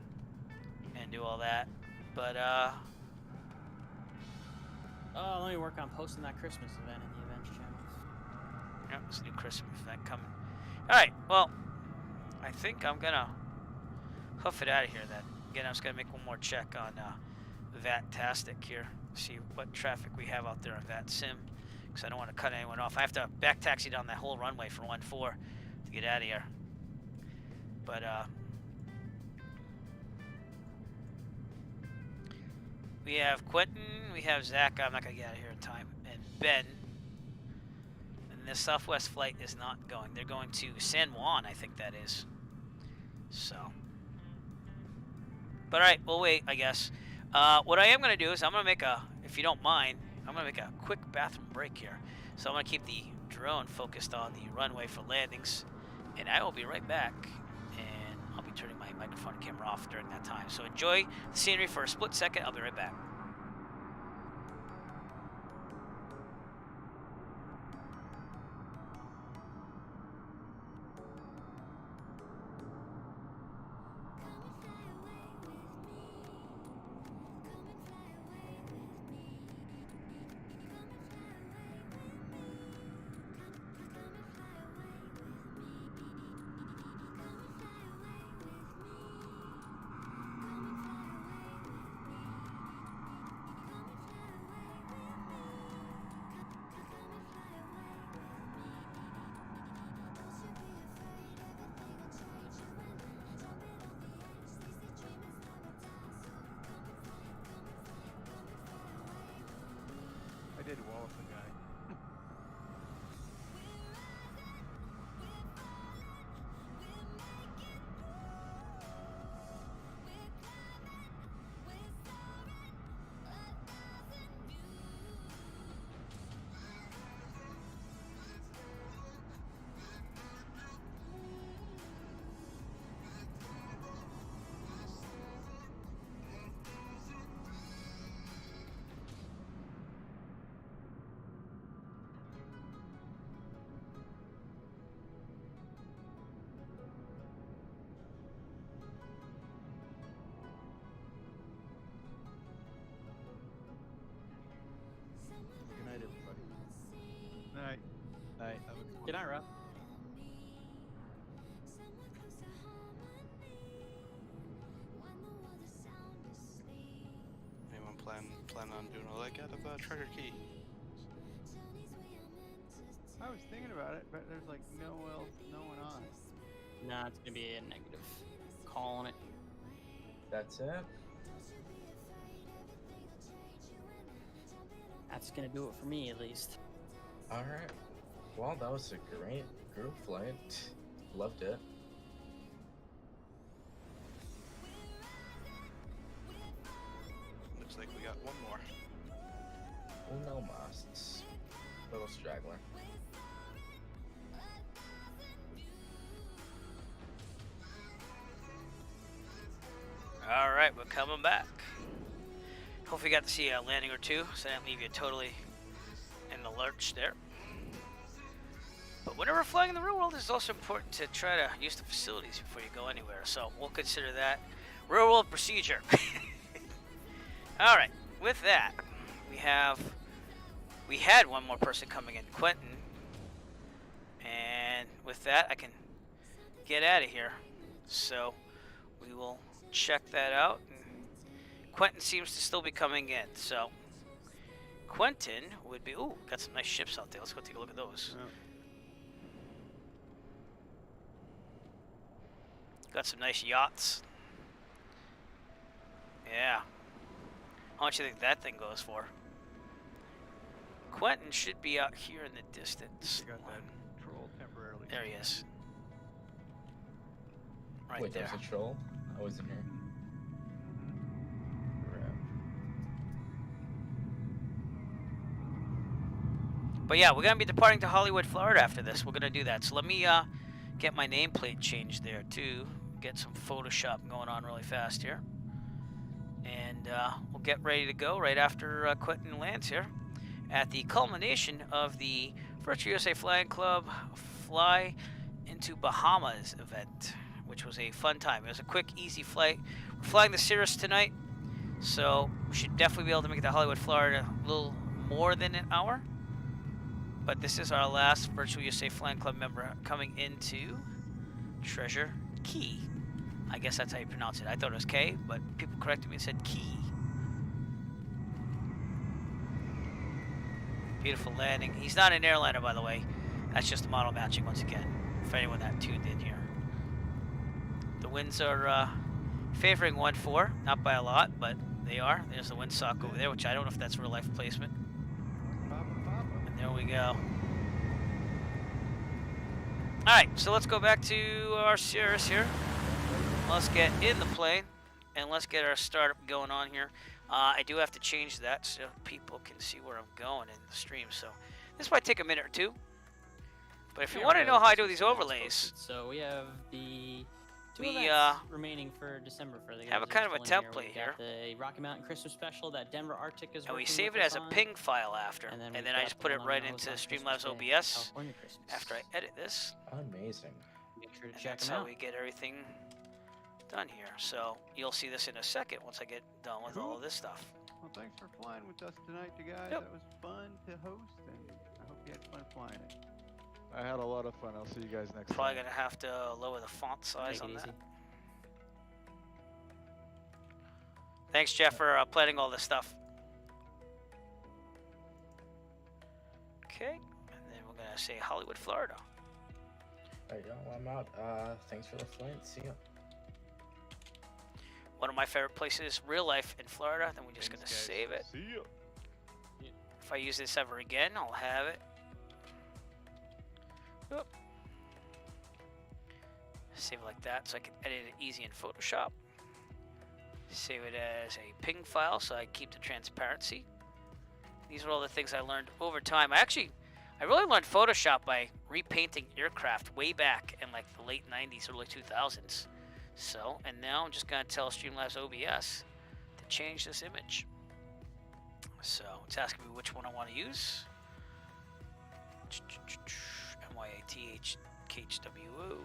and do all that. But let me work on posting that Christmas event in the events channel. Yep, there's a new Christmas event coming. Alright, well, I think I'm gonna hoof it out of here then. Again, I'm just gonna make one more check on VATtastic here. See what traffic we have out there on VATSIM. Because I don't want to cut anyone off. I have to back taxi down that whole runway for 1-4 to get out of here. But We have Quentin, we have Zach, I'm not gonna get out of here in time, and Ben. And this Southwest flight is not going. They're going to San Juan, I think that is. So. But alright, we'll wait, I guess. What I am gonna do is I'm gonna make a, if you don't mind, I'm gonna make a quick bathroom break here. So I'm gonna keep the drone focused on the runway for landings, and I will be right back. And I'll be turning my microphone and camera off during that time. So enjoy the scenery for a split second. I'll be right back. I did well with the guy. Good night, everybody. Night. Night. Good night, Rob. Anyone plan on doing a leg out of Treasure Cay? I was thinking about it, but there's like no one on. Nah, it's gonna be a negative. Calling it. That's it. That's gonna do it for me, at least. All right. Well, that was a great group flight. Loved it. Looks like we got one more. No mas. Little straggler. Alright, we're coming back. Hopefully you got to see a landing or two, so I didn't leave you totally in the lurch there. But whenever we're flying in the real world, it's also important to try to use the facilities before you go anywhere. So we'll consider that real world procedure. Alright, with that, we had one more person coming in, Quentin. And with that, I can get out of here. So we will check that out. Quentin seems to still be coming in, so Quentin would be. Ooh, got some nice ships out there. Let's go take a look at those. Oh. Got some nice yachts. Yeah. How much do you think that thing goes for? Quentin should be out here in the distance. Got that troll temporarily. There he is. Right Wait, there. there's a troll? I wasn't here. But yeah, we're going to be departing to Hollywood, Florida after this. We're going to do that. So let me get my nameplate changed there, too. Get some Photoshop going on really fast here. And we'll get ready to go right after Quentin lands here at the culmination of the Virtual USA Flying Club Fly into Bahamas event, which was a fun time. It was a quick, easy flight. We're flying the Cirrus tonight, so we should definitely be able to make it to Hollywood, Florida a little more than an hour. But this is our last Virtual USA Flying Club member coming into Treasure Cay. I guess that's how you pronounce it. I thought it was K, but people corrected me and said Key. Beautiful landing. He's not an airliner, by the way. That's just model matching once again, for anyone that tuned in here. The winds are Favoring 1-4, not by a lot, but they are. There's the windsock over there, which I don't know if that's real life placement. And there we go. Alright, so let's go back to our Cirrus here. Let's get in the plane, and let's get our startup going on here. I do have to change that so people can see where I'm going in the stream, so this might take a minute or two. But if you want to know how I do these overlays, so we have the two we events remaining for December for the guys have a who kind are of a still in template We here. got the Rocky Mountain Christmas special that Denver Arctic is And we working save with it us as a on. ping file after, and we've then I got just the put it one right on into Christmas Streamlabs Day, OBS California Christmas. after I edit this. Amazing. Make sure to And check that's them how out. we get everything done here. So you'll see this in a second once I get done with all of this stuff. Well, thanks for flying with us tonight, you guys. Yep. That was fun to host, and I hope you had fun flying it. I had a lot of fun. I'll see you guys next Probably time. gonna have to lower the font size Take it on that. easy. Thanks, Jeff, for planning all this stuff. Okay, and then we're gonna say Hollywood, Florida. Alright, yo, I'm out. Thanks for the flight. See ya. One of my favorite places, real life in Florida. Then we're just gonna save it. See ya. If I use this ever again, I'll have it. Oop. Save it like that so I can edit it easy in Photoshop. Save it as a ping file so I keep the transparency. These are all the things I learned over time. I really learned Photoshop by repainting aircraft way back in like the late 90s, early 2000s. So, and now I'm just gonna tell Streamlabs OBS to change this image. So it's asking me which one I want to use. MYAT KHWO.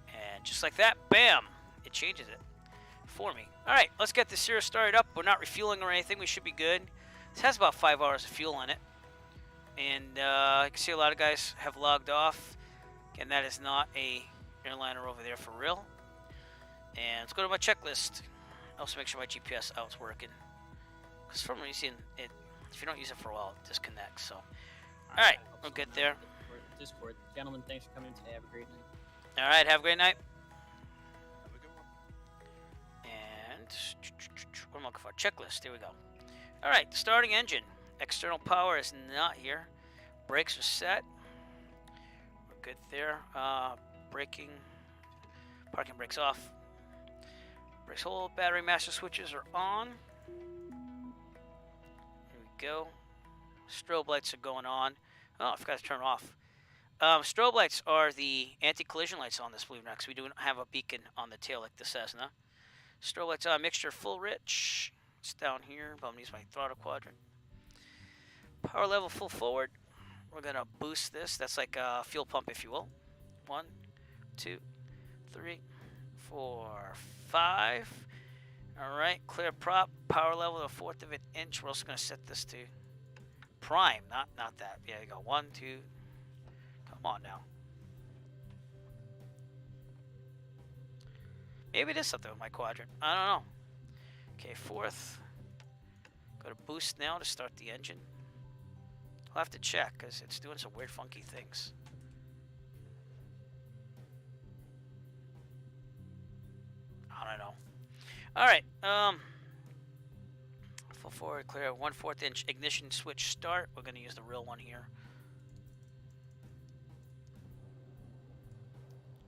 And just like that, bam, it changes it for me. All right, let's get the Cirrus started up. We're not refueling or anything. We should be good. This has about 5 hours of fuel on it. And I can see a lot of guys have logged off. Again, that is not a airliner over there for real. And let's go to my checklist. Also make sure my GPS out's working. Because for some reason, if you don't use it for a while, it disconnects. So, all right, we're good there. Discord. Gentlemen, thanks for coming today. Have a great night. All right, have a great night. And what am I looking for? Checklist. There we go. All right, starting engine. External power is not here. Brakes are set. We're good there. Braking. Parking brakes off. Brakes hold. Battery master switches are on. Here we go. Strobe lights are going on. Oh, I forgot to turn off. Strobe lights are the anti-collision lights on this Blue Nex. We do not have a beacon on the tail like the Cessna. Strobe lights on. Mixture full rich. It's down here. But I'm going to use my throttle quadrant. Power level full forward. We're going to boost this. That's like a fuel pump, if you will. 1, 2, 3, 4, 5. All right, clear prop. Power level 1/4 of an inch. We're also going to set this to prime, not that. Yeah, you go 1, 2. Come on now. Maybe it is something with my quadrant. I don't know. Okay, 4th. Go to boost now to start the engine. I'll have to check because it's doing some weird, funky things. I don't know. All right. Full forward, clear. 1/4 inch ignition switch start. We're going to use the real one here.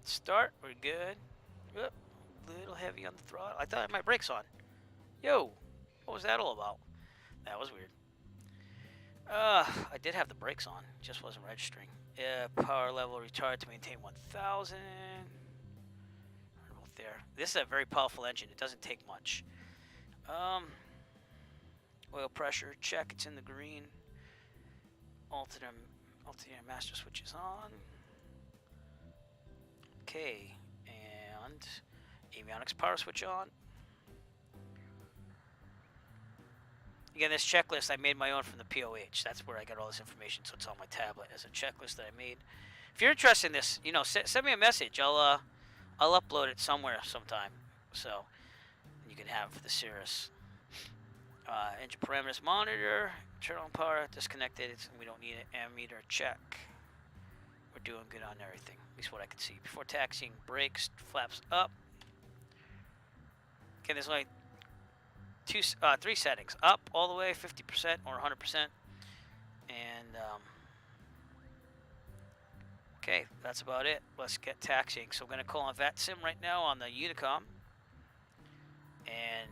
Start. We're good. Oop, a little heavy on the throttle. I thought I had my brakes on. Yo, what was that all about? That was weird. I did have the brakes on, just wasn't registering. Power level retarded to maintain 1,000. Right there. This is a very powerful engine. It doesn't take much. Oil pressure check. It's in the green. Alternator master switch is on. Okay, and avionics power switch on. Again, this checklist I made my own from the POH. That's where I got all this information, so it's on my tablet as a checklist that I made. If you're interested in this, you know, send me a message. I'll upload it somewhere sometime, so you can have the Cirrus. Engine parameters monitor, internal power disconnected. We don't need an ammeter check. We're doing good on everything, at least what I can see. Before taxiing, brakes, flaps up. Again, there's only three settings: up all the way, 50% or 100%, and okay, that's about it. Let's get taxiing. So I'm gonna call on VATSIM right now on the Unicom, and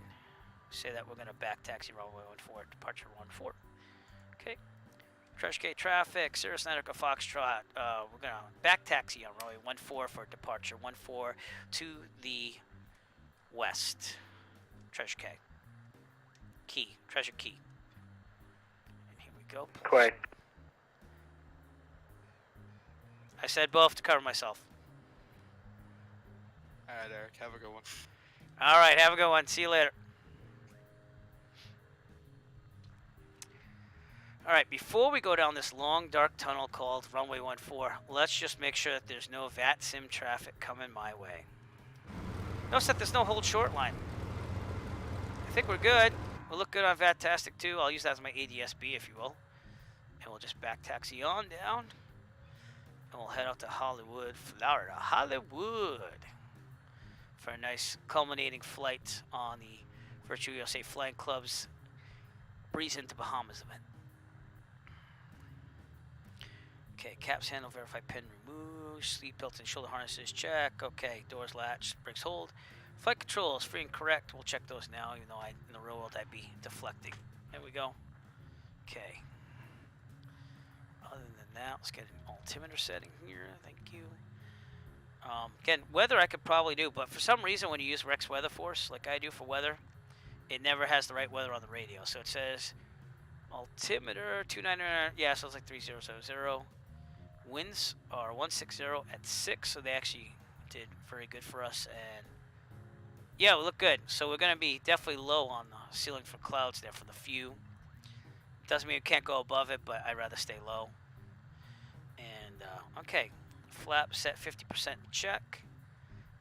say that we're gonna back taxi runway 14, departure 14. Okay. Treasure Cay traffic, Cirrus Atlantic Foxtrot. We're gonna back taxi on runway 14 for departure 14 to the west. Treasure Cay. Key. Treasure Key. And here we go. Clay. I said both to cover myself. Alright, Eric, have a good one. Alright, have a good one. See you later. Alright, before we go down this long, dark tunnel called runway 14, let's just make sure that there's no VATSIM traffic coming my way. Notice that there's no hold short line. I think we're good. We'll look good on VATtastic too. I'll use that as my ADSB, if you will. And we'll just back taxi on down. And we'll head out to Hollywood, Florida. Hollywood! For a nice culminating flight on the Virtual USA Flying Club's Breeze into Bahamas event. Okay, caps handle, verify pin removed, seat belts and shoulder harnesses check. Okay, doors latch, brakes hold. Flight controls, free and correct. We'll check those now, even though in the real world I'd be deflecting. There we go. Okay. Other than that, let's get an altimeter setting here. Thank you. Again, weather I could probably do, but for some reason when you use Rex Weather Force, like I do for weather, it never has the right weather on the radio. So it says altimeter 299. Yeah, so it's like 3070. Winds are 160 at 6, so they actually did very good for us. And yeah, we look good. So we're going to be definitely low on the ceiling for clouds there for the few. Doesn't mean we can't go above it, but I'd rather stay low. And okay, flap set 50% check.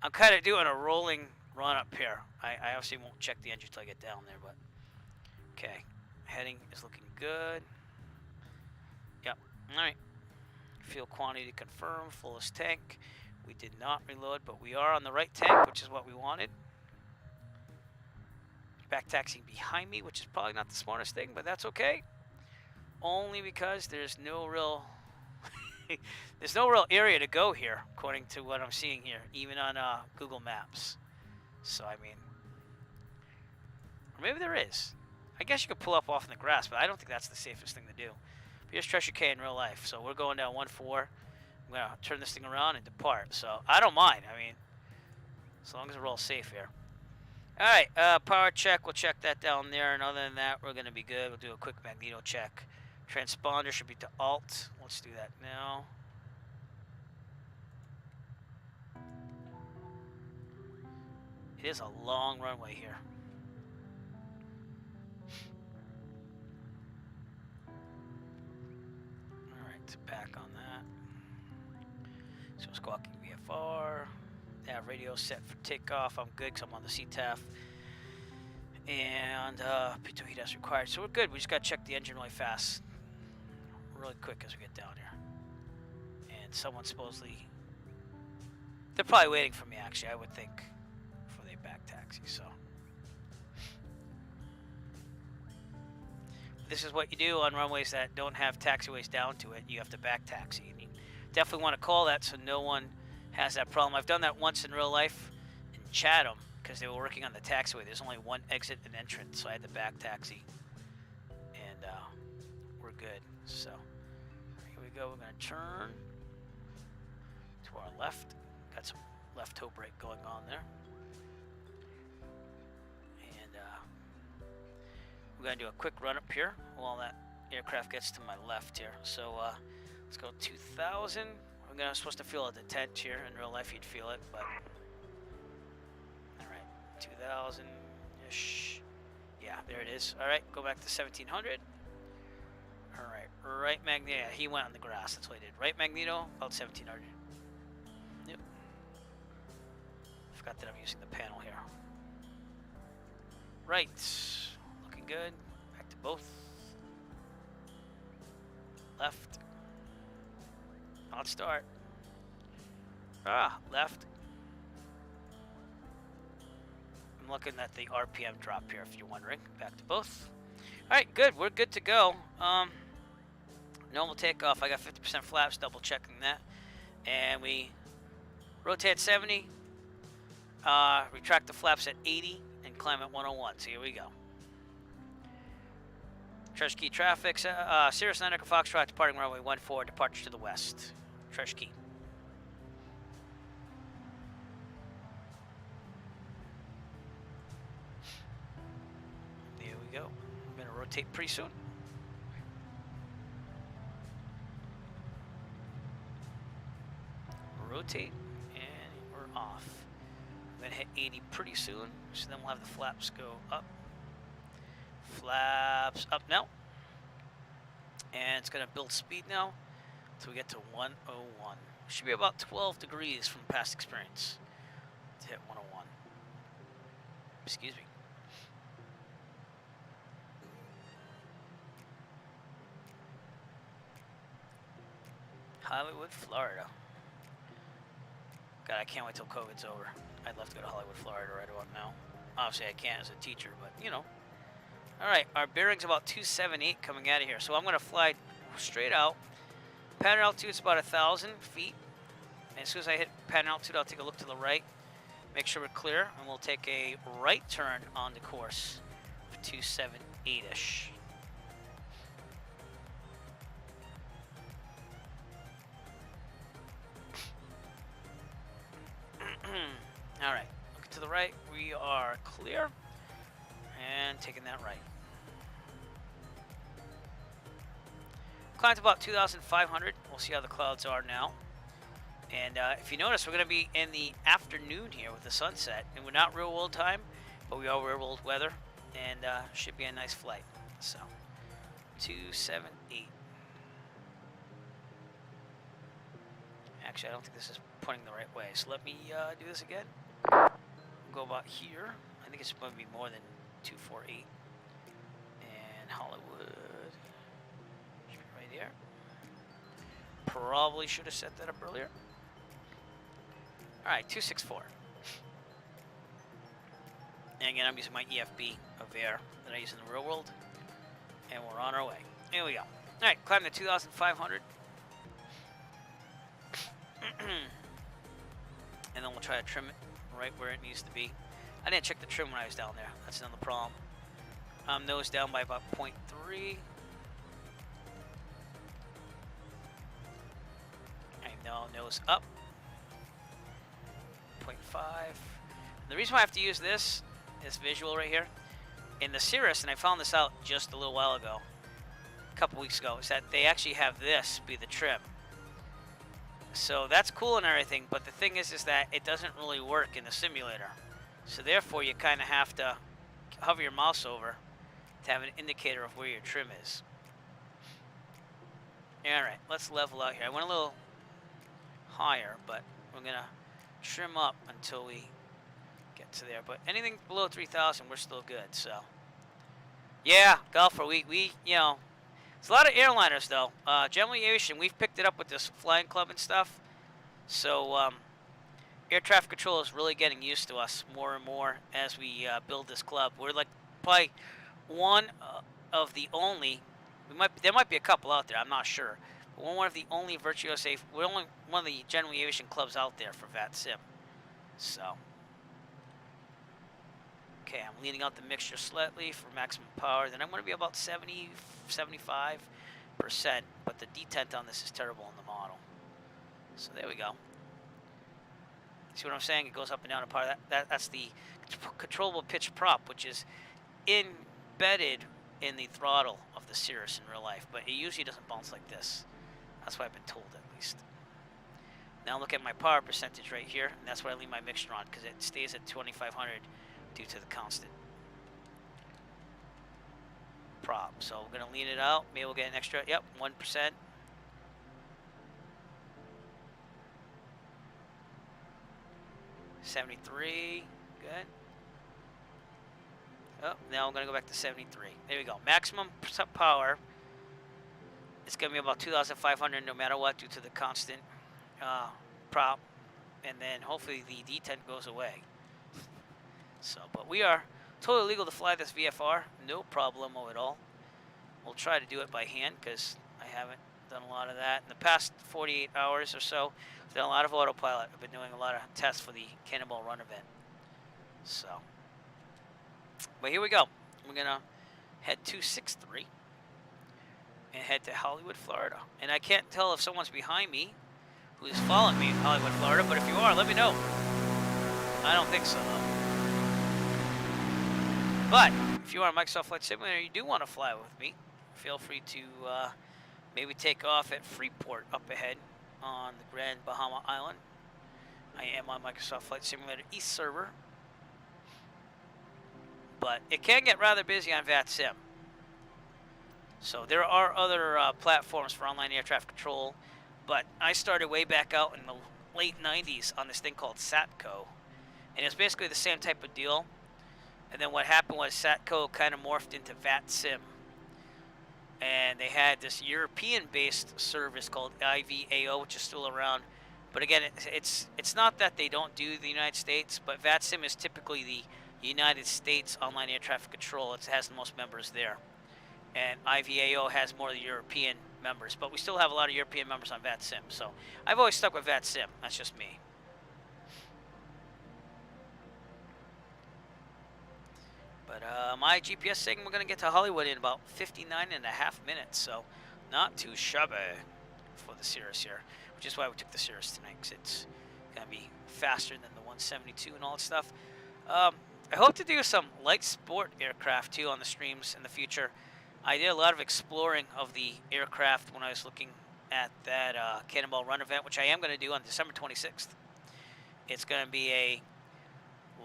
I'm kind of doing a rolling run up here. I obviously won't check the engine until I get down there, but okay, heading is looking good. Yep. All right. Fuel quantity confirmed, fullest tank. We did not reload, but we are on the right tank, which is what we wanted. Back taxiing behind me, which is probably not the smartest thing, but that's okay. Only because there's no real there's no real area to go here, according to what I'm seeing here, even on Google Maps. So I mean, or maybe there is. I guess you could pull up off in the grass, but I don't think that's the safest thing to do. Here's Treasure Cay in real life. So we're going down 14. I'm going to turn this thing around and depart. So I don't mind. I mean, as long as we're all safe here. All right, power check. We'll check that down there. And other than that, we're going to be good. We'll do a quick magneto check. Transponder should be to alt. Let's do that now. It is a long runway here. Back on that. So squawking VFR. Nav radio set for takeoff. I'm good because I'm on the CTAF. And P2 heat as required. So we're good. We just got to check the engine really fast. Really quick as we get down here. And someone supposedly... They're probably waiting for me, actually, I would think, before they back taxi, so... This is what you do on runways that don't have taxiways down to it. You have to back taxi. And you definitely want to call that so no one has that problem. I've done that once in real life in Chatham because they were working on the taxiway. There's only one exit and entrance, so I had to back taxi. And we're good. So here we go. We're going to turn to our left. Got some left toe brake going on there. We're going to do a quick run up here while that aircraft gets to my left here. So let's go 2000. I'm supposed to feel a detent here. In real life, you'd feel it, but all right, 2000-ish. Yeah, there it is. All right, go back to 1700. All right, right magneto. Yeah, he went on the grass. That's what he did. Right magneto, about 1700. Yep. Forgot that I'm using the panel here. Right. Good. Back to both. Left. I'll start. Left. I'm looking at the RPM drop here, if you're wondering. Back to both. All right, good. We're good to go. Normal takeoff. I got 50% flaps. Double checking that, and we rotate at 70. Retract the flaps at 80 and climb at 101. So here we go. Treasure Cay traffic. Sirius 9 Echo Foxtrot departing runway 14. Departure to the west. Treasure Cay. There we go. I'm gonna rotate pretty soon. Rotate, and we're off. I'm gonna hit 80 pretty soon, so then we'll have the flaps go up. Flaps up now. And it's gonna build speed now until we get to 101. Should be about 12 degrees from past experience to hit 101. Excuse me. Hollywood, Florida. God, I can't wait till COVID's over. I'd love to go to Hollywood, Florida right about now. Obviously, I can't as a teacher, but you know. All right, our bearing's about 278 coming out of here. So I'm going to fly straight out. Pattern altitude is about 1,000 feet. And as soon as I hit pattern altitude, I'll take a look to the right. Make sure we're clear, and we'll take a right turn on the course for 278-ish. All right, look to the right. We are clear, and taking that right. Climbed to about 2,500. We'll see how the clouds are now. And if you notice, we're going to be in the afternoon here with the sunset, and we're not real world time, but we are real world weather, and should be a nice flight. So, 278. Actually, I don't think this is pointing the right way. So let me do this again. Go about here. I think it's going to be more than 248. And Hollywood. Should be right here. Probably should have set that up earlier. Alright, 264. And again, I'm using my EFB of air that I use in the real world. And we're on our way. Here we go. Alright, climb to 2,500. And then we'll try to trim it right where it needs to be. I didn't check the trim when I was down there. That's another problem. Nose down by about 0.3. I know, nose up. 0.5. The reason why I have to use this visual right here, in the Cirrus, and I found this out just a little while ago, a couple weeks ago, is that they actually have this be the trim. So that's cool and everything, but the thing is that it doesn't really work in the simulator. So therefore, you kind of have to hover your mouse over to have an indicator of where your trim is. Alright, let's level out here. I went a little higher, but we're going to trim up until we get to there. But anything below 3,000, we're still good, so. Yeah, golfer, we you know, there's a lot of airliners, though. General Aviation, we've picked it up with this flying club and stuff. So, air traffic control is really getting used to us more and more as we build this club. We're like probably one of the only, there might be a couple out there, I'm not sure. But we're one of the only virtuoso, we're only one of the General Aviation clubs out there for VAT Sim. So. Okay, I'm leaning out the mixture slightly for maximum power. Then I'm going to be about 70, 75%, but the detent on this is terrible in the model. So there we go. See what I'm saying? It goes up and down a part. That's the controllable pitch prop, which is embedded in the throttle of the Cirrus in real life, but it usually doesn't bounce like this. That's what I've been told, at least. Now look at my power percentage right here, and that's what I leave my mixture on, because it stays at 2,500 due to the constant prop. So we're going to lean it out. Maybe we'll get an extra, yep, 1%. $73, good. Oh, now I'm going to go back to 73. There we go. Maximum power. It's going to be about 2,500 no matter what due to the constant prop. And then hopefully the detent goes away. So, but we are totally legal to fly this VFR, no problemo at all. We'll try to do it by hand because I haven't done a lot of that. In the past 48 hours or so, I've done a lot of autopilot. I've been doing a lot of tests for the Cannonball Run event. So, but here we go. We're gonna head 263 and head to Hollywood, Florida. And I can't tell if someone's behind me who's following me in Hollywood, Florida, but if you are, let me know. I don't think so, though. But if you are on Microsoft Flight Simulator, you do want to fly with me, feel free to maybe take off at Freeport up ahead on the Grand Bahama Island. I am on Microsoft Flight Simulator East server. But it can get rather busy on VATSIM. So there are other platforms for online air traffic control, but I started way back out in the late 90s on this thing called SATCO. And it's basically the same type of deal. And then what happened was SATCO kind of morphed into VATSIM. And they had this European-based service called IVAO, which is still around. But again, it's not that they don't do the United States, but VATSIM is typically the United States online air traffic control. It has the most members there. And IVAO has more of the European members. But we still have a lot of European members on VATSIM. So I've always stuck with VATSIM. That's just me. But my GPS saying we're going to get to Hollywood in about 59.5 minutes, so not too shabby for the Cirrus here, which is why we took the Cirrus tonight, because it's going to be faster than the 172 and all that stuff. I hope to do some light sport aircraft, too, on the streams in the future. I did a lot of exploring of the aircraft when I was looking at that Cannonball Run event, which I am going to do on December 26th. It's going to be a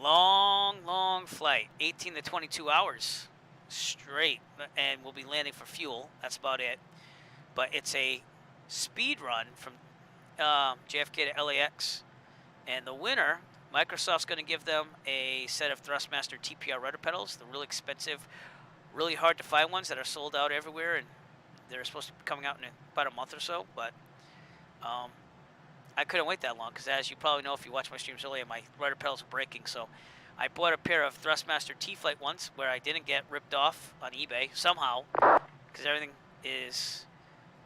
long flight, 18 to 22 hours straight, and we'll be landing for fuel. That's about it. But it's a speed run from JFK to LAX, and the winner, Microsoft's going to give them a set of Thrustmaster TPR rudder pedals, the really expensive, really hard to find ones that are sold out everywhere, and they're supposed to be coming out in about a month or so. But I couldn't wait that long because, as you probably know if you watch my streams earlier, my rudder pedals are breaking. So I bought a pair of Thrustmaster T-Flight ones where I didn't get ripped off on eBay somehow, because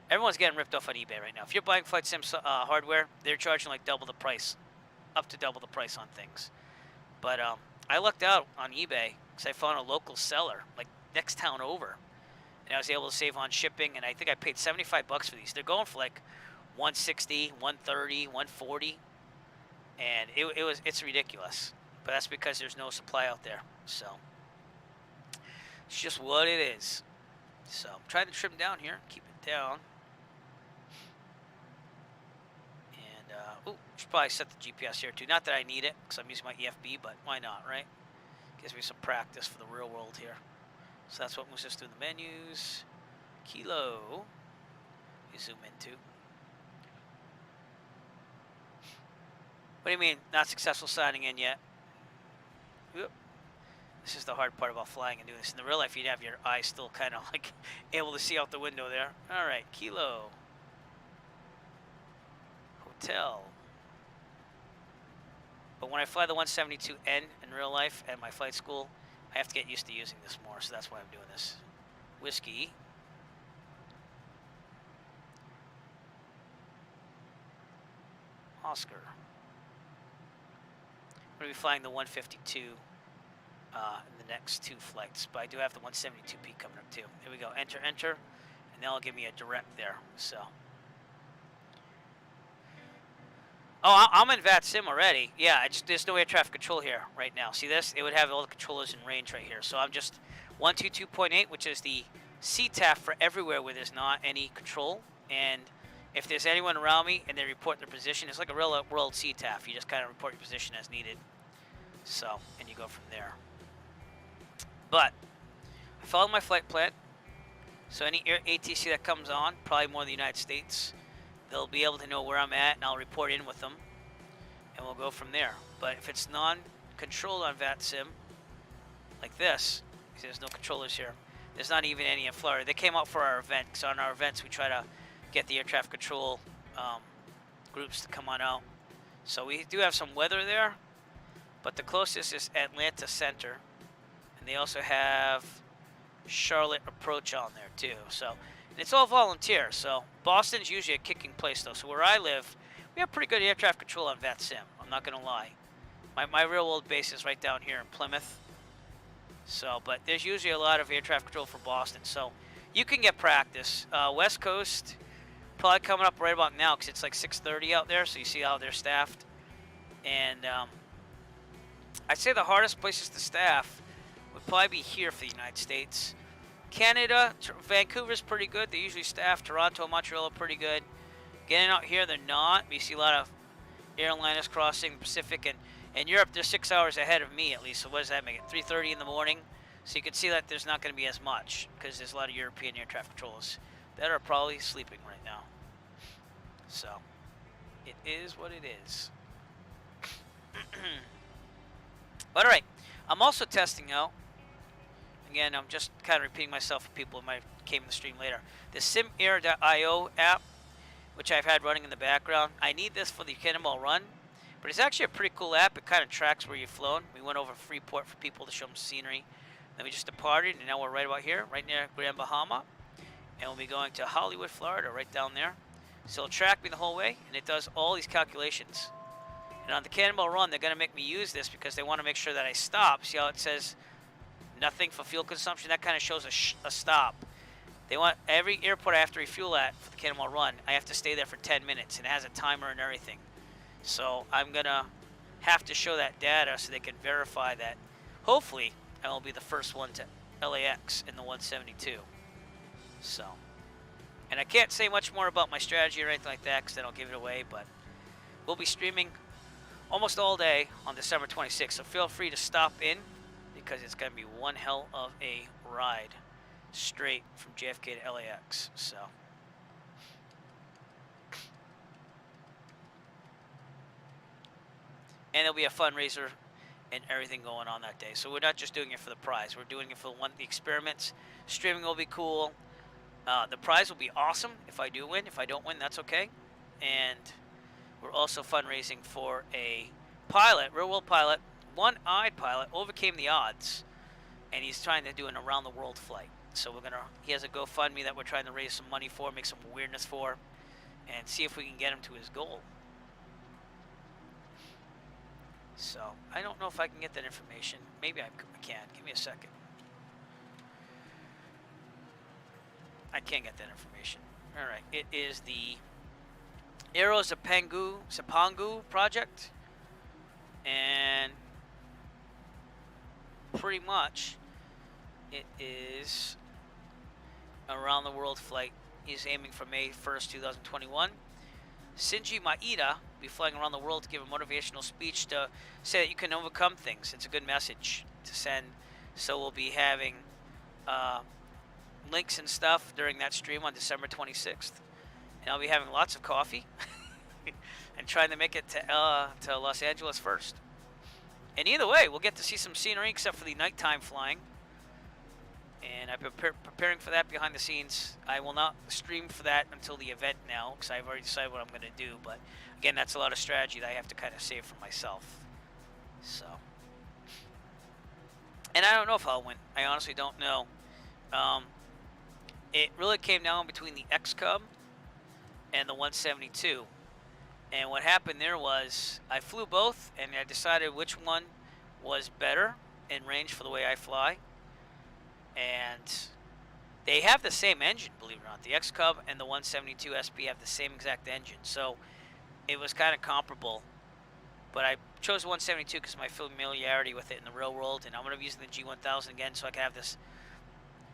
everyone's getting ripped off on eBay right now. If you're buying Flight Sim hardware, they're charging like double the price, up to double the price on things. But I lucked out on eBay because I found a local seller like next town over, and I was able to save on shipping. And I think I paid $75 for these. They're going for like 160, 130, 140, and it's ridiculous. But that's because there's no supply out there. So it's just what it is. So I'm trying to trim down here, keep it down. And should probably set the GPS here too. Not that I need it because I'm using my EFB, but why not, right? Gives me some practice for the real world here. So that's what moves us through the menus. Kilo. You zoom into. What do you mean, not successful signing in yet? Whoop. This is the hard part about flying and doing this. In the real life, you'd have your eyes still kind of like able to see out the window there. All right, Kilo. Hotel. But when I fly the 172N in real life at my flight school, I have to get used to using this more, so that's why I'm doing this. Whiskey. Oscar. I'm going to be flying the 152 in the next 2 flights, but I do have the 172P coming up too. Here we go, enter, and that'll give me a direct there, so. Oh, I'm in VATSIM already. Yeah, there's no air traffic control here right now. See this? It would have all the controllers in range right here. So I'm just 122.8, which is the CTAF for everywhere where there's not any control. And if there's anyone around me and they report their position, it's like a real world CTAF. You just kind of report your position as needed. So, and you go from there. But I follow my flight plan. So any ATC that comes on, probably more in the United States, they'll be able to know where I'm at, and I'll report in with them, and we'll go from there. But if it's non-controlled on VATSIM, like this, there's no controllers here. There's not even any in Florida. They came out for our event, because on our events we try to get the air traffic control groups to come on out. So we do have some weather there, but the closest is Atlanta Center, and they also have Charlotte Approach on there too. So, and it's all volunteer. So Boston's usually a kicking place though. So where I live, we have pretty good air traffic control on VATSIM. I'm not gonna lie. My real world base is right down here in Plymouth. So, but there's usually a lot of air traffic control for Boston. So you can get practice. West Coast, probably coming up right about now because it's like 6:30 out there. So you see how they're staffed. And I'd say the hardest places to staff would probably be here for the United States. Canada, Vancouver's pretty good. They usually staff. Toronto, Montreal are pretty good. Getting out here, they're not. We see a lot of airliners crossing the Pacific. And in Europe, they're 6 hours ahead of me at least. So what does that make it? 3:30 in the morning. So you can see that there's not going to be as much because there's a lot of European air traffic controllers that are probably sleeping right now. So it is what it is. But all right, I'm also testing out. Again, I'm just kind of repeating myself for people who might came in the stream later. The simair.io app, which I've had running in the background. I need this for the Cannonball Run, but it's actually a pretty cool app. It kind of tracks where you've flown. We went over Freeport for people to show them scenery. Then we just departed, and now we're right about here, right near Grand Bahama. And we'll be going to Hollywood, Florida, right down there. So it'll track me the whole way, and it does all these calculations. And on the Cannonball Run, they're going to make me use this because they want to make sure that I stop. See how it says nothing for fuel consumption? That kind of shows a stop. They want every airport I have to refuel at for the Cannonball Run, I have to stay there for 10 minutes, and it has a timer and everything. So I'm going to have to show that data so they can verify that. Hopefully, I will be the first one to LAX in the 172. So, and I can't say much more about my strategy or anything like that because then I'll give it away, but we'll be streaming almost all day on December 26th, so feel free to stop in because it's going to be one hell of a ride straight from JFK to LAX. So, and there'll be a fundraiser and everything going on that day. So we're not just doing it for the prize. We're doing it for the experiments. Streaming will be cool. The prize will be awesome if I do win. If I don't win, that's okay. And we're also fundraising for a pilot, real-world pilot, one-eyed pilot, overcame the odds, and he's trying to do an around-the-world flight. So he has a GoFundMe that we're trying to raise some money for, make some awareness for, and see if we can get him to his goal. So I don't know if I can get that information. Maybe I can. Give me a second. I can't get that information. All right, it is the Aero Zipangu project, and pretty much it is around the world flight. He's aiming for May 1st, 2021. Shinji Maeda will be flying around the world to give a motivational speech to say that you can overcome things. It's a good message to send. So we'll be having links and stuff during that stream on December 26th. And I'll be having lots of coffee and trying to make it to Los Angeles first. And either way, we'll get to see some scenery except for the nighttime flying. And I've been preparing for that behind the scenes. I will not stream for that until the event now because I've already decided what I'm going to do. But again, that's a lot of strategy that I have to kind of save for myself. So, and I don't know if I'll win. I honestly don't know. It really came down between the X-Cub and the 172. And what happened there was I flew both, and I decided which one was better in range for the way I fly. And they have the same engine, believe it or not. The X-Cub and the 172 SP have the same exact engine. So it was kind of comparable. But I chose 172 because of my familiarity with it in the real world. And I'm going to be using the G1000 again so I can have this,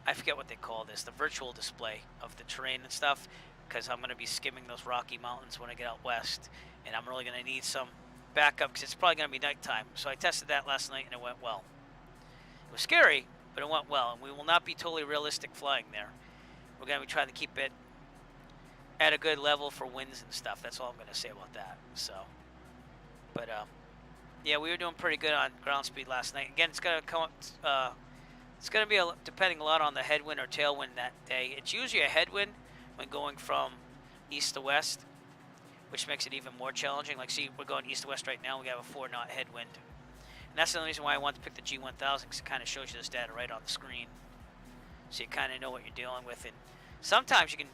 I forget what they call this, the virtual display of the terrain and stuff. Because I'm going to be skimming those Rocky Mountains when I get out west. And I'm really going to need some backup because it's probably going to be nighttime. So I tested that last night and it went well. It was scary, but it went well. And we will not be totally realistic flying there. We're going to be trying to keep it at a good level for winds and stuff. That's all I'm going to say about that. So, but yeah, we were doing pretty good on ground speed last night. Again, it's going to come up. It's going to be depending a lot on the headwind or tailwind that day. It's usually a headwind when going from east to west, which makes it even more challenging. Like, see, we're going east to west right now. We have a 4-knot headwind. And that's the only reason why I want to pick the G1000, because it kind of shows you this data right on the screen. So you kind of know what you're dealing with. And sometimes you can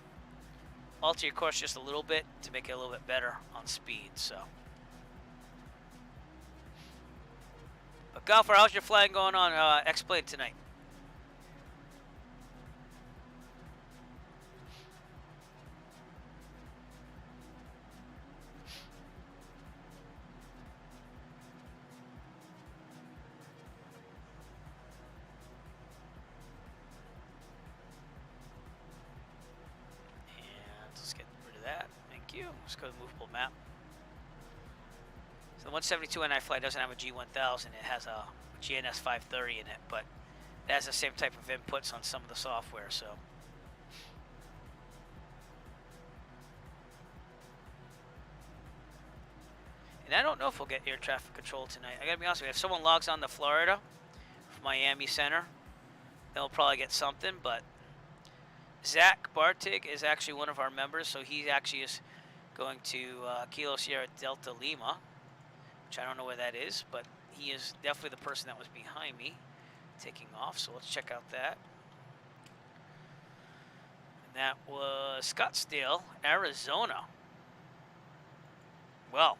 alter your course just a little bit to make it a little bit better on speed. So, but Golfer, how's your flying going on X-Plane tonight? Let's go to the movable map. So the 172NI flight doesn't have a G1000. It has a GNS 530 in it, but it has the same type of inputs on some of the software. So, and I don't know if we'll get air traffic control tonight. I gotta be honest with you. If someone logs on to Florida from Miami Center, they'll probably get something. But Zach Bartig is actually one of our members, so he actually is going to Kilo Sierra Delta Lima, which I don't know where that is, but he is definitely the person that was behind me taking off. So let's check out that. And that was Scottsdale, Arizona. Well,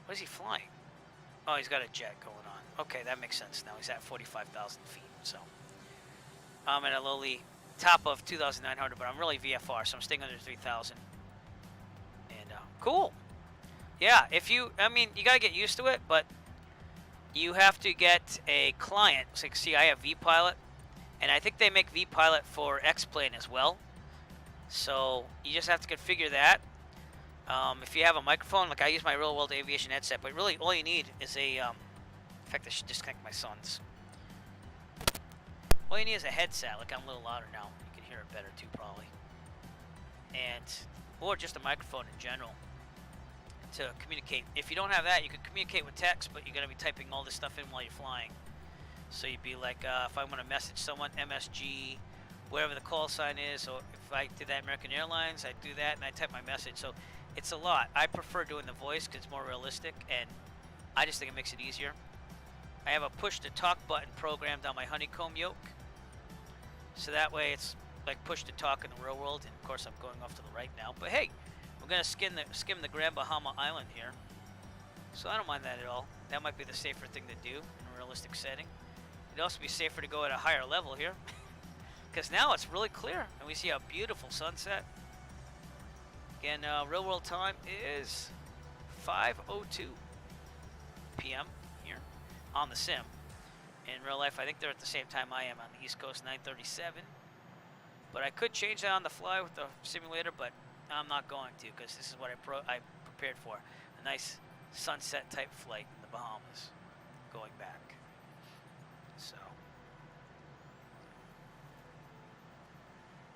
what is he flying? Oh, he's got a jet going on. Okay, that makes sense now. He's at 45,000 feet. So I'm at a lowly top of 2,900, but I'm really VFR, so I'm staying under 3,000. And cool. Yeah, I mean, you gotta get used to it, but you have to get a client. So you can see I have vPilot, and I think they make vPilot for X-Plane as well. So you just have to configure that. If you have a microphone, like I use my Real World Aviation headset, but really all you need is a, in fact I should disconnect my son's. All you need is a headset. Like I'm a little louder now. You can hear it better too, probably. And, or just a microphone in general to communicate. If you don't have that, you can communicate with text, but you're going to be typing all this stuff in while you're flying. So you'd be like, if I want to message someone, MSG, wherever the call sign is, or if I did that American Airlines, I do that and I type my message. So it's a lot. I prefer doing the voice because it's more realistic, and I just think it makes it easier. I have a push-to-talk button programmed on my honeycomb yoke. So that way it's like push-to-talk in the real world. And of course I'm going off to the right now. But hey, we're going to skim the Grand Bahama Island here. So I don't mind that at all. That might be the safer thing to do in a realistic setting. It'd also be safer to go at a higher level here. Because now it's really clear. And we see a beautiful sunset. Again, real world time is 5:02 p.m. here on the sim. In real life, I think they're at the same time I am on the East Coast, 9:37. But I could change that on the fly with the simulator, but I'm not going to because this is what I prepared for. A nice sunset type flight in the Bahamas going back. So,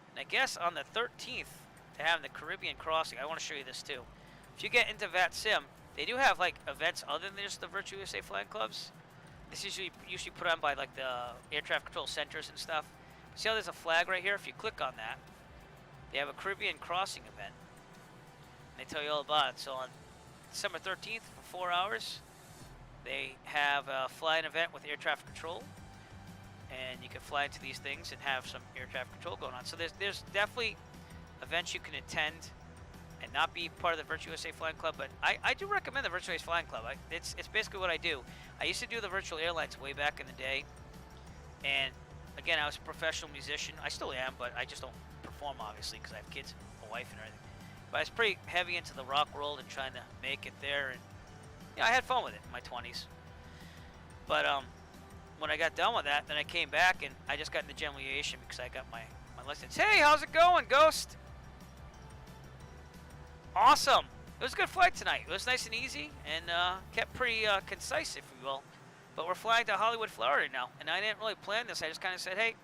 and I guess on the 13th, to have the Caribbean crossing, I want to show you this too. If you get into VAT Sim, they do have like events other than just the Virtual USA flying clubs. This is usually put on by like the air traffic control centers and stuff. See how there's a flag right here? If you click on that, they have a Caribbean crossing event. And they tell you all about it. So on December 13th for 4 hours, they have a flying event with air traffic control. And you can fly into these things and have some air traffic control going on. So there's definitely events you can attend and not be part of the Virtual USA Flying Club, but I do recommend the Virtual USA Flying Club. It's basically what I do. I used to do the virtual airlines way back in the day, and again, I was a professional musician. I still am, but I just don't perform, obviously, because I have kids, a wife, and everything. But I was pretty heavy into the rock world and trying to make it there, and yeah, I had fun with it in my 20s. But when I got done with that, then I came back, and I just got into general aviation because I got my license. Hey, how's it going, Ghost? Awesome. It was a good flight tonight. It was nice and easy and kept pretty concise, if you will. But we're flying to Hollywood, Florida now. And I didn't really plan this. I just kind of said, hey,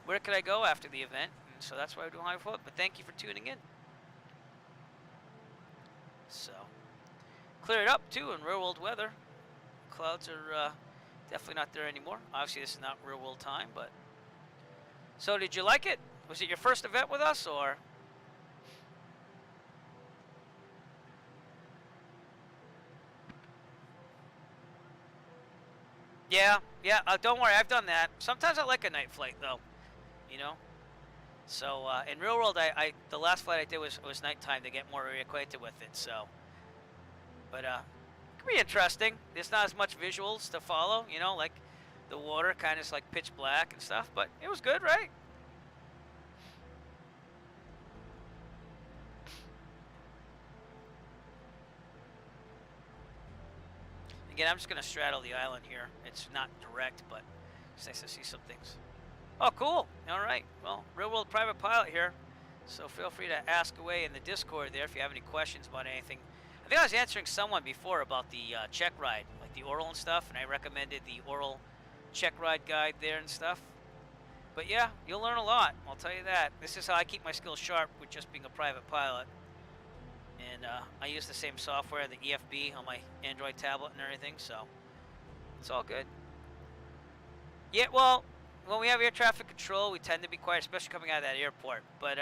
where could I go after the event? And so that's why we're doing Hollywood Florida. But thank you for tuning in. So, cleared up, too, in real-world weather. Clouds are definitely not there anymore. Obviously, this is not real-world time, but... So, did you like it? Was it your first event with us, or... Yeah, don't worry, I've done that. Sometimes I like a night flight, though, you know? So, in real world, the last flight I did was nighttime to get more reacquainted with it, so. But, it can be interesting. There's not as much visuals to follow, you know, like the water kind of is like pitch black and stuff, but it was good, right? Again, I'm just going to straddle the island here. It's not direct, but it's nice to see some things. Oh, cool. All right. Well, real world private pilot here. So feel free to ask away in the Discord there if you have any questions about anything. I think I was answering someone before about the check ride, like the oral and stuff, and I recommended the oral check ride guide there and stuff. But yeah, you'll learn a lot. I'll tell you that. This is how I keep my skills sharp with just being a private pilot. And I use the same software, the EFB, on my Android tablet and everything, so it's all good. Yeah, well, when we have air traffic control, we tend to be quiet, especially coming out of that airport. But,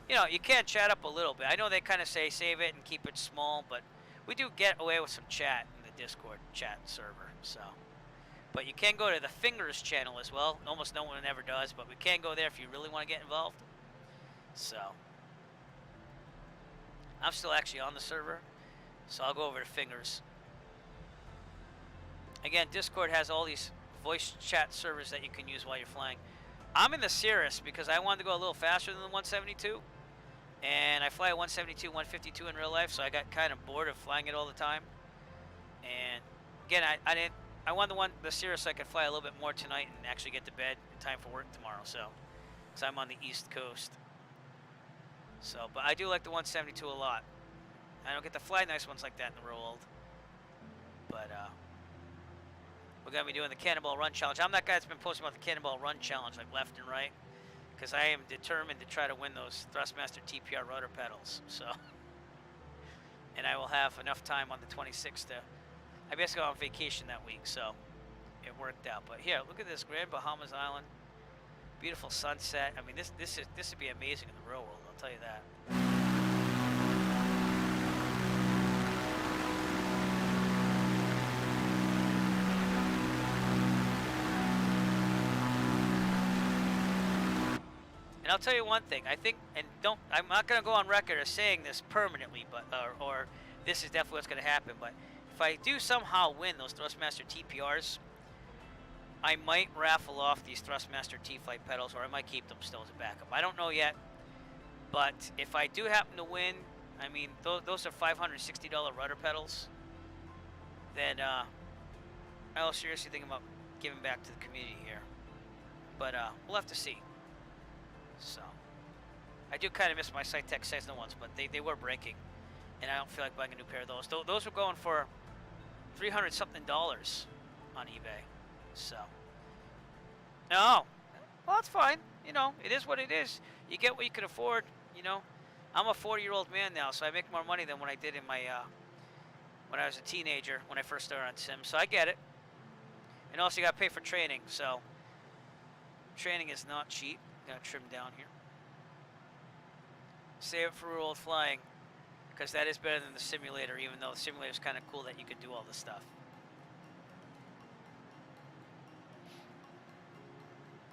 you know, you can chat up a little bit. I know they kind of say save it and keep it small, but we do get away with some chat in the Discord chat server, so. But you can go to the Fingers channel as well. Almost no one ever does, but we can go there if you really want to get involved. So. I'm still actually on the server, so I'll go over to Fingers. Again, Discord has all these voice chat servers that you can use while you're flying. I'm in the Cirrus because I wanted to go a little faster than the 172, and I fly a 172, 152 in real life, so I got kind of bored of flying it all the time. And again, I wanted the Cirrus so I could fly a little bit more tonight and actually get to bed in time for work tomorrow. So, because I'm on the East Coast. So, but I do like the 172 a lot. I don't get to fly nice ones like that in the real world. But, we're going to be doing the Cannonball Run Challenge. I'm that guy that's been posting about the Cannonball Run Challenge, like left and right. Because I am determined to try to win those Thrustmaster TPR rudder pedals. So, and I will have enough time on the 26th to, I basically go on vacation that week, so it worked out. But here, look at this Grand Bahamas Island. Beautiful sunset. I mean, this would be amazing in the real world, I'll tell you that. And I'll tell you one thing. I think, and I'm not going to go on record as saying this permanently, but or this is definitely what's going to happen. But if I do somehow win those Thrustmaster TPRs, I might raffle off these Thrustmaster T-Flight pedals, or I might keep them still as a backup. I don't know yet, but if I do happen to win, I mean, those are $560 rudder pedals, then I'll seriously think about giving back to the community here. But we'll have to see. So, I do kind of miss my Saitek Cessna ones, but they were breaking, and I don't feel like buying a new pair of those. Those were going for $300-something on eBay. So, no, well, that's fine. You know, it is what it is. You get what you can afford. You know, I'm a 40-year-old man now, so I make more money than when I did in my when I was a teenager, when I first started on sim. So I get it. And also, you got to pay for training. So, training is not cheap. Gonna trim down here. Save it for real world flying, because that is better than the simulator. Even though the simulator is kind of cool that you could do all this stuff.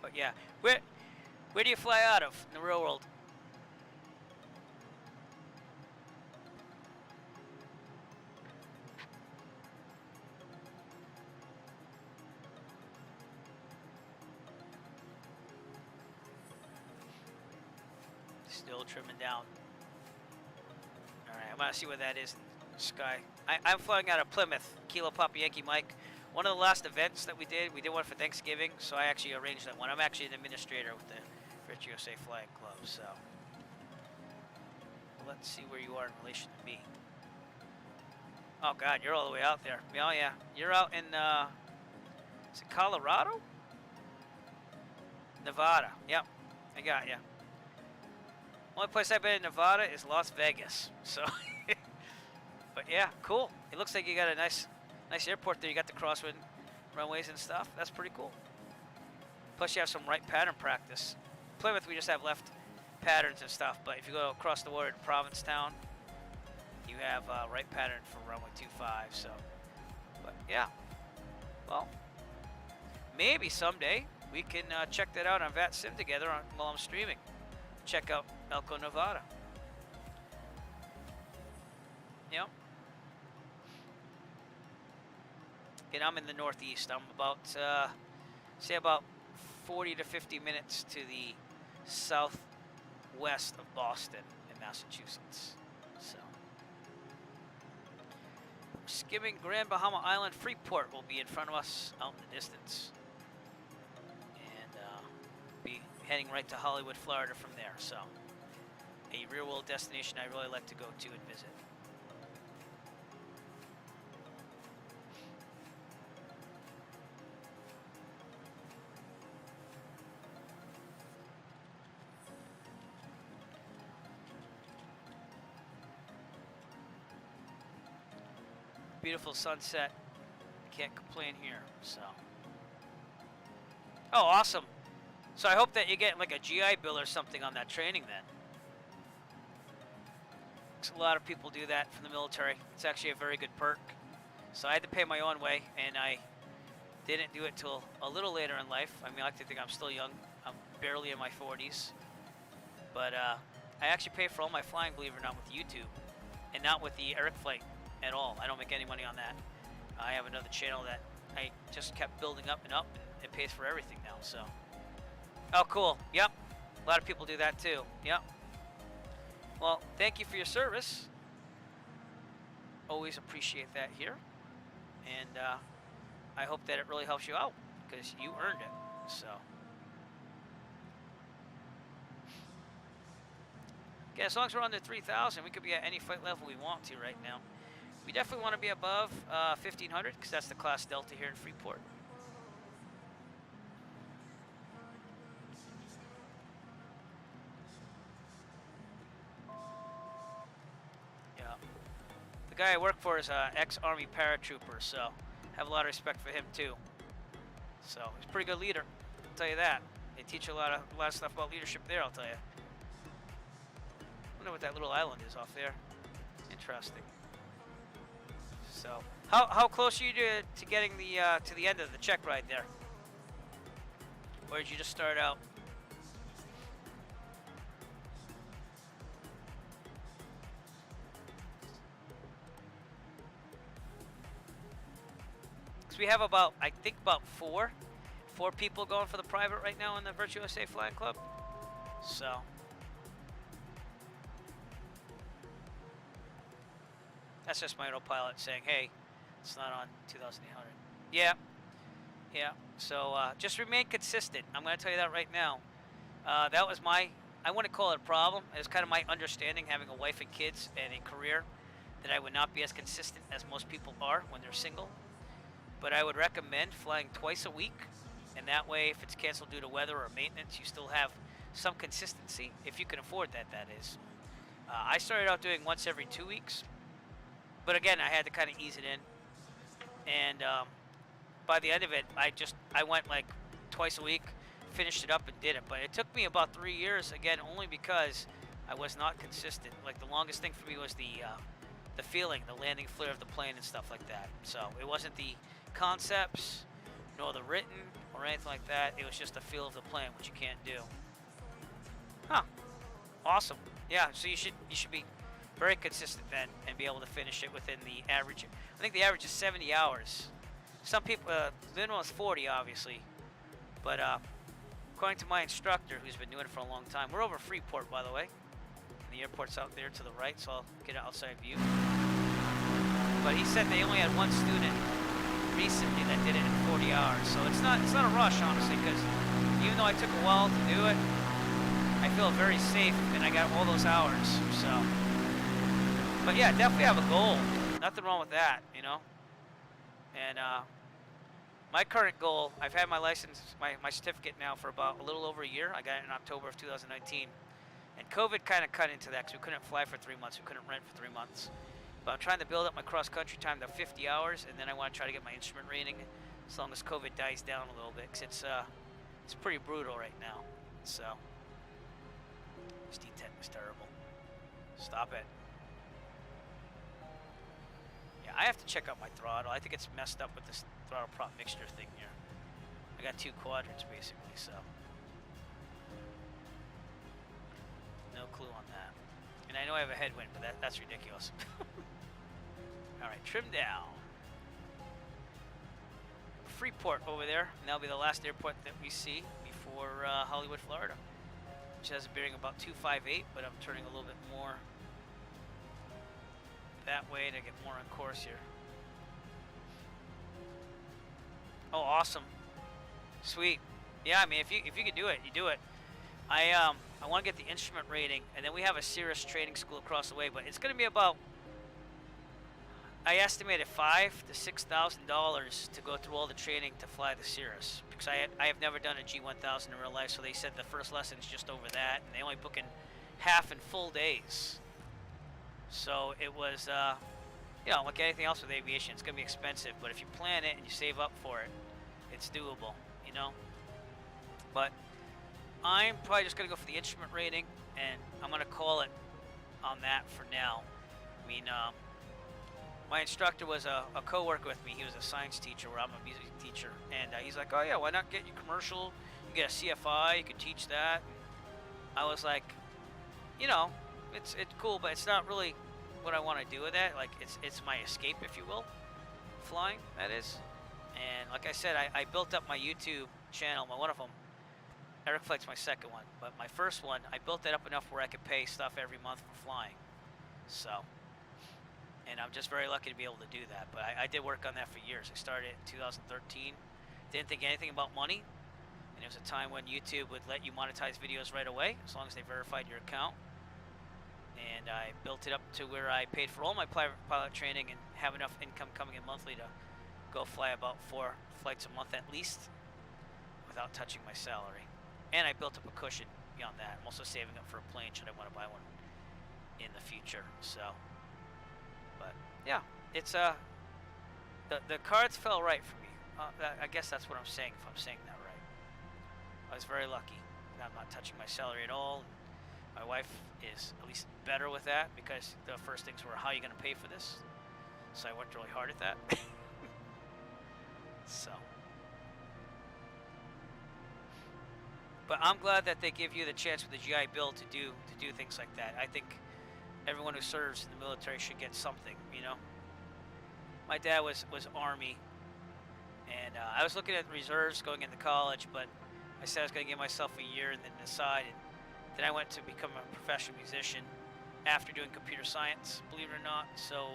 But yeah, where do you fly out of in the real world? Still trimming down. All right, I'm gonna see what that is in the sky. I'm flying out of Plymouth, Kilo Papa Yankee Mike. One of the last events that we did one for Thanksgiving, so I actually arranged that one. I'm actually an administrator with the French USA Flying Club, so let's see where you are in relation to me. Oh God, you're all the way out there. Oh yeah, you're out in is it Colorado? Nevada. Yep, I got you. Only place I've been in Nevada is Las Vegas. So, but yeah, cool. It looks like you got a nice airport there. You got the crosswind runways and stuff. That's pretty cool. Plus, you have some right pattern practice. Plymouth, we just have left patterns and stuff. But if you go across the water to Provincetown, you have right pattern for runway 25. So, but yeah, Well, maybe someday we can check that out on VAT Sim together while I'm streaming. Check out Elko, Nevada. Yep. And I'm in the Northeast. I'm about, say about 40 to 50 minutes to the southwest of Boston in Massachusetts. So, skimming Grand Bahama Island, Freeport will be in front of us out in the distance. And be heading right to Hollywood, Florida from there. So, a real-world destination I really like to go to and visit. Beautiful sunset. Can't complain here. So. Oh, awesome. So I hope that you get like a GI Bill or something on that training then. 'Cause a lot of people do that from the military. It's actually a very good perk. So I had to pay my own way, and I didn't do it till a little later in life. I mean, I like to think I'm still young. I'm barely in my 40s. But I actually pay for all my flying, believe it or not, with YouTube. And not with the Eric flight at all. I don't make any money on that. I have another channel that I just kept building up, and it pays for everything now, so. Oh, cool. Yep. A lot of people do that too. Yep. Well, thank you for your service. Always appreciate that here. And I hope that it really helps you out, because you earned it, so. Okay, as long as we're under 3,000, we could be at any flight level we want to right now. We definitely want to be above 1,500, because that's the class Delta here in Freeport. Yeah. The guy I work for is an ex-Army paratrooper, so I have a lot of respect for him too. So he's a pretty good leader, I'll tell you that. They teach a lot of stuff about leadership there, I'll tell you. I wonder what that little island is off there. Interesting. So, how close are you to getting to the end of the check ride there? Or did you just start out? Because we have about, I think about four people going for the private right now in the Virtue USA Flying Club. So. That's just my autopilot saying, hey, it's not on 2,800. Yeah. Yeah. So just remain consistent. I'm going to tell you that right now. That was I wouldn't call it a problem. It was kind of my understanding, having a wife and kids and a career, that I would not be as consistent as most people are when they're single. But I would recommend flying twice a week. And that way, if it's canceled due to weather or maintenance, you still have some consistency, if you can afford that, that is. I started out doing once every 2 weeks. But again, I had to kind of ease it in, and by the end of it, I went like twice a week, finished it up and did it. But it took me about 3 years, again, only because I was not consistent. Like the longest thing for me was the feeling, the landing flare of the plane and stuff like that. So it wasn't the concepts, nor the written or anything like that. It was just the feel of the plane, which you can't do. Huh? Awesome. Yeah. So you should be very consistent then, and be able to finish it within the average. I think the average is 70 hours. Some people, the minimum is 40, obviously. But according to my instructor, who's been doing it for a long time, we're over Freeport, by the way. And the airport's out there to the right, so I'll get an outside view. But he said they only had one student recently that did it in 40 hours. So it's not a rush, honestly, because even though I took a while to do it, I feel very safe, and I got all those hours. So. But yeah, definitely have a goal. Nothing wrong with that, you know. And my current goal, I've had my license, my certificate now for about a little over a year. I got it in October of 2019. And COVID kind of cut into that because we couldn't fly for 3 months. We couldn't rent for 3 months. But I'm trying to build up my cross-country time to 50 hours, and then I want to try to get my instrument rating as long as COVID dies down a little bit, because it's pretty brutal right now. So this D10 is terrible. Stop it. Yeah, I have to check out my throttle. I think it's messed up with this throttle prop mixture thing here. I got 2 quadrants basically, so no clue on that. And I know I have a headwind, but that's ridiculous. All right, trim down. Freeport over there, and that'll be the last airport that we see before Hollywood, Florida, which has a bearing about 258, but I'm turning a little bit more that way to get more on course here. Oh, awesome. Sweet. Yeah, I mean, if you could do it, you do it. I want to get the instrument rating, and then we have a Cirrus training school across the way, but it's going to be about, I estimated $5,000 to $6,000 to go through all the training to fly the Cirrus, because I have never done a G1000 in real life. So they said the first lesson is just over that, and they only book in half and full days. So it was, you know, like anything else with aviation, it's gonna be expensive. But if you plan it and you save up for it, it's doable, you know. But I'm probably just gonna go for the instrument rating, and I'm gonna call it on that for now. I mean, my instructor was a co-worker with me. He was a science teacher where I'm a music teacher. And he's like, oh yeah, why not get you commercial? You get a CFI, you can teach that. And I was like, you know, it's cool, but it's not really what I want to do with that. Like, it's my escape, if you will. Flying, that is. And like I said, I built up my YouTube channel. One of them, Eric Flight's my second one. But my first one, I built it up enough where I could pay stuff every month for flying. So... and I'm just very lucky to be able to do that. But I did work on that for years. I started in 2013. Didn't think anything about money. And it was a time when YouTube would let you monetize videos right away, as long as they verified your account. And I built it up to where I paid for all my pilot training and have enough income coming in monthly to go fly about 4 flights a month at least without touching my salary. And I built up a cushion beyond that. I'm also saving up for a plane should I want to buy one in the future. So... but yeah, it's the cards fell right for me. I guess that's what I'm saying, if I'm saying that right. I was very lucky. I'm not touching my salary at all. My wife is at least better with that, because the first things were, how are you going to pay for this? So I worked really hard at that. So, but I'm glad that they give you the chance with the GI Bill to do things like that. I think everyone who serves in the military should get something, you know. My dad was Army, and I was looking at reserves going into college, but I said I was going to give myself a year and then decide. And then I went to become a professional musician after doing computer science, believe it or not. So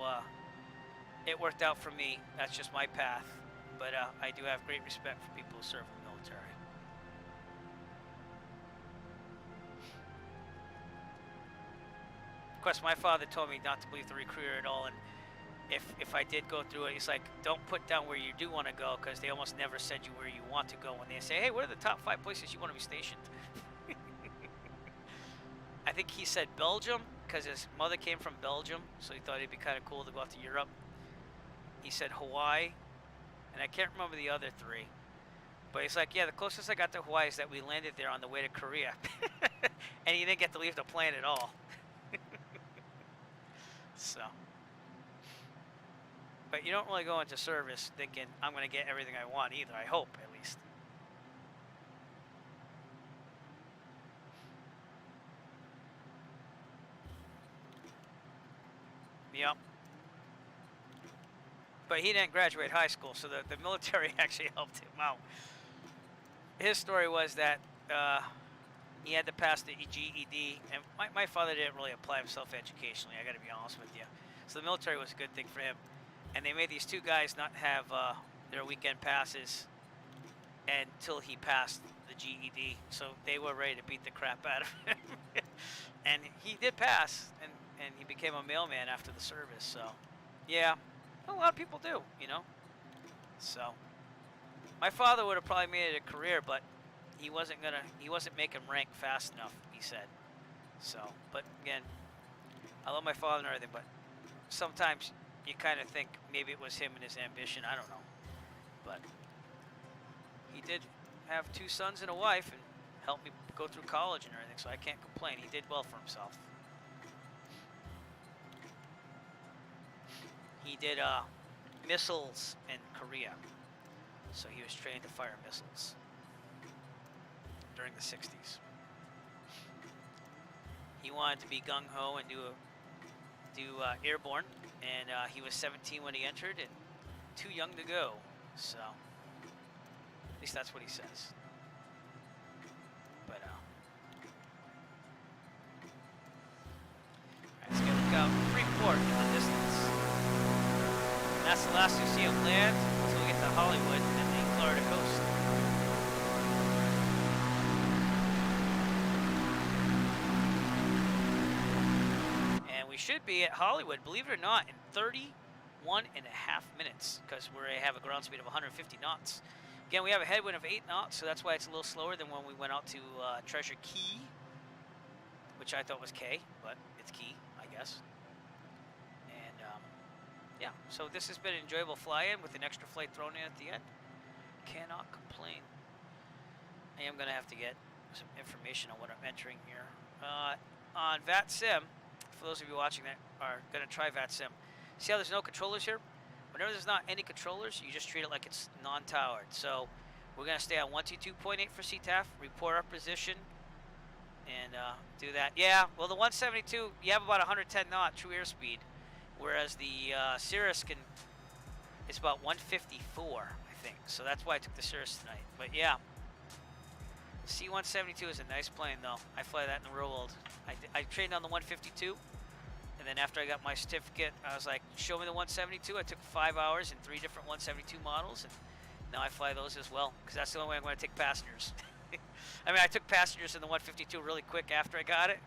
it worked out for me. That's just my path. But I do have great respect for people who serve in the military. Of course, my father told me not to believe the recruiter at all, and if I did go through it, he's like, don't put down where you do want to go, because they almost never send you where you want to go when they say, hey, what are the top 5 places you want to be stationed? I think he said Belgium, because his mother came from Belgium, so he thought it'd be kind of cool to go out to Europe. He said Hawaii, and I can't remember the other 3. But he's like, yeah, the closest I got to Hawaii is that we landed there on the way to Korea. And he didn't get to leave the plane at all. So, but you don't really go into service thinking I'm going to get everything I want either. I hope, at least. Yep. But he didn't graduate high school, so the military actually helped him out. His story was that he had to pass the GED, and my father didn't really apply himself educationally, I gotta be honest with you. So the military was a good thing for him. And they made these 2 guys not have their weekend passes until he passed the GED. So they were ready to beat the crap out of him. And he did pass, and he became a mailman after the service. So, yeah, a lot of people do, you know. So, my father would have probably made it a career, but he wasn't making rank fast enough, he said. So, but again, I love my father and everything, but sometimes you kind of think maybe it was him and his ambition. I don't know. But he did have 2 sons and a wife and helped me go through college and everything, so I can't complain. He did well for himself. He did missiles in Korea. So he was trained to fire missiles during the 60s. He wanted to be gung-ho and do airborne, and he was 17 when he entered and too young to go. So at least that's what he says. But let's get a look out Freeport in the distance. And that's the last you see of land until we get to Hollywood and the Florida coast. And we should be at Hollywood, believe it or not, in 31.5 minutes, because we have a ground speed of 150 knots. Again, we have a headwind of 8 knots, so that's why it's a little slower than when we went out to Treasure Cay, which I thought was K, but it's Key, I guess. And yeah, so this has been an enjoyable fly-in with an extra flight thrown in at the end. Cannot complain. I am going to have to get some information on what I'm entering here. On VATSIM, for those of you watching that are going to try VATSIM, see how there's no controllers here? Whenever there's not any controllers, you just treat it like it's non-towered. So we're going to stay on 122.8 for CTAF, report our position, and do that. Yeah, well, the 172, you have about 110 knot true airspeed, whereas the Cirrus it's about 154, I think. So that's why I took the Cirrus tonight. But yeah, C-172 is a nice plane, though. I fly that in the real world. I trained on the 152. And then after I got my certificate, I was like, show me the 172. I took 5 hours in 3 different 172 models, and now I fly those as well, because that's the only way I'm going to take passengers. I mean, I took passengers in the 152 really quick after I got it,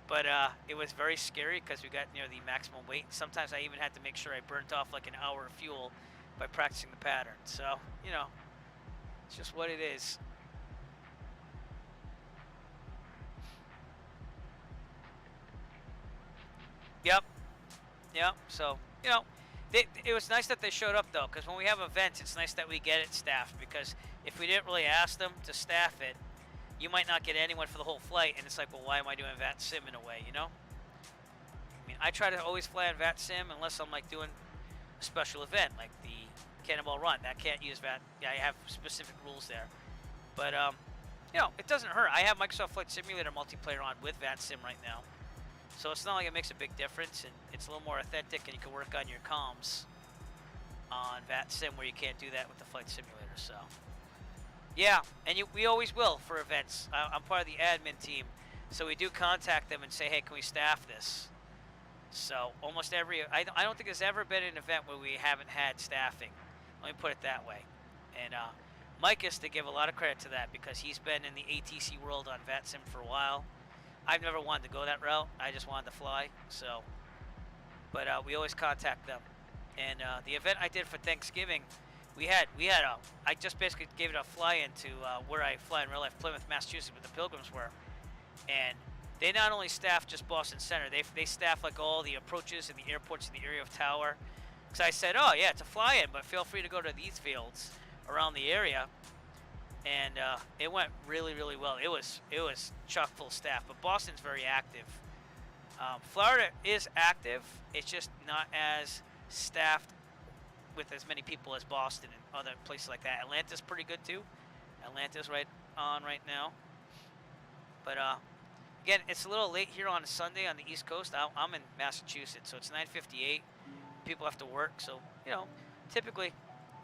but it was very scary because we got near the maximum weight. Sometimes I even had to make sure I burnt off like an hour of fuel by practicing the pattern. So, you know, it's just what it is. Yep. So, you know, it was nice that they showed up, though, because when we have events, it's nice that we get it staffed, because if we didn't really ask them to staff it, you might not get anyone for the whole flight, and it's like, well, why am I doing VATSIM in a way, you know? I mean, I try to always fly on VATSIM unless I'm, like, doing a special event, like the Cannonball Run. That can't use VAT. Yeah, I have specific rules there. But, you know, it doesn't hurt. I have Microsoft Flight Simulator multiplayer on with VATSIM right now. So it's not like it makes a big difference, and it's a little more authentic, and you can work on your comms on VATSIM where you can't do that with the Flight Simulator. So, yeah, and we always will for events. I'm part of the admin team, so we do contact them and say, hey, can we staff this? So almost every, I don't think there's ever been an event where we haven't had staffing. Let me put it that way. And Mike is to give a lot of credit to that, because he's been in the ATC world on VATSIM for a while. I've never wanted to go that route. I just wanted to fly. So, but we always contact them. And the event I did for Thanksgiving, I just basically gave it a fly-in to where I fly in real life, Plymouth, Massachusetts, where the Pilgrims were. And they not only staff just Boston Center, they staff like all the approaches and the airports in the area of Tower. Because I said, oh yeah, it's a fly-in, but feel free to go to these fields around the area. And it went really, really well. It was chock full staff, but Boston's very active. Florida is active. It's just not as staffed with as many people as Boston and other places like that. Atlanta's pretty good too. Atlanta's right on right now. But again, it's a little late here on a Sunday on the East Coast. I'm in Massachusetts, so it's 9:58. People have to work, so you know, typically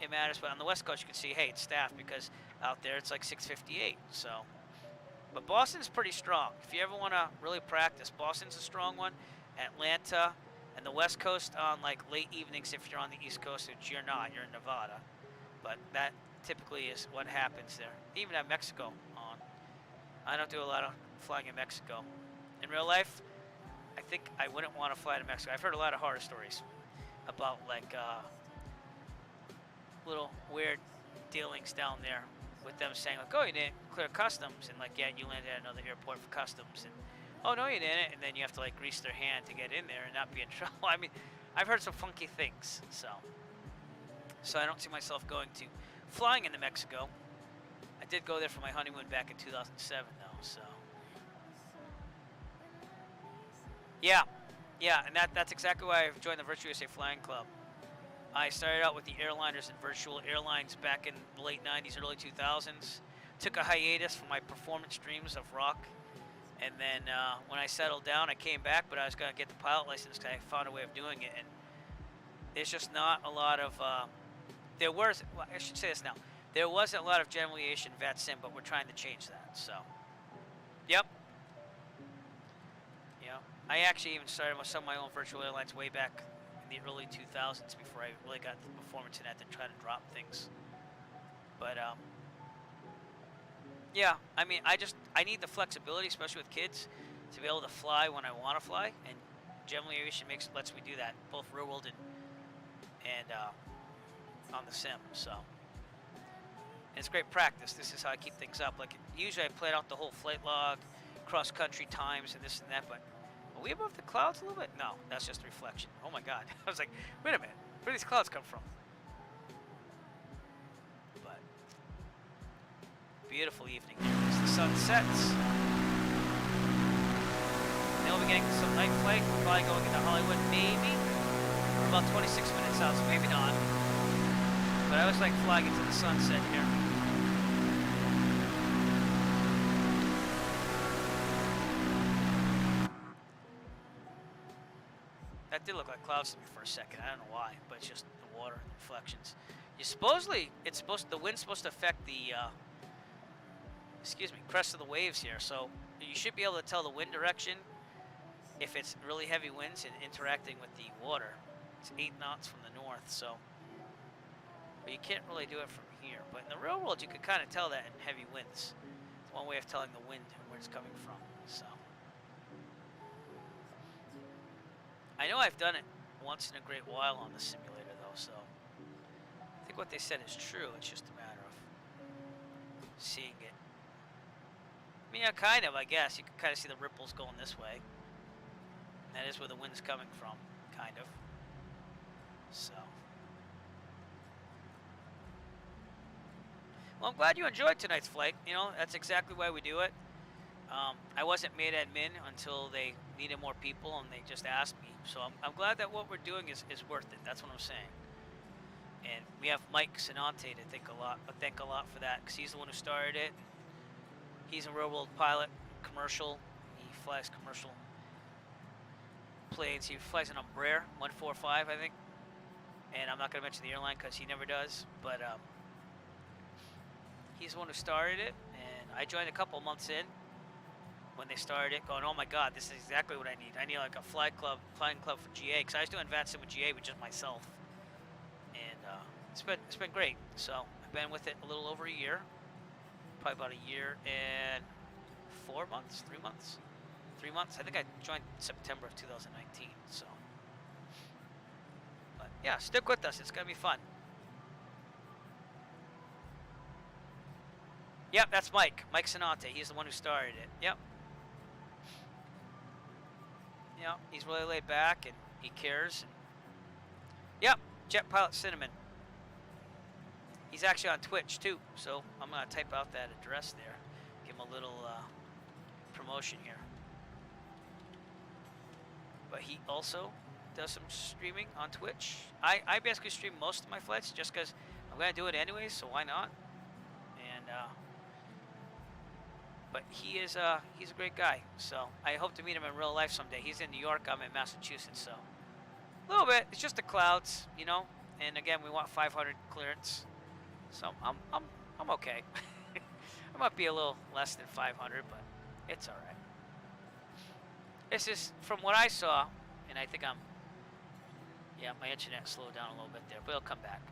it matters. But on the West Coast, you can see, hey, it's staffed, because out there it's like 6:58. So, but Boston's pretty strong. If you ever want to really practice, Boston's a strong one. Atlanta and the West Coast on like late evenings if you're on the East Coast, which you're not. You're in Nevada. But that typically is what happens there. Even at Mexico on. I don't do a lot of flying in Mexico. In real life, I think I wouldn't want to fly to Mexico. I've heard a lot of horror stories about like little weird dealings down there with them saying like, oh, you didn't clear customs, and like, yeah, you landed at another airport for customs, and oh no, you didn't, and then you have to like grease their hand to get in there and not be in trouble. I mean, I've heard some funky things, so I don't see myself going to flying into Mexico. I did go there for my honeymoon back in 2007 though, so yeah, and that's exactly why I've joined the Virtual USA Flying Club. I started out with the airliners and virtual airlines back in the late 90s, early 2000s. Took a hiatus from my performance streams of rock. And then when I settled down, I came back, but I was going to get the pilot license because I found a way of doing it. And there's just not a lot of, well, I should say this now. There wasn't a lot of general aviation vet sim, but we're trying to change that, so. Yep. Yeah. I actually even started with some of my own virtual airlines way back in the early 2000s before I really got the performance in that to try to drop things. But, yeah, I mean, I need the flexibility, especially with kids, to be able to fly when I want to fly, and general aviation lets me do that, both real world and on the sim, so. And it's great practice. This is how I keep things up. Like, usually I plan out the whole flight log, cross-country times, and this and that, but are we above the clouds a little bit? No, that's just a reflection. Oh my God. I was like, wait a minute, where do these clouds come from? But, beautiful evening here as the sun sets. Then we'll be getting some night flight. We're probably going into Hollywood, maybe. We're about 26 minutes out, so maybe not. But I always like flying into the sunset here. That did look like clouds to me for a second. I don't know why, but it's just the water and the reflections. The wind's supposed to affect the, crest of the waves here. So you should be able to tell the wind direction if it's really heavy winds and interacting with the water. It's 8 knots from the north, so. But you can't really do it from here. But in the real world, you could kind of tell that in heavy winds. It's one way of telling the wind where it's coming from, so. I know I've done it once in a great while on the simulator, though, so. I think what they said is true. It's just a matter of seeing it. I mean, yeah, kind of, I guess. You can kind of see the ripples going this way. And that is where the wind's coming from, kind of. So. Well, I'm glad you enjoyed tonight's flight. You know, that's exactly why we do it. I wasn't made admin until they needed more people, and they just asked me. So I'm glad that what we're doing is worth it. That's what I'm saying. And we have Mike Sinante to thank a lot for that, because he's the one who started it. He's a real-world pilot, commercial. He flies commercial planes. He flies an Embraer 145, I think. And I'm not going to mention the airline because he never does. But he's the one who started it. And I joined a couple months in when they started it, going, oh my God, this is exactly what I need. I need like a flying club for GA, because I was doing VATSIM with GA with just myself. And it's been great. So I've been with it a little over a year. Probably about a year and 4 months, 3 months. 3 months. I think I joined September of 2019. So, but yeah, stick with us. It's gonna be fun. Yep, that's Mike Sinante. He's the one who started it. Yep. Yep, he's really laid back and he cares. Yep, Jet Pilot Cinnamon. He's actually on Twitch too, so I'm gonna type out that address there. Give him a little promotion here. But he also does some streaming on Twitch. I basically stream most of my flights just because I'm gonna do it anyways, so why not? And but he's a great guy, so I hope to meet him in real life someday. He's in New York, I'm in Massachusetts, so a little bit. It's just the clouds, you know. And again, we want 500 clearance. So I'm okay. I might be a little less than 500, but it's all right. This is from what I saw, and I think my internet slowed down a little bit there, but it'll come back.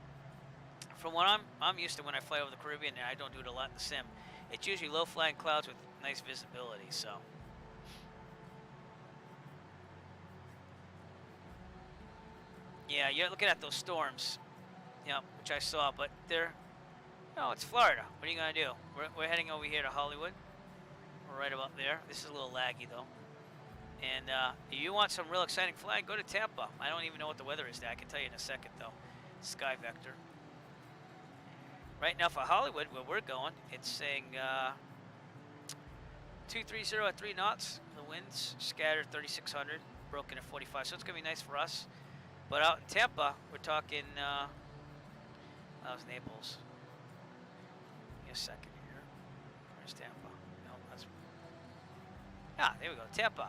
From what I'm used to when I fly over the Caribbean, and I don't do it a lot in the sim, it's usually low flying clouds with nice visibility. So. Yeah, you're looking at those storms, which I saw, but they're. No, it's Florida. What are you going to do? We're heading over here to Hollywood. We're right about there. This is a little laggy, though. And if you want some real exciting flying, go to Tampa. I don't even know what the weather is there. I can tell you in a second, though. Sky Vector. Right now for Hollywood, where we're going, it's saying 230 at 3 knots. The winds scattered 3,600, broken at 45. So it's going to be nice for us. But out in Tampa, we're talking, that was Naples. Give me a second here. Where's Tampa? No, that's, there we go, Tampa.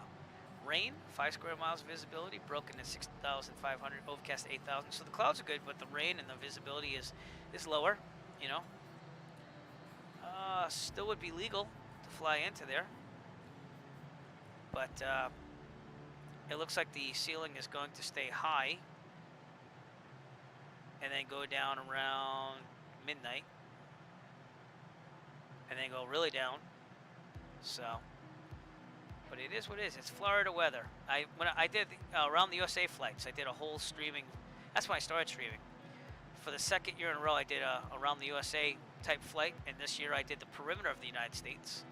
Rain, 5 square miles of visibility, broken at 6,500, overcast at 8,000. So the clouds are good, but the rain and the visibility is lower, you know. Still would be legal to fly into there. But it looks like the ceiling is going to stay high and then go down around midnight and then go really down. So, but it is what it is. It's Florida weather. When I did around the USA flights, I did a whole streaming. That's when I started streaming. For the second year in a row, I did a around the USA type flight, and this year I did the perimeter of the United States.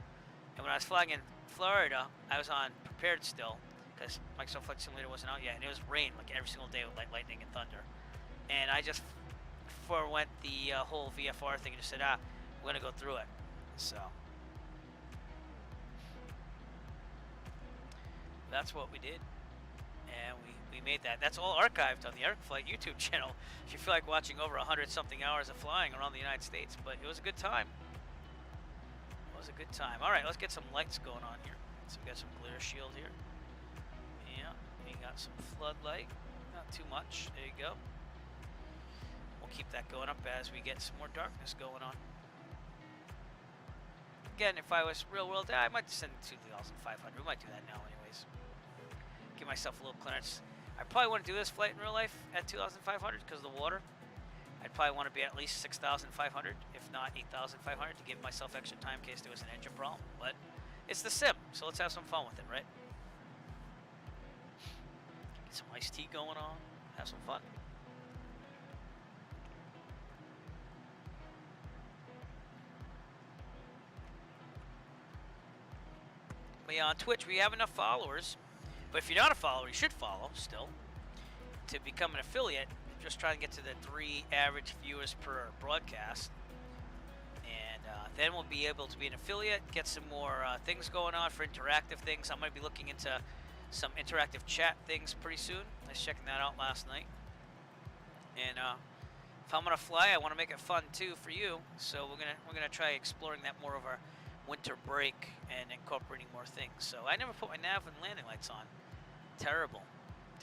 And when I was flying in Florida, I was on prepared still because Microsoft Flight Simulator wasn't out yet, and it was rain like every single day with like lightning and thunder. And I just forwent the whole VFR thing and just said, we're gonna go through it. So that's what we did, and we made that. That's all archived on the Eric Flight YouTube channel if you feel like watching over 100-something hours of flying around the United States. But it was a good time. It was a good time. All right, let's get some lights going on here. So we got some glare shield here. Yeah, we got some floodlight. Not too much. There you go. We'll keep that going up as we get some more darkness going on. Again, if I was real world, I might send it to 2,500. We might do that now anyways. Give myself a little clearance. I probably want to do this flight in real life at 2,500 because of the water. I'd probably want to be at least 6,500, if not 8,500, to give myself extra time in case there was an engine problem. But it's the sim, so let's have some fun with it, right? Get some iced tea going on. Have some fun. But yeah, on Twitch we have enough followers. But if you're not a follower, you should follow still. To become an affiliate, just try to get to the 3 average viewers per broadcast. And then we'll be able to be an affiliate, get some more things going on for interactive things. I'm going to be looking into some interactive chat things pretty soon. I was checking that out last night. And if I'm going to fly, I want to make it fun too for you. So we're gonna try exploring that more over winter break and incorporating more things. So I never put my nav and landing lights on. Terrible,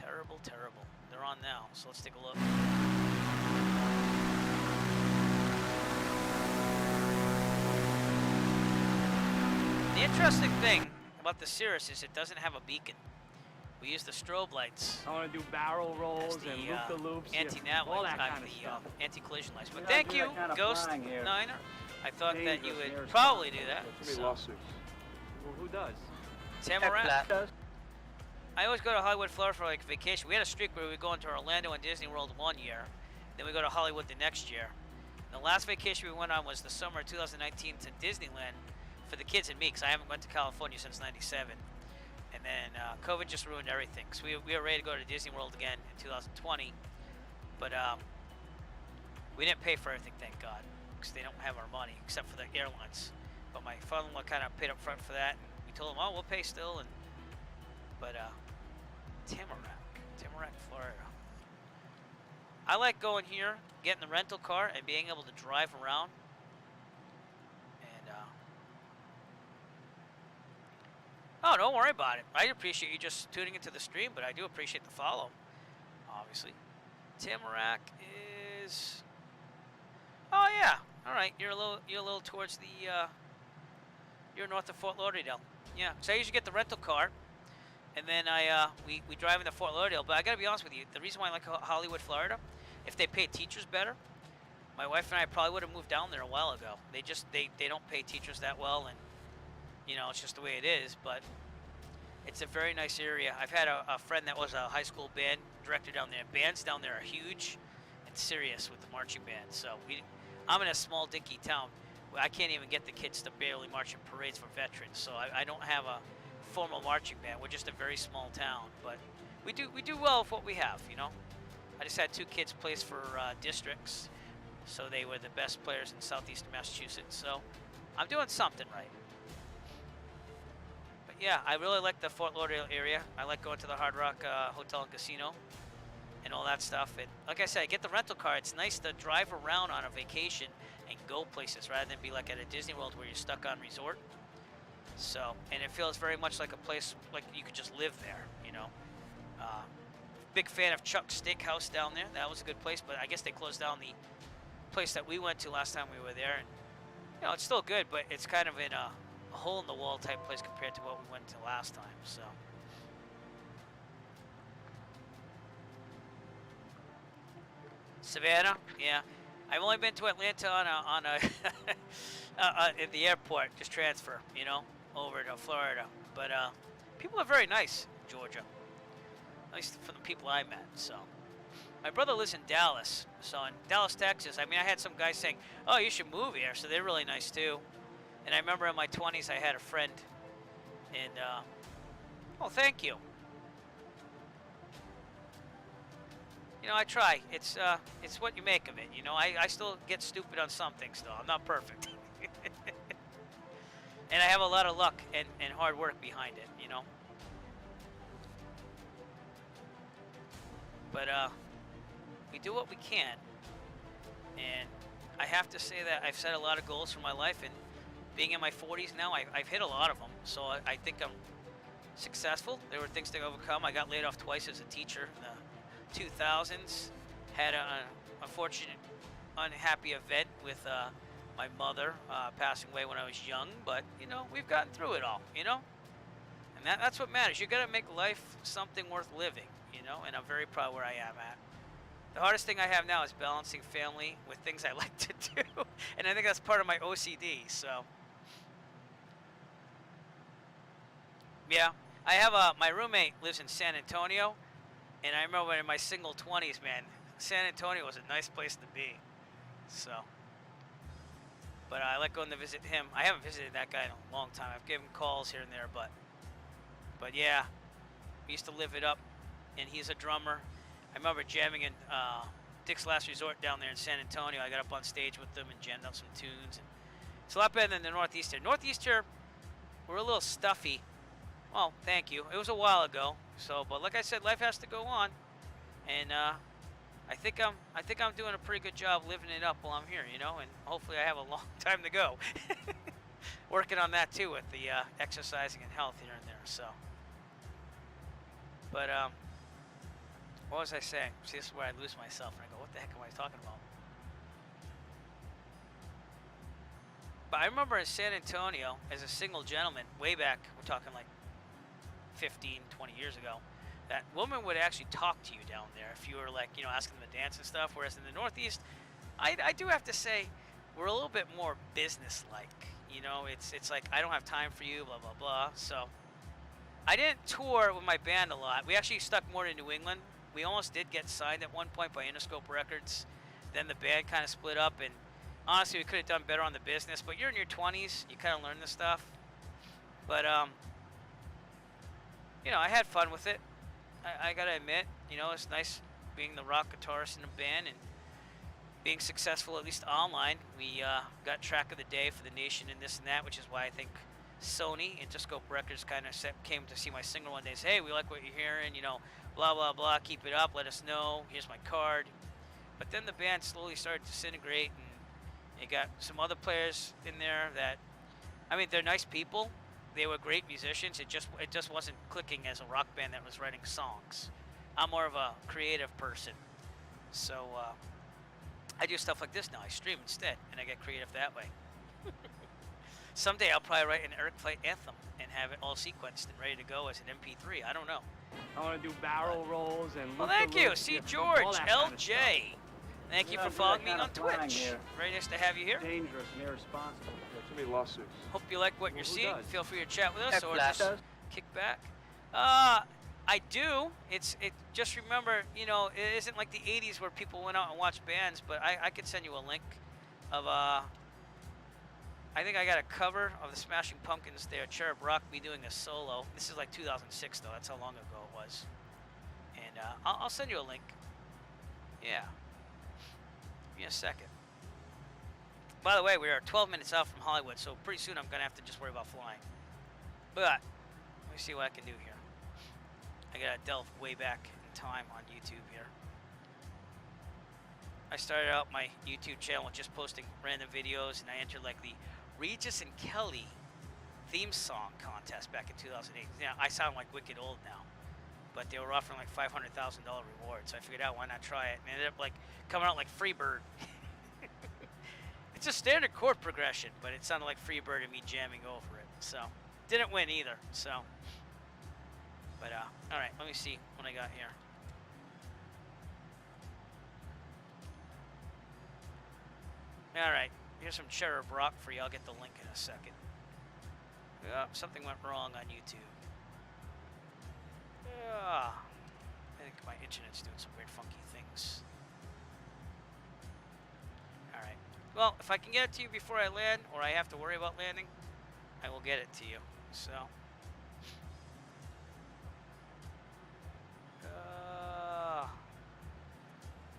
terrible, terrible. They're on now, so let's take a look. The interesting thing about the Cirrus is it doesn't have a beacon. We use the strobe lights. I want to do barrel rolls the, and loop-the-loops. Anti-nav all lights, that kind of stuff. Anti-collision lights. But We're not thank doing you, that kind of Ghost flying here. Niner. I thought that you Dangerous would probably do that. Too many lawsuits. Well, who does? Tamarack does. I always go to Hollywood, Florida for like vacation. We had a streak where we would go into Orlando and Disney World one year, then we go to Hollywood the next year. The last vacation we went on was the summer of 2019 to Disneyland for the kids and me, because I haven't went to California since '97. And then COVID just ruined everything. So we were ready to go to Disney World again in 2020, but we didn't pay for everything, thank God, because they don't have our money except for the airlines. But my father-in-law kind of paid up front for that, and we told him, oh, we'll pay still. And but Tamarack, Florida. I like going here, getting the rental car, and being able to drive around. And oh, don't worry about it. I appreciate you just tuning into the stream, but I do appreciate the follow, obviously. Tamarack is. Oh yeah. All right. You're a little towards the. You're north of Fort Lauderdale. Yeah. So I usually get the rental car, and then we drive into Fort Lauderdale. But I gotta be honest with you. The reason why I like Hollywood, Florida, if they paid teachers better, my wife and I probably would have moved down there a while ago. They don't pay teachers that well, and you know, it's just the way it is. But it's a very nice area. I've had a friend that was a high school band director down there. Bands down there are huge and serious with the marching band. So I'm in a small dinky town. I can't even get the kids to barely march in parades for veterans. So I don't have a formal marching band. We're just a very small town, but we do well with what we have, you know. I just had 2 kids place for districts, so they were the best players in southeastern Massachusetts. So I'm doing something right. But yeah, I really like the Fort Lauderdale area. I like going to the Hard Rock Hotel and Casino, and all that stuff. And like I said, I get the rental car. It's nice to drive around on a vacation and go places rather than be like at a Disney World where you're stuck on resort. So, and it feels very much like a place like you could just live there, you know. Big fan of Chuck's Steakhouse down there. That was a good place, but I guess they closed down the place that we went to last time we were there. And, you know, it's still good, but it's kind of in a hole-in-the-wall type place compared to what we went to last time, so. Savannah, yeah. I've only been to Atlanta on a at the airport, just transfer, you know, over to Florida. But people are very nice in Georgia, at least from the people I met. So my brother lives in Dallas, so in Dallas, Texas. I mean, I had some guys saying, "Oh, you should move here," so they're really nice too. And I remember in my 20s, I had a friend, and oh, thank you. You know, I try. It's what you make of it. You know, I still get stupid on some things, though. I'm not perfect. And I have a lot of luck and hard work behind it, you know. But we do what we can. And I have to say that I've set a lot of goals for my life. And being in my 40s now, I've hit a lot of them. So I think I'm successful. There were things to overcome. I got laid off twice as a teacher in the 2000s, had an unfortunate, unhappy event with my mother passing away when I was young, but, you know, we've gotten through it all, you know? And that's what matters. You got to make life something worth living, you know? And I'm very proud where I am at. The hardest thing I have now is balancing family with things I like to do, and I think that's part of my OCD, so. Yeah, I have my roommate lives in San Antonio. And I remember in my single 20s, man, San Antonio was a nice place to be. So, but I like going to visit him. I haven't visited that guy in a long time. I've given calls here and there, but yeah, we used to live it up. And he's a drummer. I remember jamming in Dick's Last Resort down there in San Antonio. I got up on stage with them and jammed up some tunes. And it's a lot better than the Northeast here. Northeast here, we're a little stuffy. Well, thank you. It was a while ago. So, but like I said, life has to go on, and I think I'm doing a pretty good job living it up while I'm here, you know, and hopefully I have a long time to go. Working on that too with the exercising and health here and there. So, but what was I saying? See, this is where I lose myself, and I go, "What the heck am I talking about?" But I remember in San Antonio as a single gentleman, way back, we're talking like 15, 20 years ago, that woman would actually talk to you down there if you were like, you know, asking them to dance and stuff. Whereas in the Northeast, I do have to say, we're a little bit more business-like. You know, it's like, I don't have time for you, blah, blah, blah. So I didn't tour with my band a lot. We actually stuck more to New England. We almost did get signed at one point by Interscope Records. Then the band kind of split up, and honestly, we could have done better on the business. But you're in your 20s, you kind of learn this stuff. But you know, I had fun with it. I gotta admit, you know, it's nice being the rock guitarist in a band and being successful, at least online. We got track of the day for the nation and this and that, which is why I think Sony, Interscope Records, kind of came to see my single one day and say, "Hey, we like what you're hearing, you know, blah, blah, blah, keep it up, let us know, here's my card." But then the band slowly started to disintegrate, and you got some other players in there that, I mean, they're nice people. They were great musicians. It just wasn't clicking as a rock band that was writing songs. I'm more of a creative person. So I do stuff like this now. I stream instead, and I get creative that way. Someday I'll probably write an Eric Flight anthem and have it all sequenced and ready to go as an MP3. I don't know. I want to do barrel rolls and. Well, thank you. See, George, LJ. Thank you for following me on Twitch. Very nice to have you here. Dangerous and irresponsible. Too many lawsuits. Hope you like what you're seeing. does? Feel free to chat with us or Flash. just kick back. I do. It just remember, you know, it isn't like the 80s where people went out and watched bands, but I could send you a link of I think I got a cover of the Smashing Pumpkins there, Cherub Rock, me doing a solo. This is like 2006 though. That's how long ago it was. And I'll send you a link. Yeah. Give me a second. By the way, we are 12 minutes out from Hollywood, so pretty soon I'm going to have to just worry about flying. But let me see what I can do here. I got to delve way back in time on YouTube here. I started out my YouTube channel with just posting random videos, and I entered like the Regis and Kelly theme song contest back in 2008. Now, I sound like wicked old now, but they were offering like $500,000 rewards, so I figured out why not try it, and it ended up like coming out like Freebird. It's a standard chord progression, but it sounded like Freebird and me jamming over it, so didn't win either. So, but all right, let me see what I got here. All right, here's some cheddar brock for you. I'll get the link in a second. Something went wrong on YouTube. I think my internet's doing some weird funky things. All right. Well, if I can get it to you before I land, or I have to worry about landing, I will get it to you. So.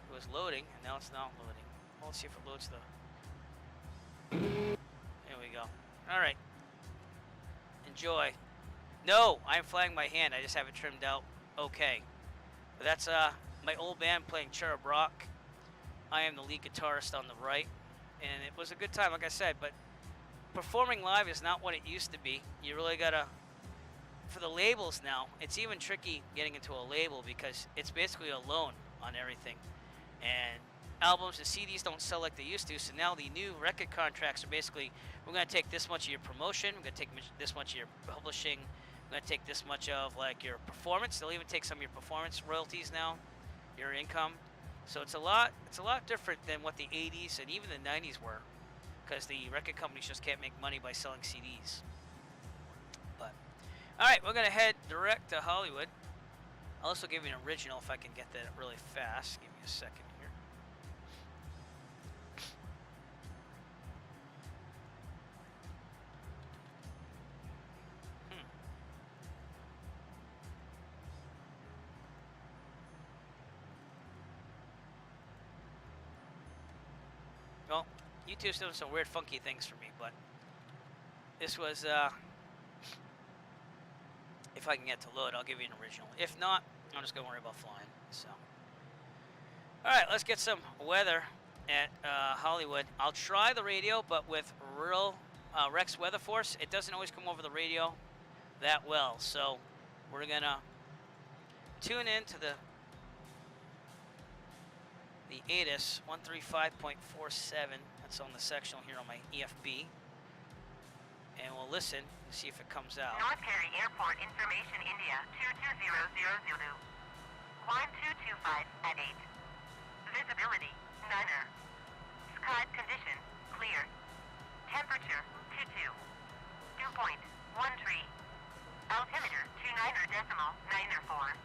It was loading, and now it's not loading. Well, let's see if it loads the... There we go. All right. Enjoy. No, I'm flying by hand. I just have it trimmed out. Okay. But that's my old band playing Cherub Rock. I am the lead guitarist on the right. And it was a good time, like I said. But performing live is not what it used to be. You really got to... For the labels now, it's even tricky getting into a label because it's basically a loan on everything. And albums and CDs don't sell like they used to, so now the new record contracts are basically, we're going to take this much of your promotion, we're going to take this much of your publishing, we're going to take this much of like your performance. They'll even take some of your performance royalties now, your income. So it's a lot different than what the 80s and even the 90s were, because the record companies just can't make money by selling CDs. But all right, we're going to head direct to Hollywood. I'll also give you an original if I can get that really fast. Give me a second here. Well, YouTube's doing some weird funky things for me, but this was, if I can get to load, I'll give you an original. If not, I'm just gonna worry about flying, so. All right, let's get some weather at Hollywood. I'll try the radio, but with real Rex Weather Force, it doesn't always come over the radio that well, so we're gonna tune in to the ATIS 135.47. That's on the sectional here on my EFB. And we'll listen and see if it comes out. North Kerry Airport Information India 22000 Zulu 1225 at 8. Visibility none. Sky condition clear. Temperature 22. Dew point 13. Altimeter 29.94.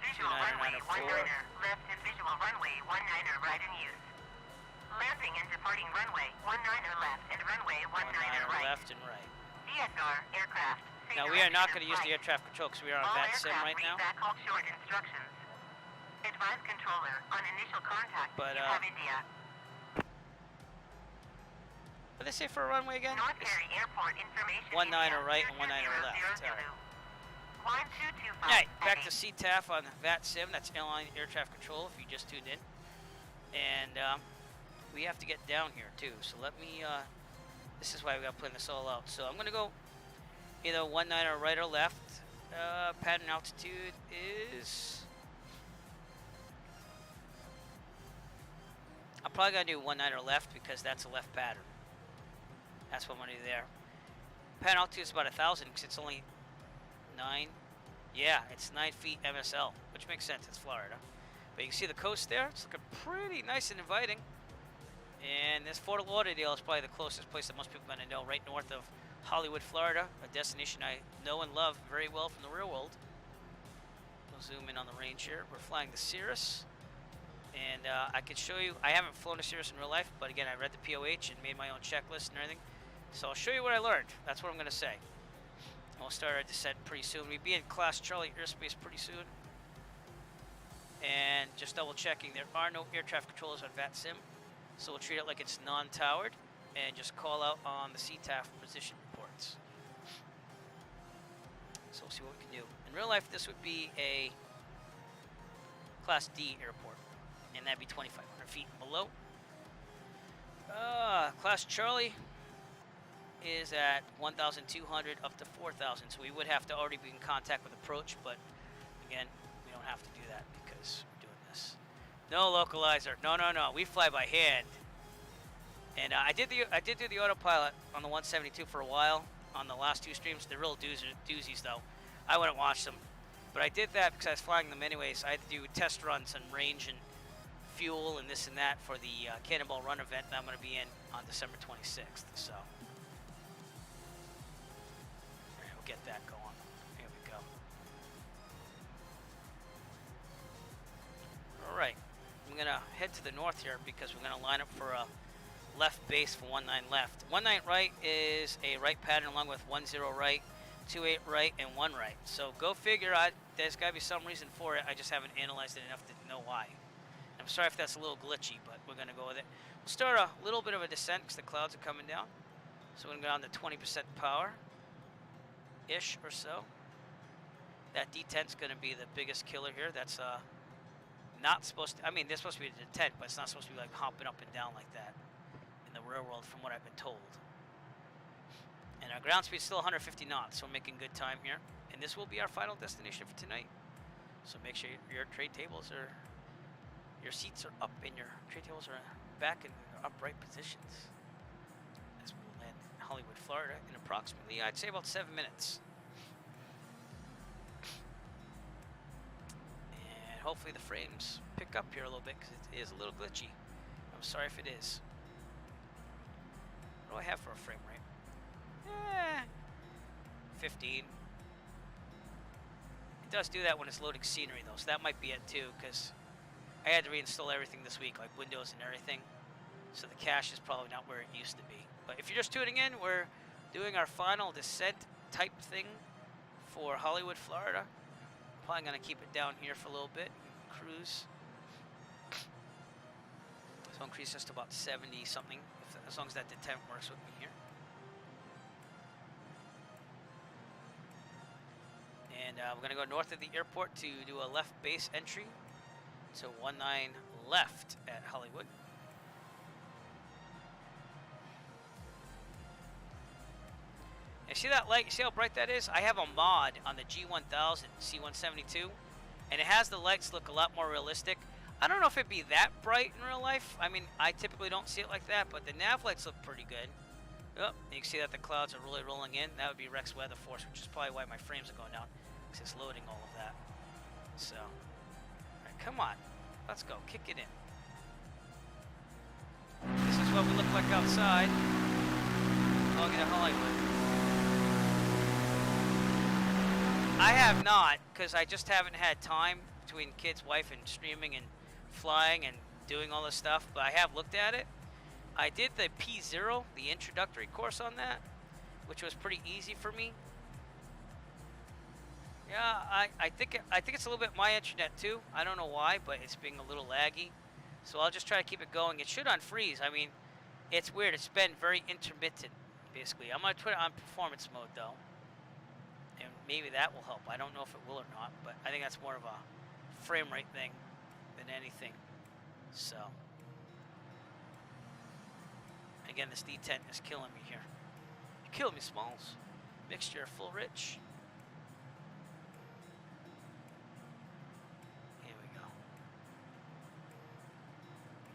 Visual runway 19er left and visual runway 19er right in use. Landing and departing runway 19er left and runway 19er right. Left and right. DSR aircraft. Now we are not going to use the air traffic control because we are on VAT sim right now. Backhaul short instructions. Advise controller on initial contact. But you have India. What did they say for a runway again? North Kerry Airport information. 19er right and 19er left. All right. 1225. Alright, back to CTAF on VAT sim. That's airline air traffic control if you just tuned in. And we have to get down here too. So let me, this is why we got to plan this all out. So I'm going to go either 19er right or left. Pattern altitude is... I'm probably going to do 19er left because that's a left pattern. That's what I'm going to do there. Pattern altitude is about 1,000 because it's only 9. Yeah, it's 9 feet MSL, which makes sense. It's Florida. But you can see the coast there. It's looking pretty nice and inviting. And this Fort Lauderdale is probably the closest place that most people are going to know, right north of Hollywood, Florida, a destination I know and love very well from the real world. We'll zoom in on the range here. We're flying the Cirrus. And I could show you, I haven't flown a Cirrus in real life, but again, I read the POH and made my own checklist and everything. So I'll show you what I learned. That's what I'm going to say. We'll start our descent pretty soon. We'll be in Class Charlie airspace pretty soon. And just double checking, there are no air traffic controllers on VAT sim. So we'll treat it like it's non-towered and just call out on the CTAF position reports. So we'll see what we can do. In real life, this would be a Class D airport. and that'd be 2,500 feet and below. Class Charlie is at 1,200 up to 4,000, so we would have to already be in contact with approach, but again, we don't have to do that because we're doing this. No localizer. No, no, no. We fly by hand. And I did do the autopilot on the 172 for a while on the last 2 streams. They're real doozies, though. I wouldn't watch them. But I did that because I was flying them anyways. I had to do test runs and range and fuel and this and that for the Cannonball Run event that I'm going to be in on December 26th. So, we'll get that going. Here we go. All right. I'm going to head to the north here because we're going to line up for a left base for 19 left. 19 right is a right pattern along with 10 right, 28 right, and 1 right. So go figure. There's got to be some reason for it. I just haven't analyzed it enough to know why. I'm sorry if that's a little glitchy, but we're going to go with it. We'll start a little bit of a descent because the clouds are coming down. So we're going to go down to 20% power-ish or so. That detent's going to be the biggest killer here. That's not supposed to, I mean, they're supposed to be a detent, but it's not supposed to be like hopping up and down like that in the real world from what I've been told. And our ground speed is still 150 knots, so we're making good time here. And this will be our final destination for tonight. So make sure your tray tables are, your seats are up and your tray tables are back in their upright positions. As we will land in Hollywood, Florida in approximately, I'd say about 7 minutes. And hopefully the frames pick up here a little bit because it is a little glitchy. I'm sorry if it is. What do I have for a frame rate? 15. It does do that when it's loading scenery though, so that might be it too, because I had to reinstall everything this week, like Windows and everything. So the cache is probably not where it used to be. But if you're just tuning in, we're doing our final descent type thing for Hollywood, Florida. Probably gonna keep it down here for a little bit and cruise. So I'll increase this to about 70 something, as long as that detent works with me here. And we're going to go north of the airport to do a left base entry. So 19 left at Hollywood. And see that light? You see how bright that is? I have a mod on the G1000 C172. And it has the lights look a lot more realistic. I don't know if it'd be that bright in real life. I mean, I typically don't see it like that. But the nav lights look pretty good. Oh, you can see that the clouds are really rolling in. That would be Rex Weather Force, which is probably why my frames are going down. It's loading all of that. So, alright, come on. Let's go. Kick it in. This is what we look like outside. I'll get to Hollywood. I have not, because I just haven't had time between kids, wife, and streaming and flying and doing all this stuff, but I have looked at it. I did the P0, the introductory course on that, which was pretty easy for me. Yeah, I think it's a little bit my internet too. I don't know why, but it's being a little laggy. So I'll just try to keep it going. It should unfreeze. I mean, it's weird. It's been very intermittent, basically. I'm going to put it on performance mode, though. And maybe that will help. I don't know if it will or not, but I think that's more of a frame rate thing than anything. So, again, this detent is killing me here. You killed me, Smalls. Mixture full rich.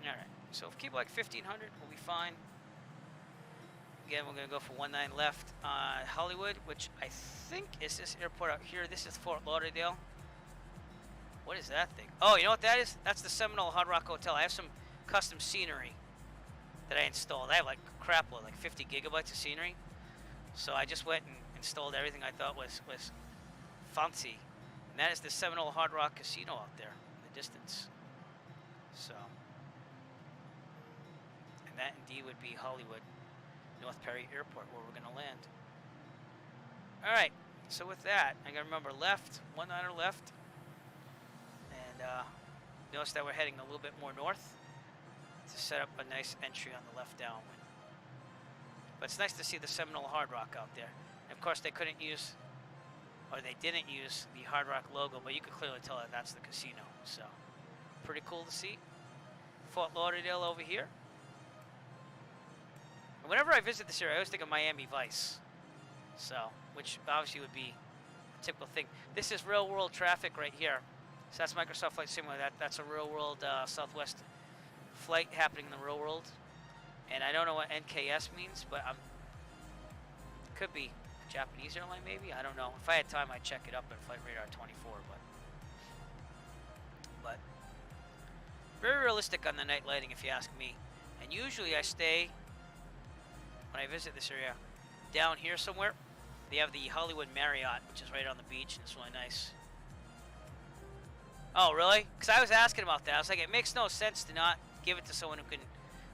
Alright, so if we keep like 1500, we'll be fine. Again, we're going to go for 19 left Hollywood, which I think is this airport out here. This is Fort Lauderdale. What is that thing? Oh, you know what that is? That's the Seminole Hard Rock Hotel. I have some custom scenery that I installed. I have like crapload, like 50 gigabytes of scenery. So I just went and installed everything I thought was fancy. And that is the Seminole Hard Rock Casino out there in the distance. So... that indeed would be Hollywood, North Perry Airport, where we're going to land. Alright, so with that, I got to remember left, 19 left. And notice that we're heading a little bit more north to set up a nice entry on the left downwind. But it's nice to see the Seminole Hard Rock out there. And of course, they couldn't use, or they didn't use the Hard Rock logo, but you could clearly tell that that's the casino. So, pretty cool to see. Fort Lauderdale over here. And whenever I visit this area, I always think of Miami Vice. So, which obviously would be a typical thing. This is real world traffic right here. So that's Microsoft Flight Simulator. That's a real world Southwest flight happening in the real world. And I don't know what NKS means, but could be a Japanese airline maybe. I don't know. If I had time, I'd check it up at Flight Radar 24. But very realistic on the night lighting, if you ask me. And usually I stay, when I visit this area, down here somewhere. They have the Hollywood Marriott, which is right on the beach, and it's really nice. Oh, really? Because I was asking about that. I was like, it makes no sense to not give it to someone who can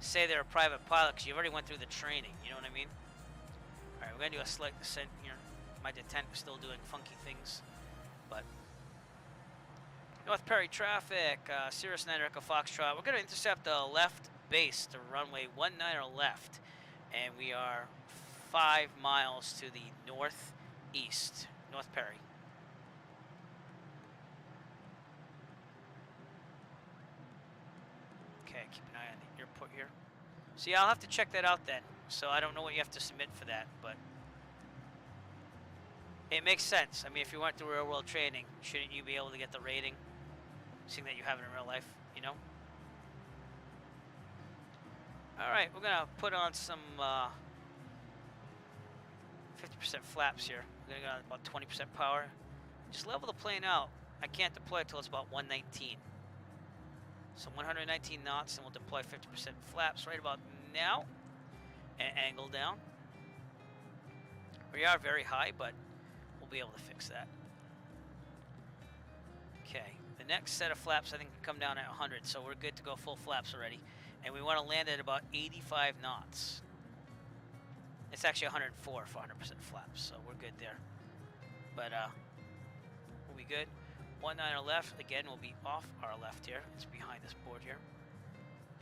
say they're a private pilot, because you already went through the training. You know what I mean? All right, we're going to do a slight descent here. My detent is still doing funky things. But North Perry traffic, Cirrus 9 Echo Foxtrot. We're going to intercept the left base to runway 19 left. And we are 5 miles to the northeast. North Perry. Okay, keep an eye on the airport here. So yeah, I'll have to check that out then. So I don't know what you have to submit for that, but it makes sense. I mean, if you went through real world training, shouldn't you be able to get the rating, seeing that you have it in real life, you know? All right, we're gonna put on some 50% flaps here. We're gonna go about 20% power. Just level the plane out. I can't deploy it till it's about 119. So 119 knots, and we'll deploy 50% flaps right about now. And angle down. We are very high, but we'll be able to fix that. Okay, the next set of flaps I think can come down at 100, so we're good to go full flaps already. And we want to land at about 85 knots. It's actually 104 for 100% flaps, so we're good there. But we'll be good. 19 left, again, we'll be off our left here. It's behind this board here.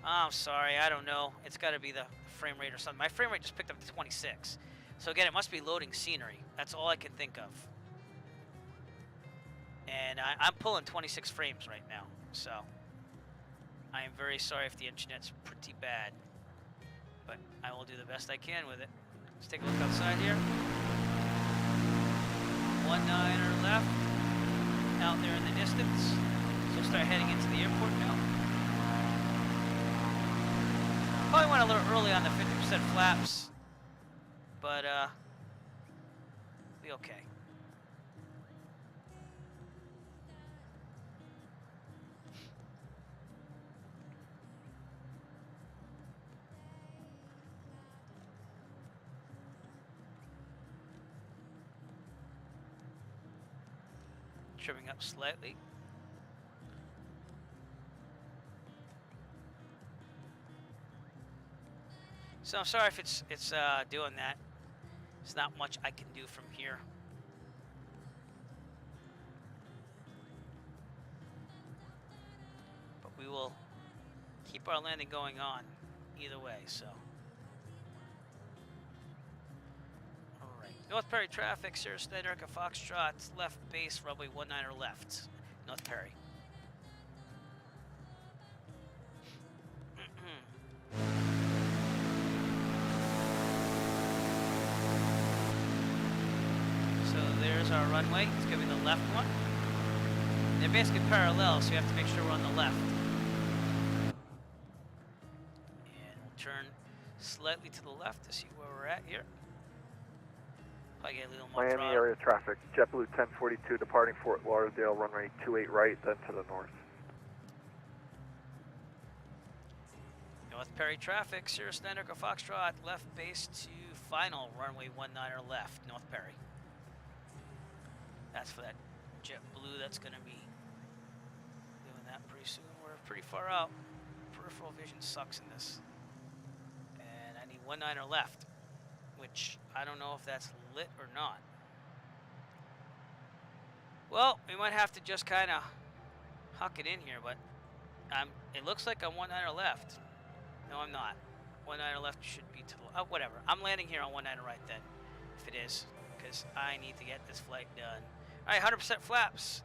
Oh, I'm sorry, I don't know. It's got to be the frame rate or something. My frame rate just picked up to 26. So again, it must be loading scenery. That's all I can think of. And I'm pulling 26 frames right now, so I am very sorry if the internet's pretty bad. But I will do the best I can with it. Let's take a look outside here. 19 left, out there in the distance. So we'll start heading into the airport now. Probably went a little early on the 50% flaps, but be okay. Trimming up slightly. So I'm sorry if it's doing that. There's not much I can do from here. But we will keep our landing going on either way, so. Alright. North Perry traffic, Cirrus 9 Echo Foxtrot, left base, runway 19 left. North Perry. So there's our runway. It's going to be the left one. They're basically parallel, so you have to make sure we're on the left. And we'll turn slightly to the left to see where we're at here. Probably get a little more Miami throttle. area traffic. JetBlue 1042 departing Fort Lauderdale, runway 28 right, then to the north. North Perry traffic, Cirrus 9 Echo Foxtrot, left base to final, runway 19 left, North Perry. That's for that JetBlue that's going to be doing that pretty soon. We're pretty far out. Peripheral vision sucks in this. And I need 19 left, which I don't know if that's lit or not. Well, we might have to just kind of huck it in here, but it looks like I'm 19 left. No, I'm not. 19 left should be to the whatever. I'm landing here on 19 right then, if it is, because I need to get this flight done. All right, 100% flaps.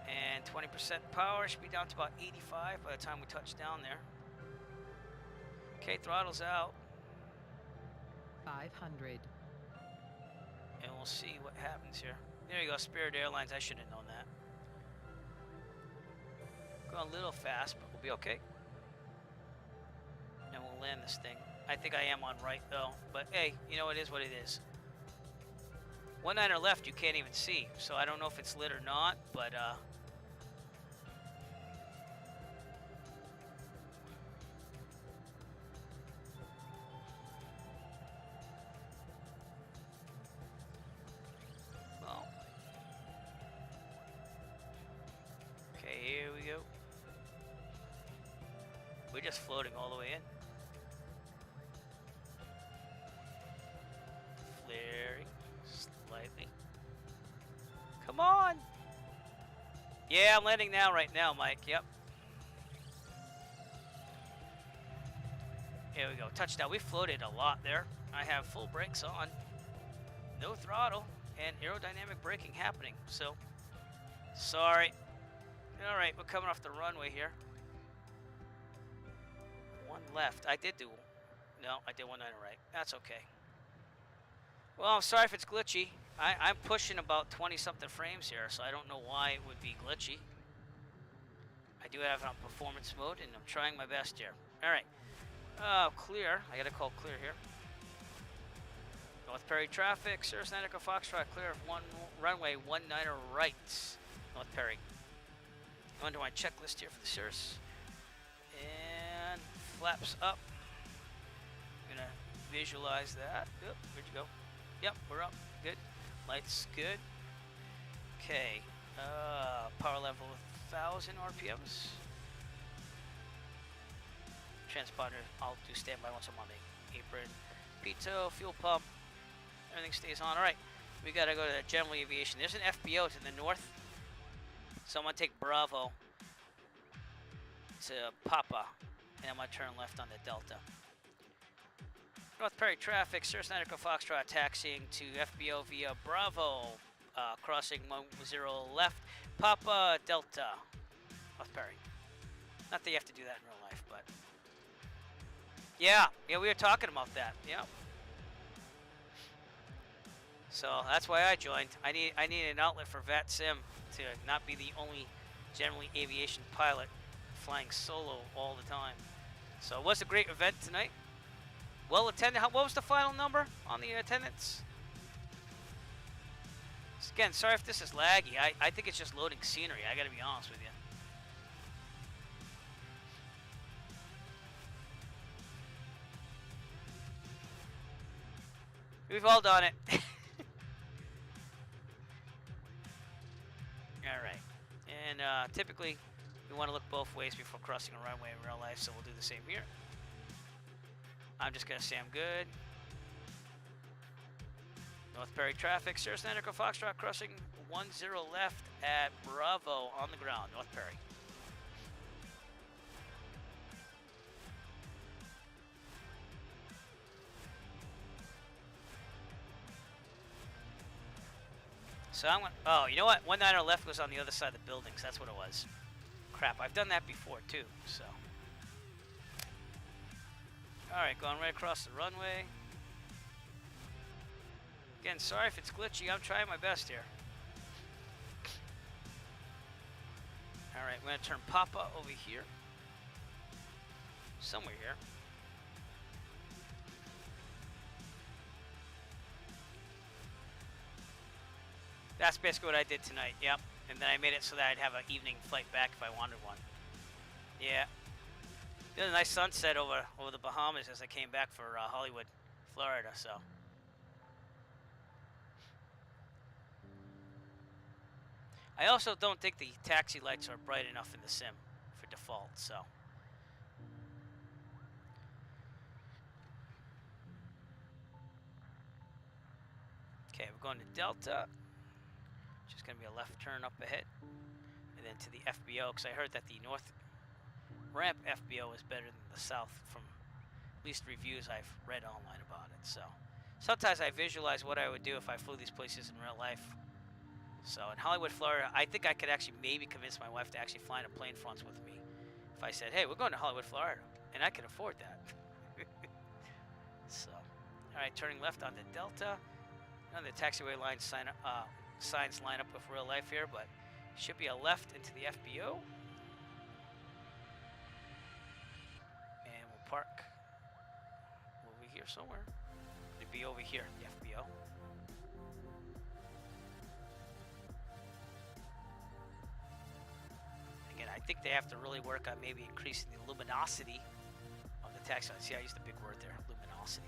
And 20% power should be down to about 85 by the time we touch down there. Okay, throttle's out. 500. And we'll see what happens here. There you go, Spirit Airlines. I should have known that. Going a little fast, but we'll be okay. And we'll land this thing. I think I am on right though, but hey, you know, it is what it is. 19er left, you can't even see, so I don't know if it's lit or not, but well, okay, here we go. We're just floating all the way in. Flaring slightly. Come on! Yeah, I'm landing now, right now, Mike. Yep. Here we go. Touchdown. We floated a lot there. I have full brakes on. No throttle. And aerodynamic braking happening. So, sorry. Alright, we're coming off the runway here. One left. I did do... No, I did 19er right. That's okay. Well, I'm sorry if it's glitchy. I'm pushing about 20-something frames here, so I don't know why it would be glitchy. I do have it on performance mode, and I'm trying my best here. Alright. Clear. I gotta call clear here. North Perry traffic. Cirrus Echo Foxtrot, clear of runway 19er right. North Perry. Going to my checklist here for the Cirrus. And flaps up. I'm gonna visualize that. Yep, where'd you go? Yep, we're up. Good. Lights good. Okay. Power level 1,000 RPMs. Transponder, I'll do standby once I'm on the apron. Pitot, fuel pump. Everything stays on. Alright. We gotta go to general aviation. There's an FBO to the north. So I'm gonna take Bravo to Papa. And I'm gonna turn left on the Delta. North Perry traffic, Cirrus Echo Foxtrot taxiing to FBO via Bravo, crossing 10 left, Papa Delta, North Perry. Not that you have to do that in real life, but yeah, we were talking about that. Yeah. So that's why I joined. I need an outlet for VAT Sim to not be the only generally aviation pilot flying solo all the time. So it was a great event tonight. Well attended. What was the final number on the attendance? Again, sorry if this is laggy. I think it's just loading scenery. I gotta be honest with you. We've all done it. Alright. And typically, you want to look both ways before crossing a runway in real life, so we'll do the same here. I'm just going to say I'm good. North Perry traffic, Cirrus Echo Foxtrot crossing 10 left at Bravo on the ground, North Perry. So I'm going to, oh, you know what? 19er left was on the other side of the buildings. That's what it was. Crap, I've done that before too, so. Alright, going right across the runway. Again, sorry if it's glitchy. I'm trying my best here. Alright, we're going to turn Papa over here. Somewhere here. That's basically what I did tonight, yep. And then I made it so that I'd have an evening flight back if I wanted one. Yeah. There's a nice sunset over the Bahamas as I came back for Hollywood, Florida, so. I also don't think the taxi lights are bright enough in the sim for default, so. Okay, we're going to Delta. Which is going to be a left turn up ahead. And then to the FBO, because I heard that the north ramp FBO is better than the south from at least reviews I've read online about it. So sometimes I visualize what I would do if I flew these places in real life. So in Hollywood, Florida, I think I could actually maybe convince my wife to actually fly in a plane France with me. If I said, hey, we're going to Hollywood, Florida, and I can afford that. So, all right, turning left onto Delta. None of the taxiway line signs line up with real life here, but should be a left into the FBO. And we'll park over here somewhere. It'd be over here, the FBO. Again, I think they have to really work on maybe increasing the luminosity of the taxi line. See, I used the big word there, luminosity.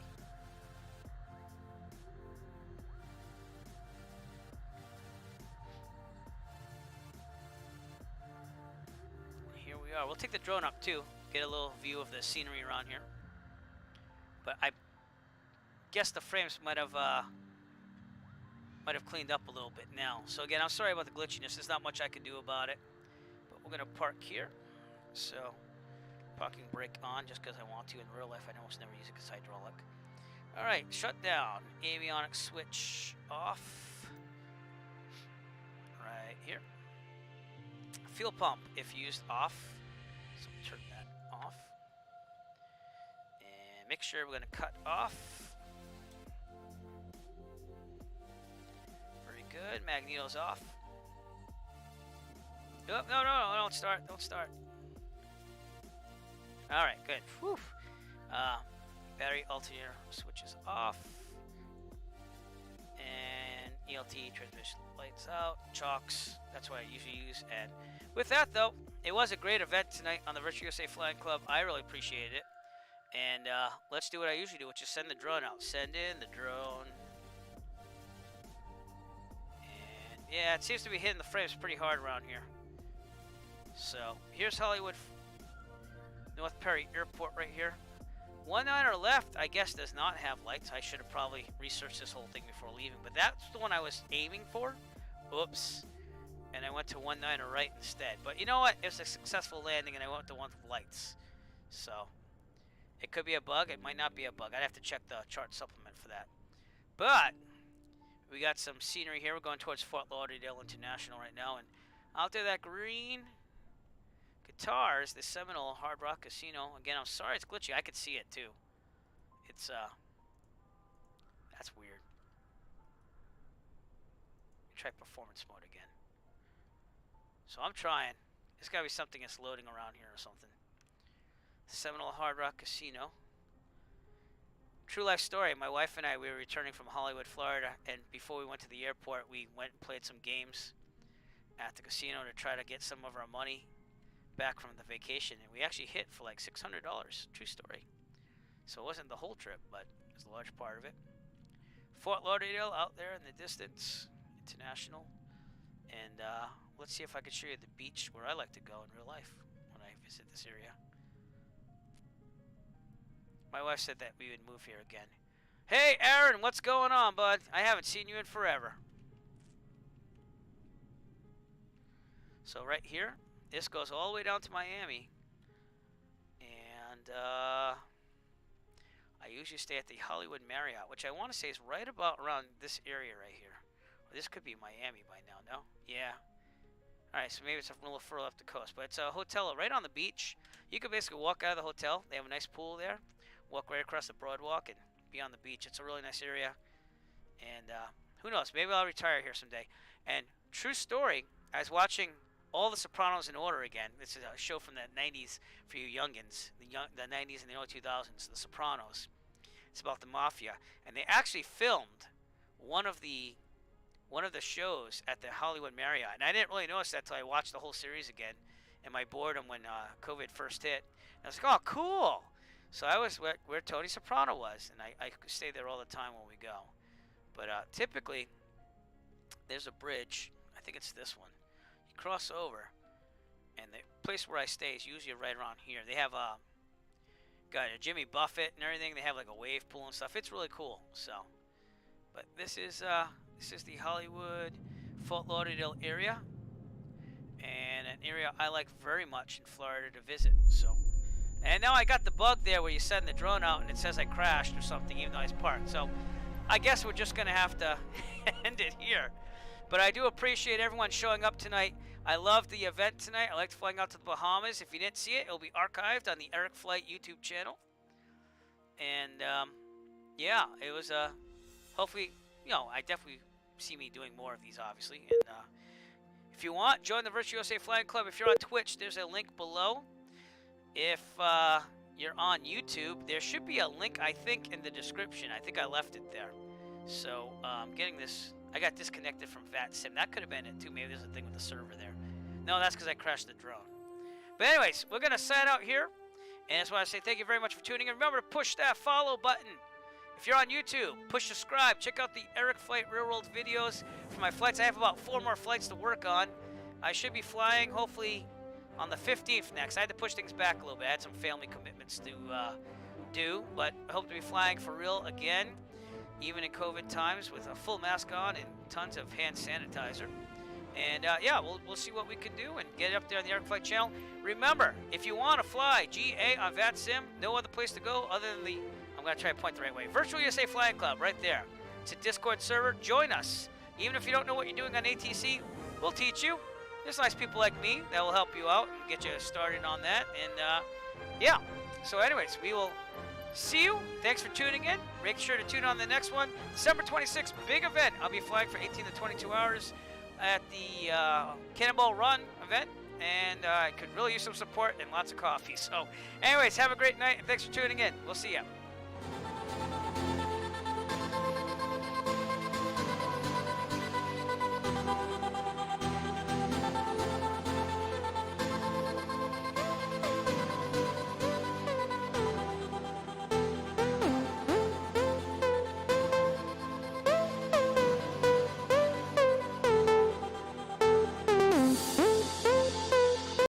Here we are. We'll take the drone up too, get a little view of the scenery around here. But I guess the frames might have cleaned up a little bit now. So again, I'm sorry about the glitchiness. There's not much I can do about it. But we're gonna park here. So parking brake on just because I want to. In real life, I almost never use it because hydraulic. All right, shut down. Avionics switch off. Right here. Fuel pump, if used, off. So turn that off. And mixture, we're going to cut off. Very good. Magneto's off. Oh, no, don't start. Don't start. All right, good. Whew. Battery alternator switches off. And ELT transmission lights out. Chocks, that's what I usually use. And with that, though, it was a great event tonight on the Virtual USA Flying Club. I really appreciated it. And let's do what I usually do, which is send the drone out. Send in the drone. And yeah, it seems to be hitting the frames pretty hard around here. So here's Hollywood North Perry Airport right here. 1-9er left, I guess, does not have lights. I should have probably researched this whole thing before leaving, but that's the one I was aiming for. Oops. And I went to 1-9er right instead. But you know what? It was a successful landing, and I went to one with lights. So it could be a bug. It might not be a bug. I'd have to check the chart supplement for that. But we got some scenery here. We're going towards Fort Lauderdale International right now, and out there, that green guitars, the Seminole Hard Rock Casino. Again, I'm sorry it's glitchy. I could see it too. It's that's weird. Try performance mode again. So I'm trying. There's gotta be something that's loading around here or something. Seminole Hard Rock Casino. True life story. My wife and I, we were returning from Hollywood, Florida, and before we went to the airport, we went and played some games at the casino to try to get some of our money back from the vacation, and we actually hit for like $600. True story. So it wasn't the whole trip, but it was a large part of it. Fort Lauderdale out there in the distance, international, and let's see if I can show you the beach where I like to go in real life when I visit this area. My wife said that we would move here again. Hey Aaron, what's going on, bud? I haven't seen you in forever. So right here, this goes all the way down to Miami, and I usually stay at the Hollywood Marriott, which I want to say is right about around this area right here. Or this could be Miami by now, no? Yeah. Alright, so maybe it's a little further up the coast, but it's a hotel right on the beach. You can basically walk out of the hotel. They have a nice pool there. Walk right across the boardwalk and be on the beach. It's a really nice area, and who knows? Maybe I'll retire here someday. And true story, I was watching all the Sopranos in order again. This is a show from the 90s for you youngins, the 90s and the early 2000s, The Sopranos. It's about the mafia, and they actually filmed one of the shows at the Hollywood Marriott, and I didn't really notice that until I watched the whole series again in my boredom when COVID first hit. And I was like, oh, cool. So I was where Tony Soprano was, and I stay there all the time when we go. But typically, there's a bridge. I think it's this one. Cross over, and the place where I stay is usually right around here. They have got a Jimmy Buffett and everything. They have like a wave pool and stuff. It's really cool. So, but this is the Hollywood Fort Lauderdale area, and an area I like very much in Florida to visit. So, and now I got the bug there where you send the drone out and it says I crashed or something, even though I was parked. So, I guess we're just gonna have to end it here. But I do appreciate everyone showing up tonight. I loved the event tonight. I liked flying out to the Bahamas. If you didn't see it, it'll be archived on the Eric Flight YouTube channel. And yeah, it was hopefully, you know, I definitely see me doing more of these, obviously. And if you want, join the Virtual USA Flying Club. If you're on Twitch, there's a link below. If you're on YouTube, there should be a link, I think, in the description. I think I left it there. So getting this, I got disconnected from VATSIM. That could have been it too. Maybe there's a thing with the server there. No, that's because I crashed the drone. But anyways, we're going to sign out here. And I just want to say thank you very much for tuning in. Remember to push that follow button. If you're on YouTube, push subscribe. Check out the Eric Flight Real-World videos for my flights. I have about 4 more flights to work on. I should be flying, hopefully, on the 15th next. I had to push things back a little bit. I had some family commitments to do, but I hope to be flying for real again, even in COVID times, with a full mask on and tons of hand sanitizer. And yeah, we'll see what we can do and get it up there on the Eric Flight channel. Remember, if you want to fly GA on VATSIM, no other place to go other than the, I'm going to try to point the right way, Virtual USA Flying Club, right there. It's a Discord server. Join us. Even if you don't know what you're doing on ATC, we'll teach you. There's nice people like me that will help you out and get you started on that. And yeah, so anyways, we will see you. Thanks for tuning in. Make sure to tune on the next one. December 26th, big event. I'll be flying for 18 to 22 hours at the Cannonball Run event. And I could really use some support and lots of coffee. So anyways, have a great night. And thanks for tuning in. We'll see ya.